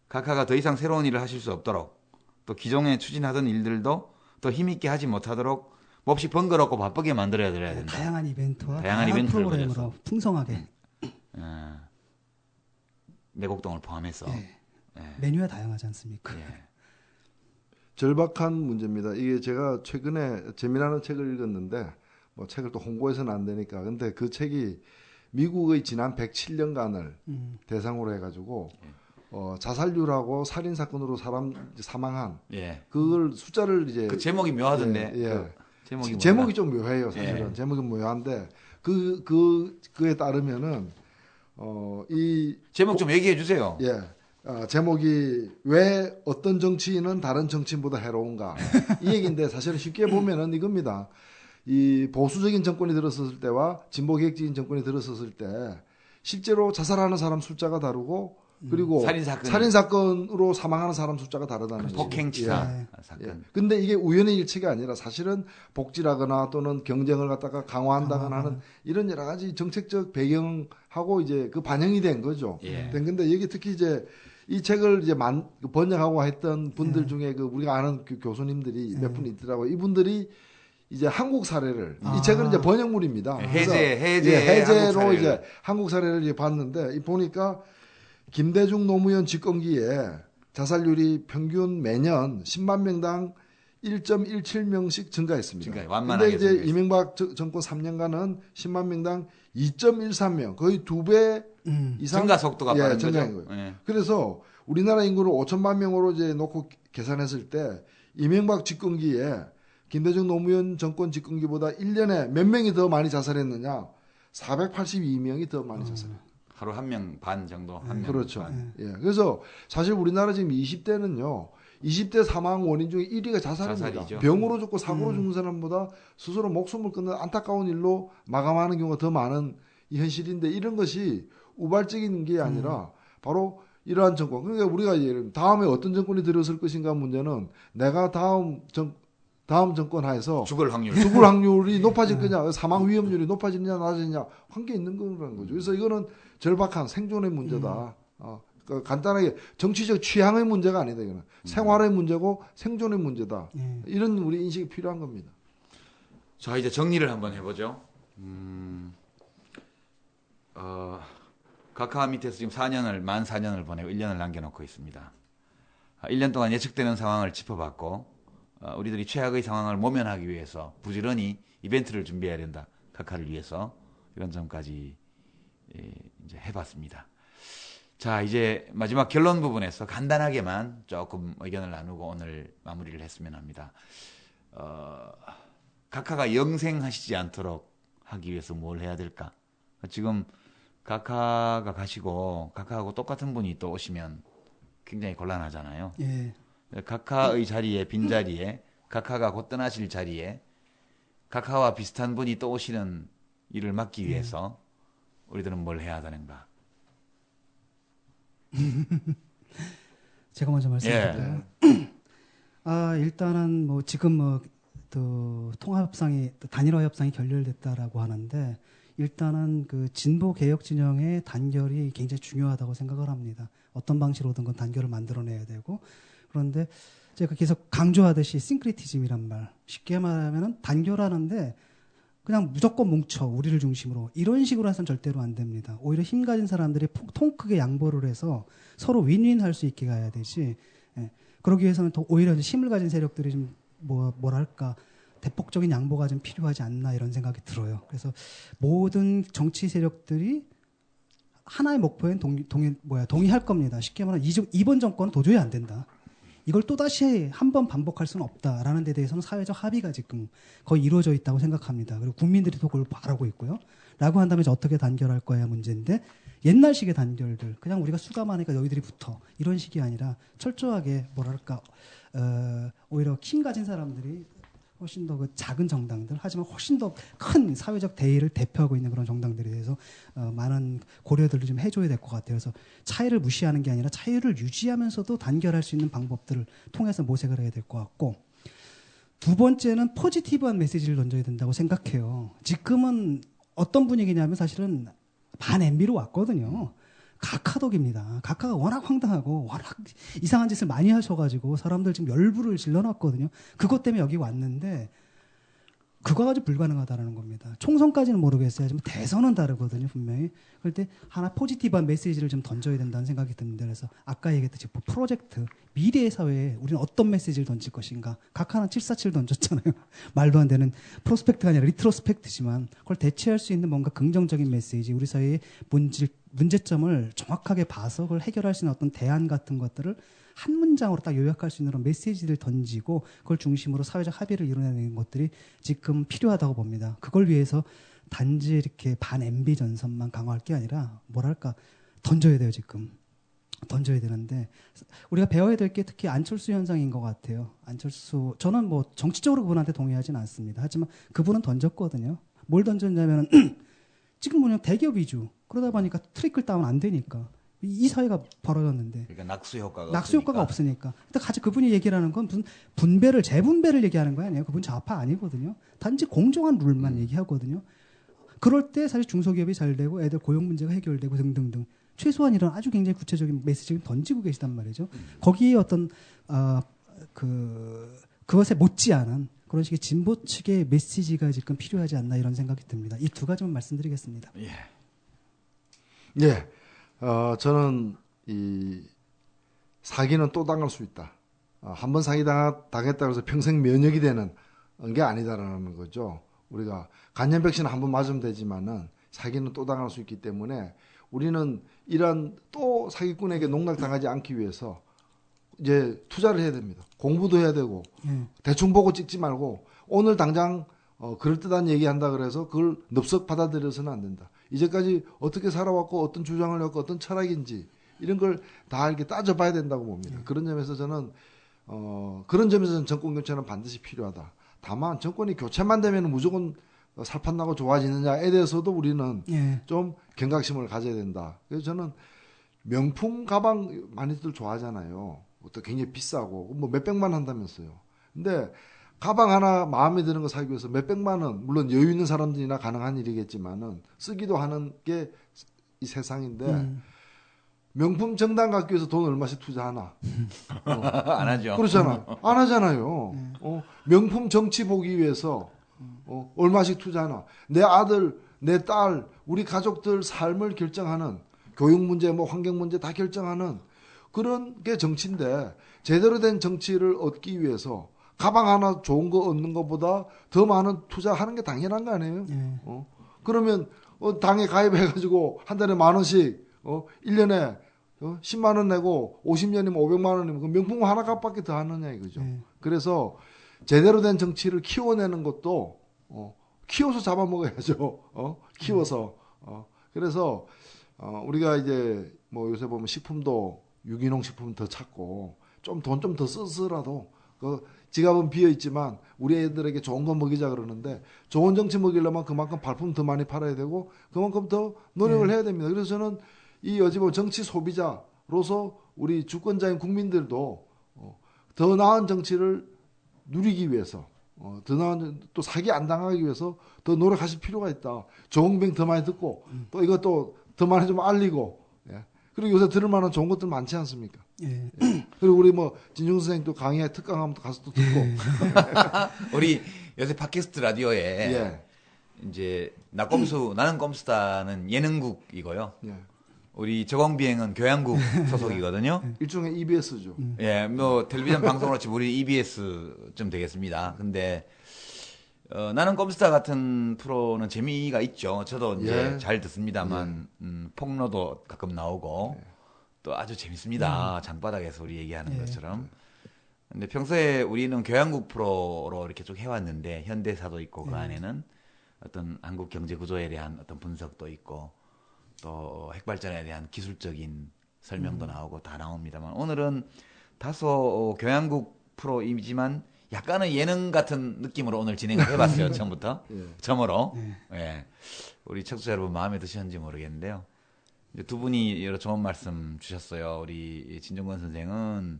각하가 더 이상 새로운 일을 하실 수 없도록 또 기존에 추진하던 일들도 더 힘있게 하지 못하도록 몹시 번거롭고 바쁘게 만들어야 된다. 다양한 이벤트와 다양한 프로그램으로 풍성하게 내곡동을 포함해서 메뉴가 다양하지 않습니까? 절박한 문제입니다. 이게 제가 최근에 재미나는 책을 읽었는데 뭐 책을 또 홍보해서는 안 되니까 근데 그 책이 미국의 지난 107년간을 대상으로 해가지고 자살률하고 살인 사건으로 사람 사망한 그걸 숫자를 이제 그 제목이 묘하던데 제목이 좀 묘해요 사실은 제목이 묘한데 그에 따르면은 이 제목 좀 얘기해 주세요. 제목이 왜 어떤 정치인은 다른 정치인보다 해로운가 이 얘기인데 사실은 쉽게 보면은 이겁니다. 이 보수적인 정권이 들어섰을 때와 진보 계획적인 정권이 들어섰을 때 실제로 자살하는 사람 숫자가 다르고 그리고 살인 사건으로 사망하는 사람 숫자가 다르다는 거죠. 폭행치사 사건. 근데 이게 우연의 일치가 아니라 사실은 복지라거나 또는 경쟁을 갖다가 강화한다거나 하는 이런 여러 가지 정책적 배경하고 이제 그 반영이 된 거죠. 근데 여기 특히 이제 이 책을 이제 번역하고 했던 분들 중에 그 우리가 아는 그 교수님들이 몇 분 있더라고요. 이분들이 이제 한국 사례를 이 책은 이제 번역물입니다. 해제로 이제 한국 사례를 이제 봤는데 보니까 김대중 노무현 집권기에 자살률이 평균 매년 10만 명당 1.17명씩 증가했습니다. 그러니까 근데 완만하게 이제 증가했습니다. 이명박 정권 3년간은 10만 명당 2.13명, 거의 2배 이상 증가 속도가 빠른 증가한 거죠. 거예요. 예. 그래서 우리나라 인구를 5천만 명으로 이제 놓고 계산했을 때 이명박 집권기에 김대중 노무현 정권 집권기보다 1년에 몇 명이 더 많이 자살했느냐? 482명이 더 많이 자살했어요. 하루 1명 반 정도. 한 명 그렇죠. 반. 예. 그래서 사실 우리나라 지금 20대는요. 20대 사망 원인 중에 1위가 자살입니다. 자살이죠. 병으로 죽고 사고로 죽는 사람보다 스스로 목숨을 끊는 안타까운 일로 마감하는 경우가 더 많은 이 현실인데 이런 것이 우발적인 게 아니라 바로 이러한 정권. 그러니까 우리가 예를 들면 다음에 어떤 정권이 들어설 것인가 문제는 내가 다음 정권 하에서 죽을 확률이 높아질 거냐, 사망 위험률이 높아지느냐 낮아지느냐 관계 있는 거라는 거죠. 그래서 이거는 절박한 생존의 문제다. 그러니까 간단하게 정치적 취향의 문제가 아니다. 이거는 생활의 문제고 생존의 문제다. 이런 우리 인식이 필요한 겁니다. 자, 이제 정리를 한번 해보죠. 각하 밑에서 지금 만 4년을 보내고 1년을 남겨놓고 있습니다. 1년 동안 예측되는 상황을 짚어봤고, 우리들이 최악의 상황을 모면하기 위해서 부지런히 이벤트를 준비해야 된다. 각하를 위해서. 이런 점까지 이제 해봤습니다. 자, 이제 마지막 결론 부분에서 간단하게만 조금 의견을 나누고 오늘 마무리를 했으면 합니다. 각하가 영생하시지 않도록 하기 위해서 뭘 해야 될까? 지금 각하가 가시고 각하하고 똑같은 분이 또 오시면 굉장히 곤란하잖아요. 예. 각하의 자리에, 빈자리에, 각하가 곧 떠나실 자리에 각하와 비슷한 분이 또 오시는 일을 막기 위해서 우리들은 뭘 해야 하는가? 제가 먼저 말씀드릴까요? 일단은 뭐 지금 또 통합협상이 단일화 협상이 결렬됐다라고 하는데 일단은 그 진보 개혁 진영의 단결이 굉장히 중요하다고 생각을 합니다. 어떤 방식으로든 건 단결을 만들어내야 되고 그런데 제가 계속 강조하듯이 싱크리티즘이란 말 쉽게 말하면은 단결하는데 그냥 무조건 뭉쳐 우리를 중심으로 이런 식으로 해서는 절대로 안 됩니다. 오히려 힘 가진 사람들이 통 크게 양보를 해서 서로 윈윈할 수 있게 가야 되지. 그러기 위해서는 더 오히려 힘을 가진 세력들이 좀 뭐랄까 대폭적인 양보가 좀 필요하지 않나 이런 생각이 들어요. 그래서 모든 정치 세력들이 하나의 목표엔 동의할 겁니다. 쉽게 말하면 이번 정권은 도저히 안 된다. 이걸 또다시 한 번 반복할 수는 없다라는 데 대해서는 사회적 합의가 지금 거의 이루어져 있다고 생각합니다. 그리고 국민들이 또 그걸 바라고 있고요. 라고 한다면 이제 어떻게 단결할 거야 문제인데 옛날식의 단결들 그냥 우리가 수감하니까 너희들이 붙어 이런 식이 아니라 철저하게 뭐랄까 오히려 힘 가진 사람들이 훨씬 더 그 작은 정당들 하지만 훨씬 더 큰 사회적 대의를 대표하고 있는 그런 정당들에 대해서 많은 고려들을 좀 해줘야 될 것 같아요. 그래서 차이를 무시하는 게 아니라 차이를 유지하면서도 단결할 수 있는 방법들을 통해서 모색을 해야 될 것 같고 두 번째는 포지티브한 메시지를 던져야 된다고 생각해요. 지금은 어떤 분위기냐면 사실은 반 MB로 왔거든요. 각하덕입니다. 각하가 워낙 황당하고 워낙 이상한 짓을 많이 하셔가지고 사람들 지금 열불을 질러놨거든요. 그것 때문에 여기 왔는데 그거 가지고 불가능하다는 겁니다. 총선까지는 모르겠어요. 하지만 대선은 다르거든요. 분명히. 그럴 때 하나 포지티브한 메시지를 좀 던져야 된다는 생각이 듭니다. 그래서 아까 얘기했듯이 프로젝트 미래의 사회에 우리는 어떤 메시지를 던질 것인가. 각하는 747 던졌잖아요. 말도 안 되는 프로스펙트가 아니라 리트로스펙트지만 그걸 대체할 수 있는 뭔가 긍정적인 메시지 우리 사회의 문제점을 정확하게 봐서 그걸 해결할 수 있는 어떤 대안 같은 것들을 한 문장으로 딱 요약할 수 있는 그런 메시지를 던지고 그걸 중심으로 사회적 합의를 이뤄내는 것들이 지금 필요하다고 봅니다. 그걸 위해서 단지 이렇게 반 MB 전선만 강화할 게 아니라 뭐랄까 던져야 돼요. 지금 던져야 되는데 우리가 배워야 될 게 특히 안철수 현상인 것 같아요. 안철수 저는 뭐 정치적으로 그분한테 동의하지는 않습니다. 하지만 그분은 던졌거든요. 뭘 던졌냐면 지금 뭐냐 대기업 위주 그러다 보니까 트리클 다운 안 되니까 이 사회가 벌어졌는데 그러니까 낙수 효과가 없으니까. 근데 같이 그분이 얘기를 하는 건 무슨 분배를 재분배를 얘기하는 거 아니에요. 그분 좌파 아니거든요. 단지 공정한 룰만 얘기하거든요. 그럴 때 사실 중소기업이 잘 되고 애들 고용 문제가 해결되고 등등등 최소한 이런 아주 굉장히 구체적인 메시지를 던지고 계시단 말이죠. 거기에 어떤 그것에 못지않은 그런 식의 진보 측의 메시지가 지금 필요하지 않나 이런 생각이 듭니다. 이 두 가지만 말씀드리겠습니다. 예. 저는 이 사기는 또 당할 수 있다. 한번 사기 당했다고 해서 평생 면역이 되는 게 아니다라는 거죠. 우리가 간염 백신 한번 맞으면 되지만은 사기는 또 당할 수 있기 때문에 우리는 이런 또 사기꾼에게 농락당하지 않기 위해서 이제 투자를 해야 됩니다. 공부도 해야 되고 대충 보고 찍지 말고 오늘 당장 그럴듯한 얘기한다 그래서 그걸 넙석 받아들여서는 안 된다. 이제까지 어떻게 살아왔고 어떤 주장을 했고 어떤 철학인지 이런 걸 다 이렇게 따져봐야 된다고 봅니다. 그런 점에서 저는 정권 교체는 반드시 필요하다. 다만 정권이 교체만 되면 무조건 살판나고 좋아지느냐에 대해서도 우리는 좀 경각심을 가져야 된다. 그래서 저는 명품 가방 많이들 좋아하잖아요. 또 굉장히 비싸고 뭐 몇백만 한다면서요. 근데 가방 하나 마음에 드는 거 사기 위해서 몇백만 원, 물론 여유 있는 사람들이나 가능한 일이겠지만은 쓰기도 하는 게 이 세상인데 명품 정당 갖기 위해서 돈 얼마씩 투자하나? 안 하죠. 그렇잖아. 안 하잖아요. 명품 정치 보기 위해서 얼마씩 투자하나? 내 아들, 내 딸, 우리 가족들 삶을 결정하는 교육 문제, 뭐 환경 문제 다 결정하는 그런 게 정치인데 제대로 된 정치를 얻기 위해서 가방 하나 좋은 거 얻는 것보다 더 많은 투자하는 게 당연한 거 아니에요? 그러면 당에 가입해가지고 한 달에 10,000원씩 1년에 10만 원 내고 50년이면 500만 원이면 그 명품 하나 값밖에 더 하느냐 이거죠. 그래서 제대로 된 정치를 키워내는 것도 키워서 잡아먹어야죠. 키워서. 그래서 우리가 이제 뭐 요새 보면 식품도 유기농 식품 더 찾고 좀 돈 좀 더 써서라도 그 지갑은 비어 있지만 우리 애들에게 좋은 거 먹이자 그러는데 좋은 정치 먹이려면 그만큼 발품 더 많이 팔아야 되고 그만큼 더 노력을 해야 됩니다. 그래서 저는 이 어찌 정치 소비자로서 우리 주권자인 국민들도 더 나은 정치를 누리기 위해서 더 나은 또 사기 안 당하기 위해서 더 노력하실 필요가 있다. 좋은 더 많이 듣고 또 이것도 더 많이 좀 알리고 그리고 요새 들을 만한 좋은 것들 많지 않습니까? 그리고 우리 뭐 진중 선생님 또 강의에 특강하면 또 가서 또 듣고 우리 요새 팟캐스트 라디오에 이제 나는 꼼수다는 예능국이고요. 우리 저공비행은 교양국 소속이거든요. 일종의 EBS죠. 예, 뭐 텔레비전 방송으로 치면 우리 EBS 좀 되겠습니다. 근데 나는 꼼수다 같은 프로는 재미가 있죠. 저도 이제 잘 듣습니다만 폭로도 가끔 나오고 또 아주 재밌습니다. 장바닥에서 우리 얘기하는 것처럼. 근데 평소에 우리는 교양국 프로로 이렇게 쭉 해왔는데 현대사도 있고 그 안에는 어떤 한국 경제 구조에 대한 어떤 분석도 있고 또 핵발전에 대한 기술적인 설명도 나오고 다 나옵니다만 오늘은 다소 교양국 프로이지만 약간은 예능 같은 느낌으로 오늘 진행을 해봤어요. 처음부터. 처음으로. 예. 우리 청취자 여러분 마음에 드셨는지 모르겠는데요. 이제 두 분이 여러 좋은 말씀 주셨어요. 우리 진중권 선생은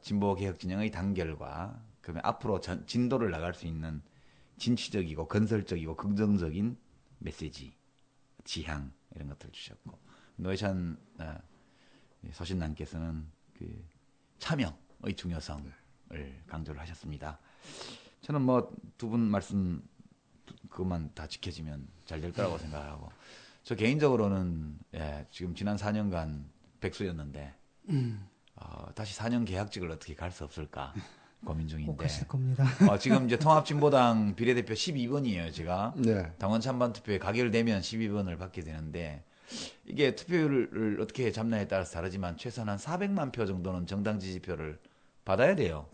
진보개혁 진영의 단결과 그러면 앞으로 진도를 나갈 수 있는 진취적이고 건설적이고 긍정적인 메시지, 지향 이런 것들을 주셨고 노회찬 서신남께서는 그 참여의 중요성을 강조를 하셨습니다. 저는 뭐 두 분 말씀 그것만 다 지켜지면 잘 될 거라고 생각하고 저 개인적으로는 지금 지난 4년간 백수였는데 다시 4년 계약직을 어떻게 갈 수 없을까 고민 중인데. 꼭 하실 겁니다. 지금 이제 통합진보당 비례대표 12번이에요, 제가. 당원 찬반 투표에 가결되면 12번을 받게 되는데 이게 투표율을 어떻게 잡냐에 따라서 다르지만 최소한 한 400만 표 정도는 정당 지지표를 받아야 돼요.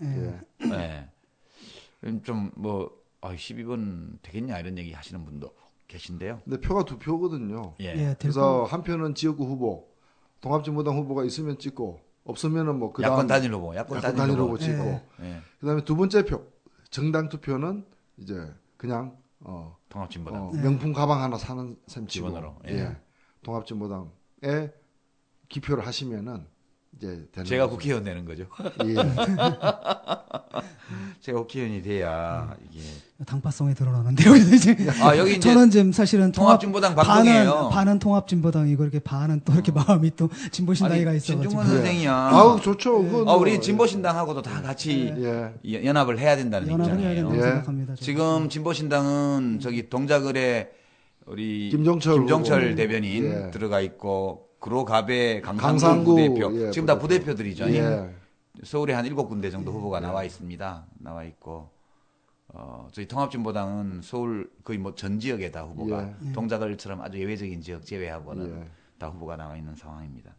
좀 뭐 12번 되겠냐 이런 얘기 하시는 분도 계신데요. 근데 표가 2표거든요. 그래서 한 표는 지역구 후보, 통합진보당 후보가 있으면 찍고 없으면은 뭐 그다음 야권 단일 후보, 야권 단일 후보 찍고. 그다음에 두 번째 표 정당 투표는 이제 그냥 통합진보당 명품 가방 하나 사는 셈 치고 기본으로. 통합진보당에 기표를 하시면은 이제 되는 제가 거죠. 국회의원 되는 거죠. 제가 국회의원이 돼야 이게 당파성에 드러나는데요. 이제 여기 이제 저는 지금 사실은 통합진보당 방송이에요. 반은 통합진보당이고 이렇게 반은 또 이렇게 마음이 또 진보신당이가 있어가지고. 진중권 선생이야. 아우 좋죠. 우리 진보신당하고도 다 같이 연합을 해야 된다는 연합을 해야 입장이에요. 된다고 생각합니다. 지금 진보신당은 저기 동작을에 우리 김종철 대변인 들어가 있고 그로갑의 강상구 부대표 지금 다 부대표들이죠. 서울에 한 7군데 정도 후보가 나와 있습니다. 나와 있고, 저희 통합진보당은 서울 거의 뭐 전 지역에 다 후보가, 동작을처럼 아주 예외적인 지역 제외하고는 다 후보가 나와 있는 상황입니다.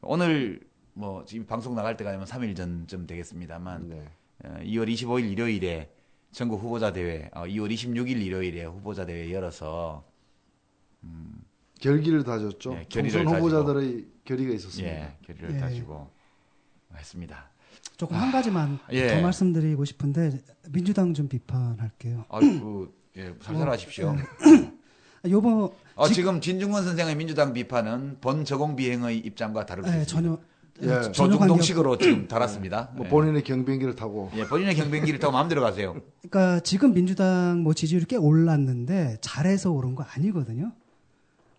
오늘 뭐 지금 방송 나갈 때가 되면 3일 전쯤 되겠습니다만, 2월 25일 일요일에 전국 후보자 대회, 2월 26일 일요일에 후보자 대회 열어서, 결기를 다졌죠. 예, 총선 후보자들의 결의가 있었습니다. 예, 결의를 다지고 했습니다. 조금 한 가지만 더 말씀드리고 싶은데 민주당 좀 비판할게요. 살살하십시오. 요번 지금 진중권 선생의 민주당 비판은 본 저공 비행의 입장과 다를 수 있습니다. 전혀 조중동식으로 지금 달았습니다. 뭐 본인의 경비행기를 타고. 본인의 경비행기를 타고 마음대로 가세요. 그러니까 지금 민주당 뭐 지지율이 꽤 올랐는데 잘해서 오른 거 아니거든요.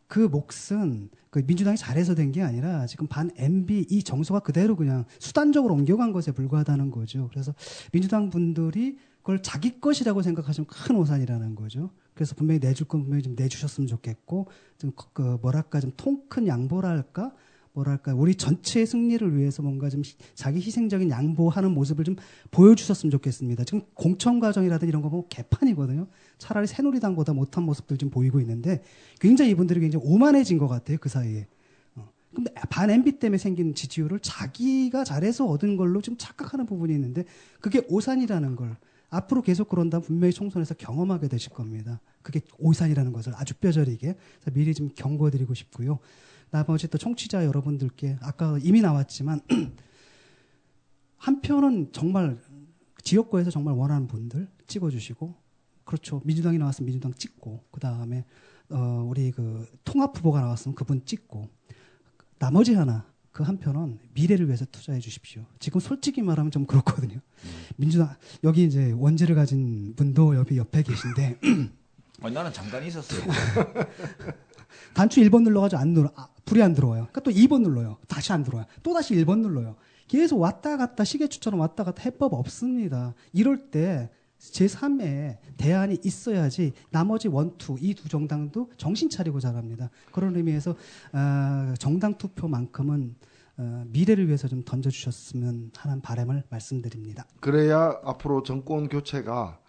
그 몫은 그 민주당이 잘해서 된 게 아니라 지금 반 MB 이 정서가 그대로 그냥 수단적으로 옮겨간 것에 불과하다는 거죠. 그래서 민주당 분들이 그걸 자기 것이라고 생각하시면 큰 오산이라는 거죠. 그래서 분명히 내줄 건 분명히 좀 내주셨으면 좋겠고, 좀 좀 통 큰 양보랄까? 우리 전체의 승리를 위해서 뭔가 좀 자기 희생적인 양보하는 모습을 좀 보여주셨으면 좋겠습니다. 지금 공천 과정이라든지 이런 거 보면 개판이거든요. 차라리 새누리당보다 못한 모습들 좀 보이고 있는데 굉장히 이분들이 굉장히 오만해진 것 같아요. 그 사이에. 근데 반 MB 때문에 생긴 지지율을 자기가 잘해서 얻은 걸로 좀 착각하는 부분이 있는데 그게 오산이라는 걸 앞으로 계속 그런다면 분명히 총선에서 경험하게 되실 겁니다. 그게 오산이라는 것을 아주 뼈저리게. 미리 좀 경고드리고 싶고요. 나머지 또 청취자 여러분들께 아까 이미 나왔지만 한 표는 정말 지역구에서 정말 원하는 분들 찍어주시고, 그렇죠. 민주당이 나왔으면 민주당 찍고, 그 다음에 우리 그 통합 후보가 나왔으면 그분 찍고, 나머지 하나 그 한 표는 미래를 위해서 투자해 주십시오. 지금 솔직히 말하면 좀 그렇거든요. 민주당 여기 이제 원재를 가진 분도 옆에 계신데 나는 잠깐 있었어요. 단추 1번 눌러가지고 불이 안 들어와요. 그러니까 또 2번 눌러요. 다시 안 들어와요. 또 다시 1번 눌러요. 계속 왔다 갔다 시계추처럼 왔다 갔다 해법 없습니다. 이럴 때 제3의 대안이 있어야지 나머지 원투 이 두 정당도 정신 차리고 잘합니다. 그런 의미에서 정당 투표만큼은 미래를 위해서 좀 던져주셨으면 하는 바람을 말씀드립니다. 그래야 앞으로 정권 교체가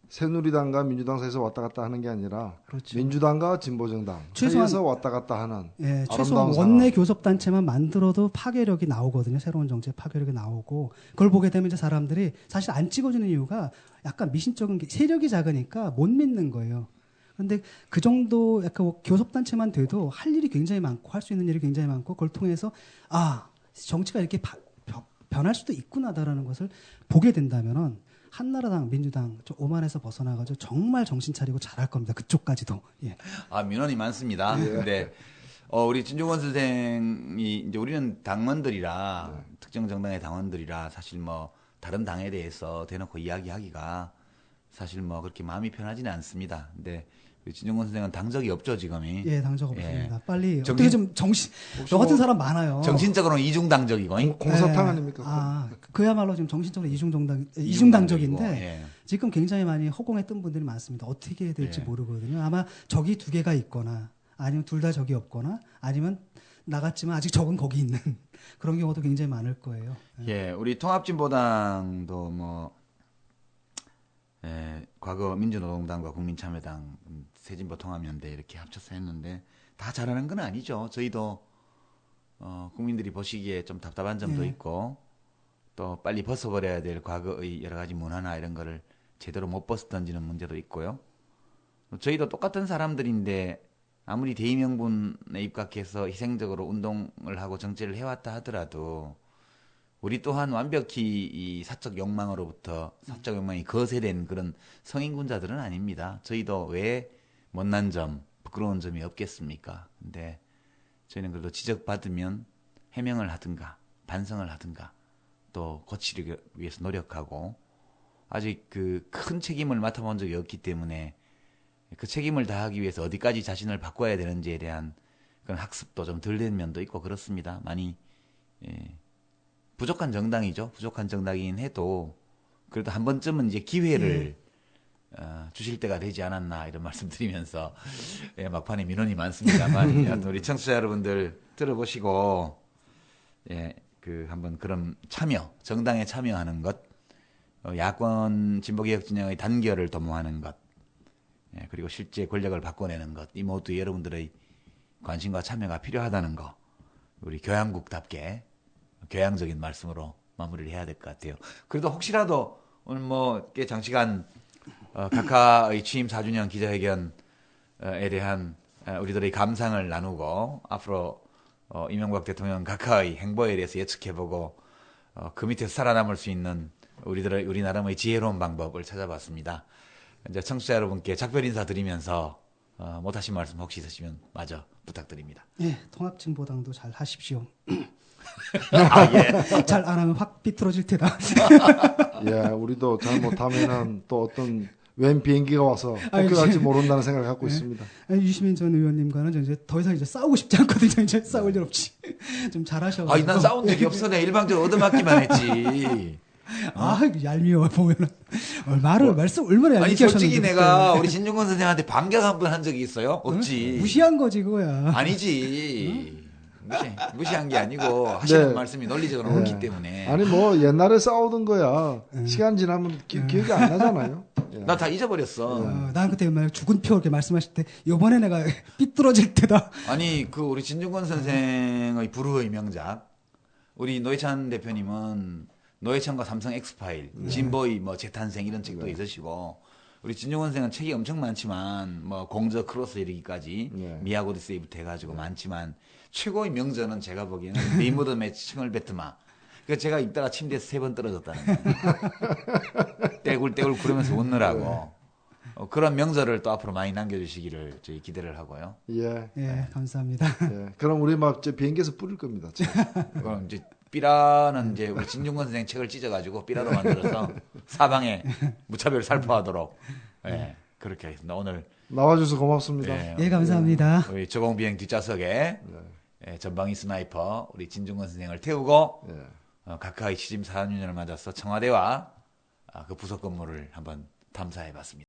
새누리당과 민주당 사이에서 왔다 갔다 하는 게 아니라 그렇죠. 민주당과 진보정당 사이에서 왔다 갔다 하는 최소한 원내 교섭단체만 만들어도 파괴력이 나오거든요. 새로운 정책 파괴력이 나오고 그걸 보게 되면 이제 사람들이 사실 안 찍어주는 이유가 약간 미신적인 게 세력이 작으니까 못 믿는 거예요. 그런데 그 정도 약간 교섭단체만 돼도 할 일이 굉장히 많고 할 수 있는 일이 굉장히 많고 그걸 통해서 정치가 이렇게 변할 수도 있구나다라는 것을 보게 된다면은 한나라당, 민주당 좀 오만에서 벗어나가지고 정말 정신 차리고 잘할 겁니다. 그쪽까지도. 예. 민원이 많습니다. 근데 우리 진중권 선생이 이제 우리는 당원들이라 특정 정당의 당원들이라 사실 뭐 다른 당에 대해서 대놓고 이야기하기가 사실 뭐 그렇게 마음이 편하지는 않습니다. 근데 우리 진중권 선생은 당적이 없죠 지금이. 예, 당적 없습니다. 빨리 어떻게 좀 저 같은 사람 많아요. 정신적으로는 이중당적이고. 공사탕 아닙니까? 그야말로 지금 정신적으로 이중당적인데 지금 굉장히 많이 허공에 뜬 분들이 많습니다. 어떻게 해야 될지 모르거든요. 아마 적이 두 개가 있거나 아니면 둘 다 적이 없거나 아니면 나갔지만 아직 적은 거기 있는 그런 경우도 굉장히 많을 거예요. 우리 통합진보당도 뭐 과거 민주노동당과 국민참여당, 새진보 통합연대 이렇게 합쳐서 했는데 다 잘하는 건 아니죠. 저희도 국민들이 보시기에 좀 답답한 점도 있고 또 빨리 벗어버려야 될 과거의 여러 가지 문화나 이런 거를 제대로 못 벗어 던지는 문제도 있고요. 저희도 똑같은 사람들인데 아무리 대의명분에 입각해서 희생적으로 운동을 하고 정치를 해왔다 하더라도 우리 또한 완벽히 이 사적 욕망으로부터 사적 욕망이 거세된 그런 성인군자들은 아닙니다. 저희도 왜 못난 점, 부끄러운 점이 없겠습니까? 근데 저희는 그래도 지적받으면 해명을 하든가 반성을 하든가 또 고치기 위해서 노력하고 아직 그 큰 책임을 맡아본 적이 없기 때문에 그 책임을 다하기 위해서 어디까지 자신을 바꿔야 되는지에 대한 그런 학습도 좀 덜 된 면도 있고 그렇습니다. 많이 부족한 정당이죠. 부족한 정당이긴 해도 그래도 한 번쯤은 이제 기회를 주실 때가 되지 않았나 이런 말씀드리면서 막판에 민원이 많습니다만 우리 청취자 여러분들 들어보시고 한번 그런 참여, 정당에 참여하는 것, 야권 진보개혁 진영의 단결을 도모하는 것, 그리고 실제 권력을 바꿔내는 것, 이 모두 여러분들의 관심과 참여가 필요하다는 거, 우리 교양국답게 교양적인 말씀으로 마무리를 해야 될 것 같아요. 그래도 혹시라도 오늘 뭐 꽤 장시간 각하의 취임 4주년 기자회견에 대한 우리들의 감상을 나누고 앞으로 이명박 대통령 각하의 행보에 대해서 예측해보고 그 밑에서 살아남을 수 있는 우리 나름의 지혜로운 방법을 찾아봤습니다. 이제 청취자 여러분께 작별 인사 드리면서 못하신 말씀 혹시 있으시면 마저 부탁드립니다. 예, 통합진보당도 잘 하십시오. 아, 예. 잘 안 하면 확 비틀어질 테다. 예, 우리도 잘못하면은 또 어떤 웬 비행기가 와서 폭격할지 모른다는 생각을 갖고 있습니다. 유시민 전 의원님과는 이제 더 이상 이제 싸우고 싶지 않거든요. 이제 싸울 일 없이 좀 잘하셔가지고. 난 싸운 적이 없어. 내가 일방적으로 얻어맞기만 했지. 얄미워 보면은 말씀 얼마나 얄밉게 하셨는데. 솔직히 내가 우리 진중권 선생한테 반격 한번 한 적이 있어요? 없지. 무시한 거지 그거야. 아니지. 무시한 게 아니고 하시는 네. 말씀이 논리적으로 옳기 때문에. 아니 뭐 옛날에 싸우던 거야. 시간 지나면 기억이 안 나잖아요. 나 다 잊어버렸어. 난 그때 만약 죽은 표 이렇게 말씀하실 때 이번에 내가 삐뚤어질 때다. 아니 우리 진중권 선생의 불후의 명작. 우리 노회찬 대표님은 노회찬과 삼성 엑스파일, 진보의 뭐 재탄생 이런 책도 있으시고 우리 진중권 선생은 책이 엄청 많지만 뭐 공저 크로스 이르기까지 미학 오디세이부터 해가지고 많지만 최고의 명저는 제가 보기에는 리무덤의 칭얼베트마. 그러니까 제가 읽다가 침대에서 3번 떨어졌다는 거예요. 떼굴떼굴 구르면서 웃느라고. 그런 명저를 또 앞으로 많이 남겨주시기를 저희 기대를 하고요. 예, 감사합니다. 예, 그럼 우리 막 비행기에서 뿌릴 겁니다. 그럼 이제 삐라는 이제 우리 진중권 선생 책을 찢어가지고 삐라로 만들어서 사방에 무차별 살포하도록 그렇게 하겠습니다. 오늘 나와주셔서 고맙습니다. 예, 감사합니다. 우리 저공비행 뒷좌석에 전방위 스나이퍼 우리 진중권 선생을 태우고 각하의 취임 4주년을 맞아서 청와대와 그 부속 건물을 한번 탐사해봤습니다.